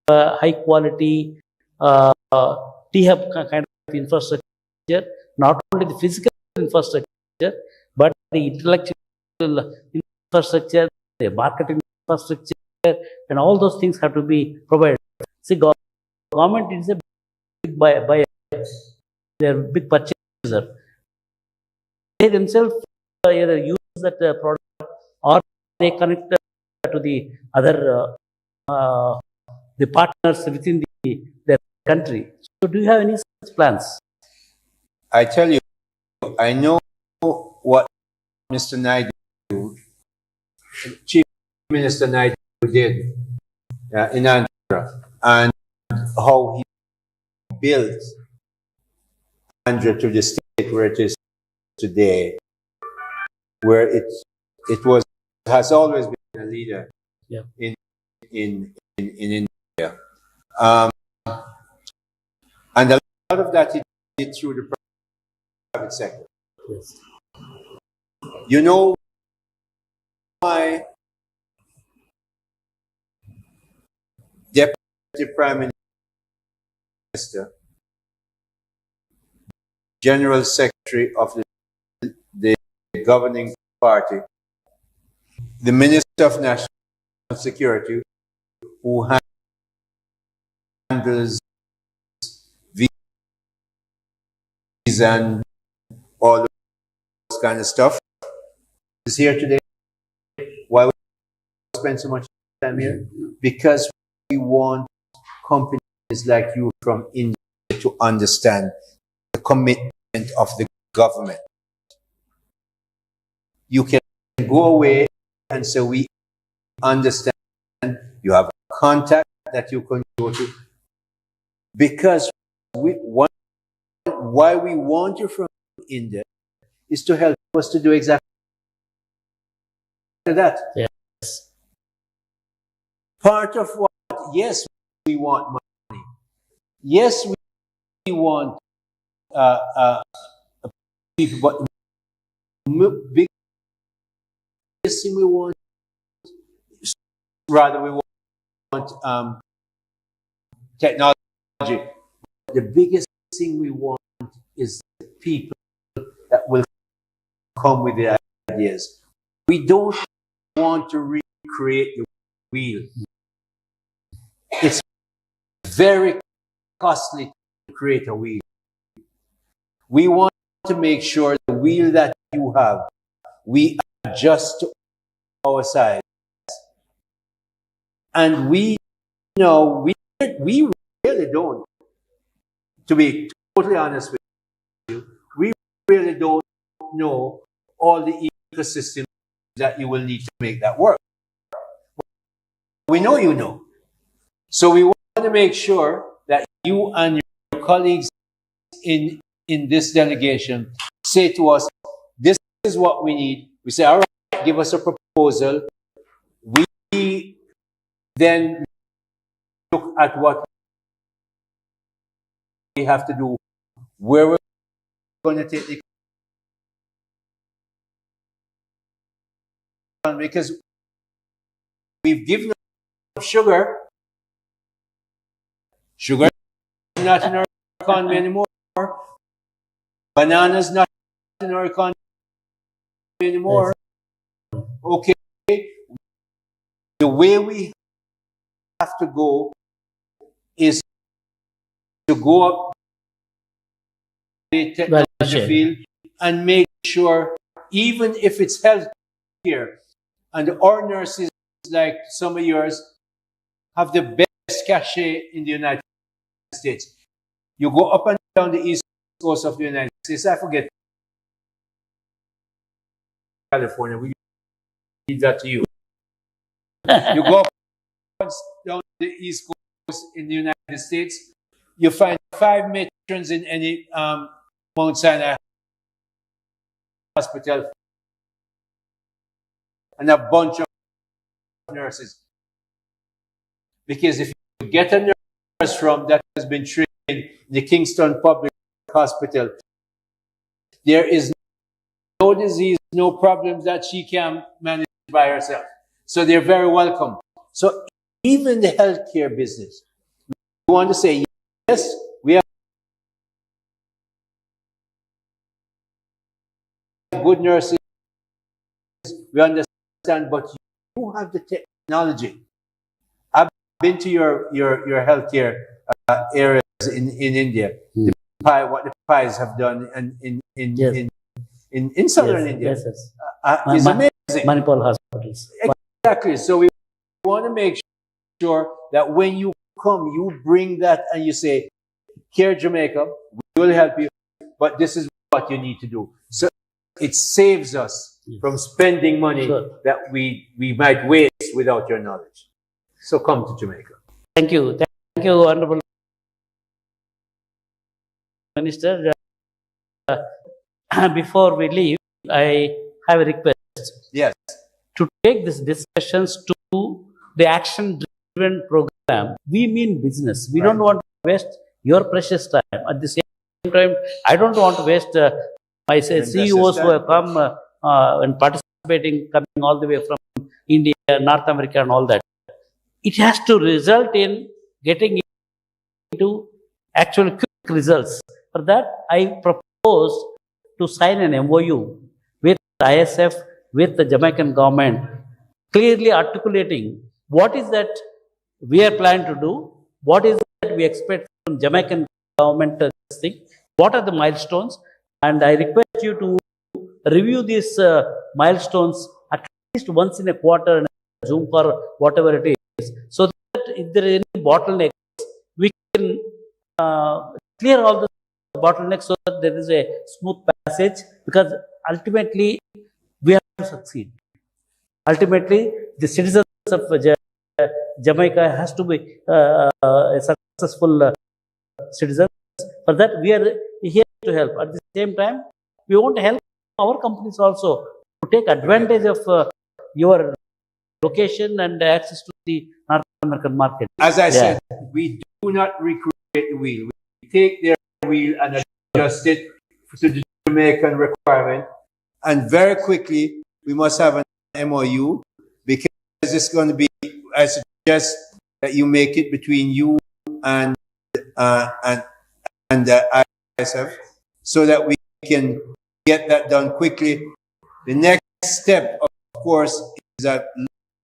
high quality T-hub kind of infrastructure? Not only the physical infrastructure, but the intellectual infrastructure, the marketing infrastructure, and all those things have to be provided. See, government is a big buyer. They are big purchaser. They themselves either use that product or they connect to the other the partners within their country. So, do you have any such plans? I tell you, I know what Mr. Naidu, Chief Minister Naidu did in Andhra, and how he built Andhra to the state where it is today, where it has always been a leader in India. And a lot of that he did through the private sector. Yes. You know why Deputy Prime Minister, General Secretary of the governing party, the Minister of National Security, who handles visa and all those kind of stuff, is here today. Why we spend so much time here? Because we want companies like you from India to understand the commitment of the government. You can go away and say, we understand, you have a contact that you can go to, because why we want you from India is to help us to do exactly that. Yes. Part of what, yes, we want money. Yes, we want people, but the biggest thing we want, rather we want technology. The biggest thing we want is the people that will come with the ideas. We don't want to recreate the wheel. It's very costly to create a wheel. We want to make sure the wheel that you have, we adjust to our size. And we know, we really don't, to be totally honest with you, we really don't know all the ecosystems that you will need to make that work. We know you know. So we want to make sure that you and your colleagues in this delegation say to us, this is what we need. We say, all right, give us a proposal. We then look at what we have to do, where we're going to take the, because we've given up sugar. Sugar is not in our economy anymore. Bananas not in our economy anymore. Okay. The way we have to go is to go up the technology field and make sure, even if it's healthcare, and our nurses, like some of yours, have the cachet in the United States. You go up and down the east coast of the United States. I forget California. We leave that to you. You go up and down the east coast in the United States. You find 5 matrons in any Mount Sinai hospital and a bunch of nurses. Because if you get a nurse from that has been trained in the Kingston Public Hospital, there is no disease, no problems that she can manage by herself. So they're very welcome. So even the healthcare business, we want to say, yes, we have good nurses, we understand, but you have the technology. I've been to your healthcare areas in India. What the pies have done in southern India is amazing. Manipal hospitals. Exactly. So we want to make sure that when you come, you bring that and you say, here Jamaica, we will help you, but this is what you need to do. So it saves us from spending money that we might waste without your knowledge. So come to Jamaica. Thank you. Thank you, Honorable Minister. Before we leave, I have a request. Yes. To take these discussions to the action-driven program. We mean business. We don't want to waste your precious time. At the same time, I don't want to waste my CEOs who have come and participating, coming all the way from India, North America and all that. It has to result in getting into actual quick results. For that, I propose to sign an MOU with ISF, with the Jamaican government, clearly articulating what is that we are planning to do, what is that we expect from Jamaican government, this thing, what are the milestones, and I request you to review these milestones at least once in a quarter in a Zoom or whatever it is, so that if there are any bottlenecks, we can clear all the bottlenecks so that there is a smooth passage, because ultimately we have to succeed. Ultimately, the citizens of Jamaica has to be a successful citizen. For that, we are here to help. At the same time, we want to help our companies also to take advantage of your location and access to the North American market. As I said, we do not recreate the wheel. We take their wheel and adjust it to the Jamaican requirement. And very quickly, we must have an MOU, because it's going to be, I suggest that you make it between you and ISF, so that we can get that done quickly. The next step, of course, is a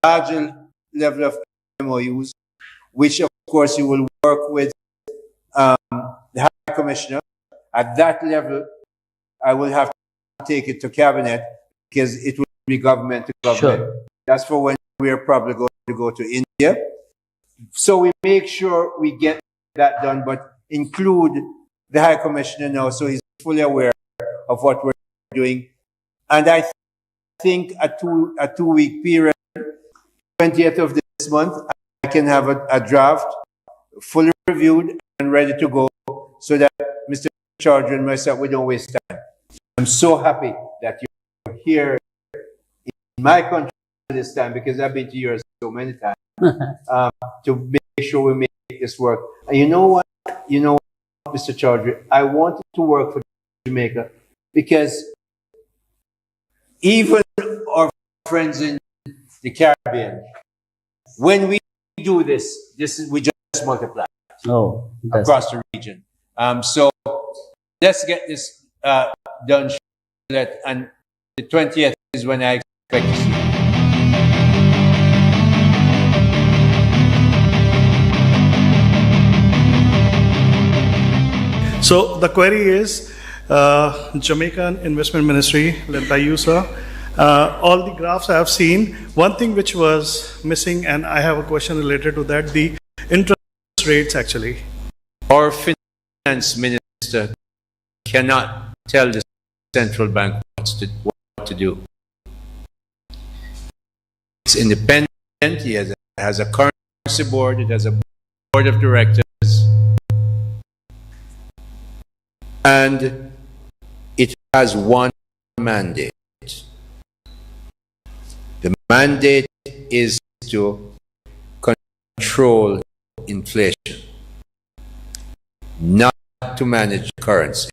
larger level of MOUs, which of course you will work with the High Commissioner. At that level, I will have to take it to Cabinet, because it will be government to government. Sure. That's for when we are probably going to go to India. So we make sure we get that done, but include the High Commissioner now, so he's fully aware of what we're doing. And I think a two-week period, 20th of this month, I can have a draft fully reviewed and ready to go, so that Mr. Chaudhry and myself, we don't waste time. I'm so happy that you're here in my country this time, because I've been to yours so many times, to make sure we make this work. And you know what? Mr. Chaudhry, I wanted to work for Jamaica, because even our friends in the Caribbean, when we do this, we just multiply across the region. So let's get this done, and the 20th is when I expect to see you. So the query is, Jamaican Investment Ministry, led by you, sir. All the graphs I have seen, one thing which was missing, and I have a question related to that, the interest rates actually. Our finance minister cannot tell the central bank what to do. It's independent. He has a currency board. It has a board of directors. And it has one mandate. The mandate is to control inflation, not to manage currency.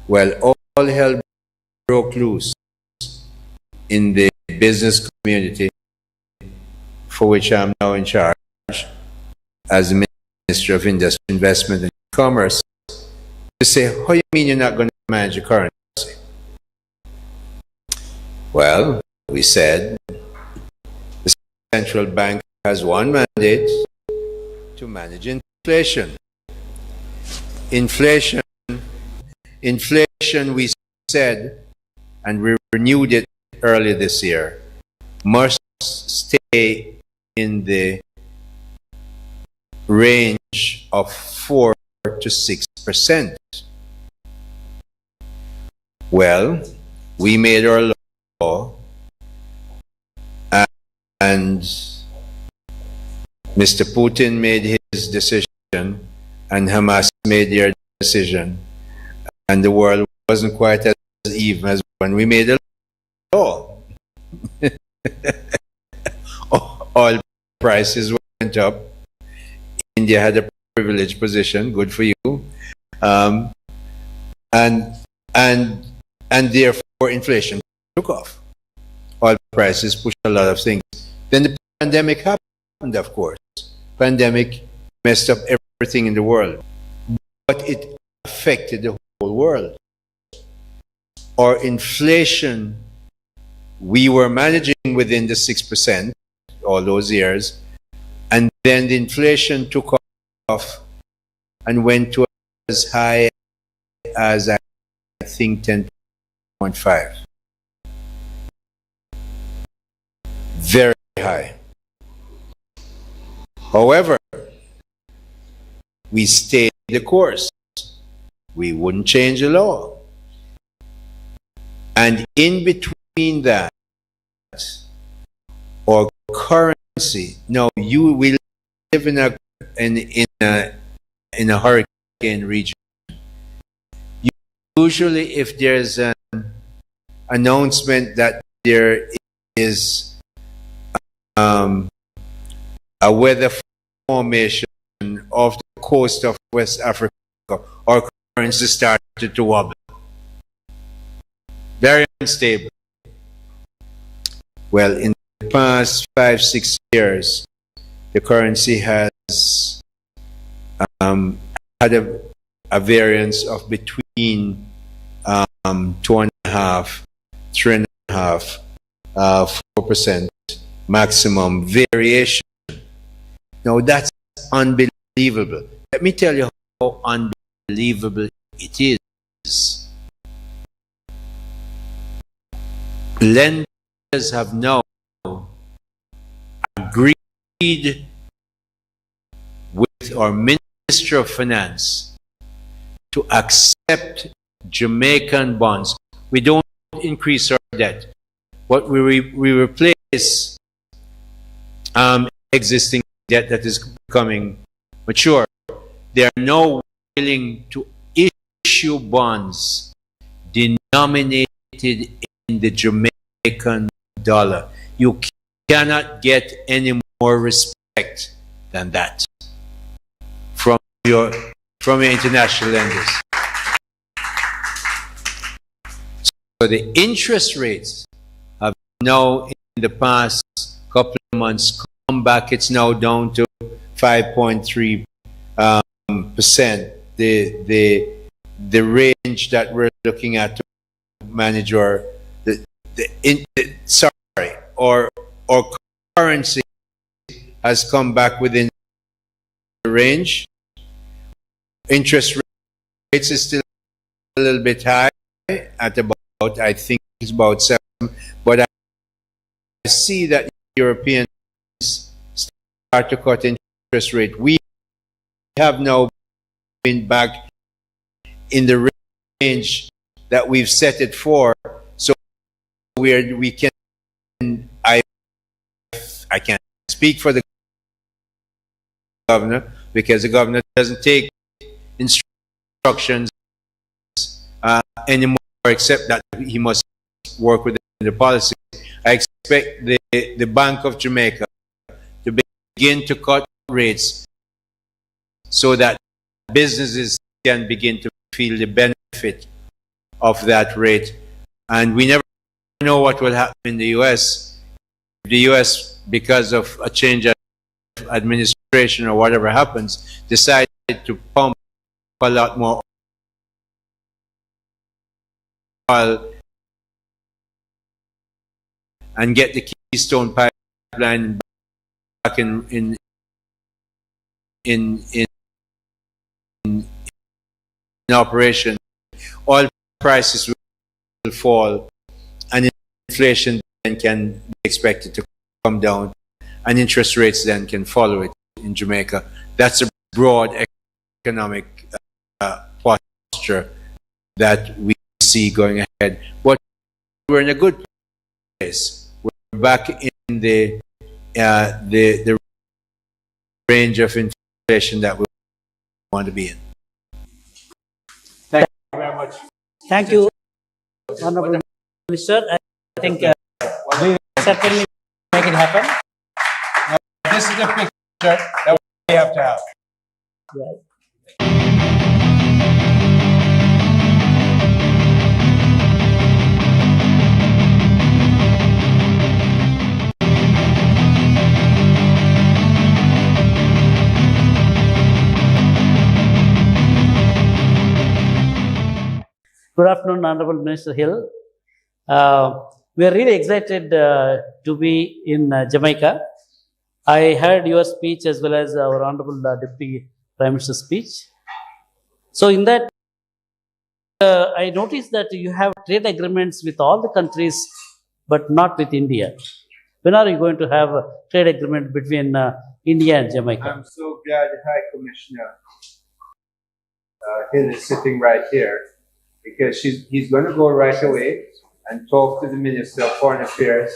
Well, all hell broke loose in the business community, for which I'm now in charge as the Minister of Industry, Investment and Commerce, to say, how you mean you're not going to manage the currency? Well, we said the central bank has one mandate: to manage inflation. Inflation, we said, and we renewed it earlier this year, must stay in the range of 4 to 6%. Well, we made our law, and Mr. Putin made his decision, and Hamas made their decision, and the world wasn't quite as even as when we made the law. Oil prices went up. India had a privileged position. Good for you. And therefore inflation took off. Oil prices pushed a lot of things. Then the pandemic happened, of course. Pandemic messed up everything in the world. But it affected the whole world. Our inflation, we were managing within the 6% all those years, and then the inflation took off and went to as high as, I think, 10.5. Very high. However, we stayed the course. We wouldn't change the law. And in between that, our currency, now you will live in a hurricane region. Usually if there's an announcement that there is a weather formation off the coast of West Africa, our currency started to wobble. Very unstable. Well, in the past 5-6 years, the currency has had a variance of between 2.5%, 3.5%, 4% maximum variation. Now that's unbelievable. Let me tell you how unbelievable it is. Lenders have now agreed with our Minister of Finance to accept Jamaican bonds. We don't increase our debt, but we replace existing debt that is becoming mature. They are now willing to issue bonds denominated in the Jamaican dollar. You cannot get any more respect than that from your international lenders. So the interest rates have now in the past couple of months come back. It's now down to 5.3%. The range that we're looking at to manage our currency has come back within the range. Interest rates is still a little bit high at about, I think it's about 7%, but I see that Europeans start to cut interest interest rate. We have now been back in the range that we've set it for. So we can, I can't speak for the governor because the governor doesn't take instructions anymore, except that he must work within the policy. I expect the Bank of Jamaica to begin to cut rates so that businesses can begin to feel the benefit of that rate. And we never know what will happen in the US. If the US, because of a change of administration or whatever happens, decide to pump a lot more oil and get the Keystone Pipeline back in operation, oil prices will fall and inflation then can be expected to come down and interest rates then can follow it in Jamaica. That's a broad economic posture that we see going ahead. But we're in a good place. We're back in the range of inflation that we want to be in. Thank you very much. Thank you, Honorable Minister. I think we will certainly make it happen. This is the picture that we have to have. Good afternoon, Honorable Minister Hill. We are really excited to be in Jamaica. I heard your speech as well as our Honorable Deputy Prime Minister's speech. So in that, I noticed that you have trade agreements with all the countries, but not with India. When are you going to have a trade agreement between India and Jamaica? I'm so glad the High Commissioner Hill is sitting right here, because he's going to go right away and talk to the Minister of Foreign Affairs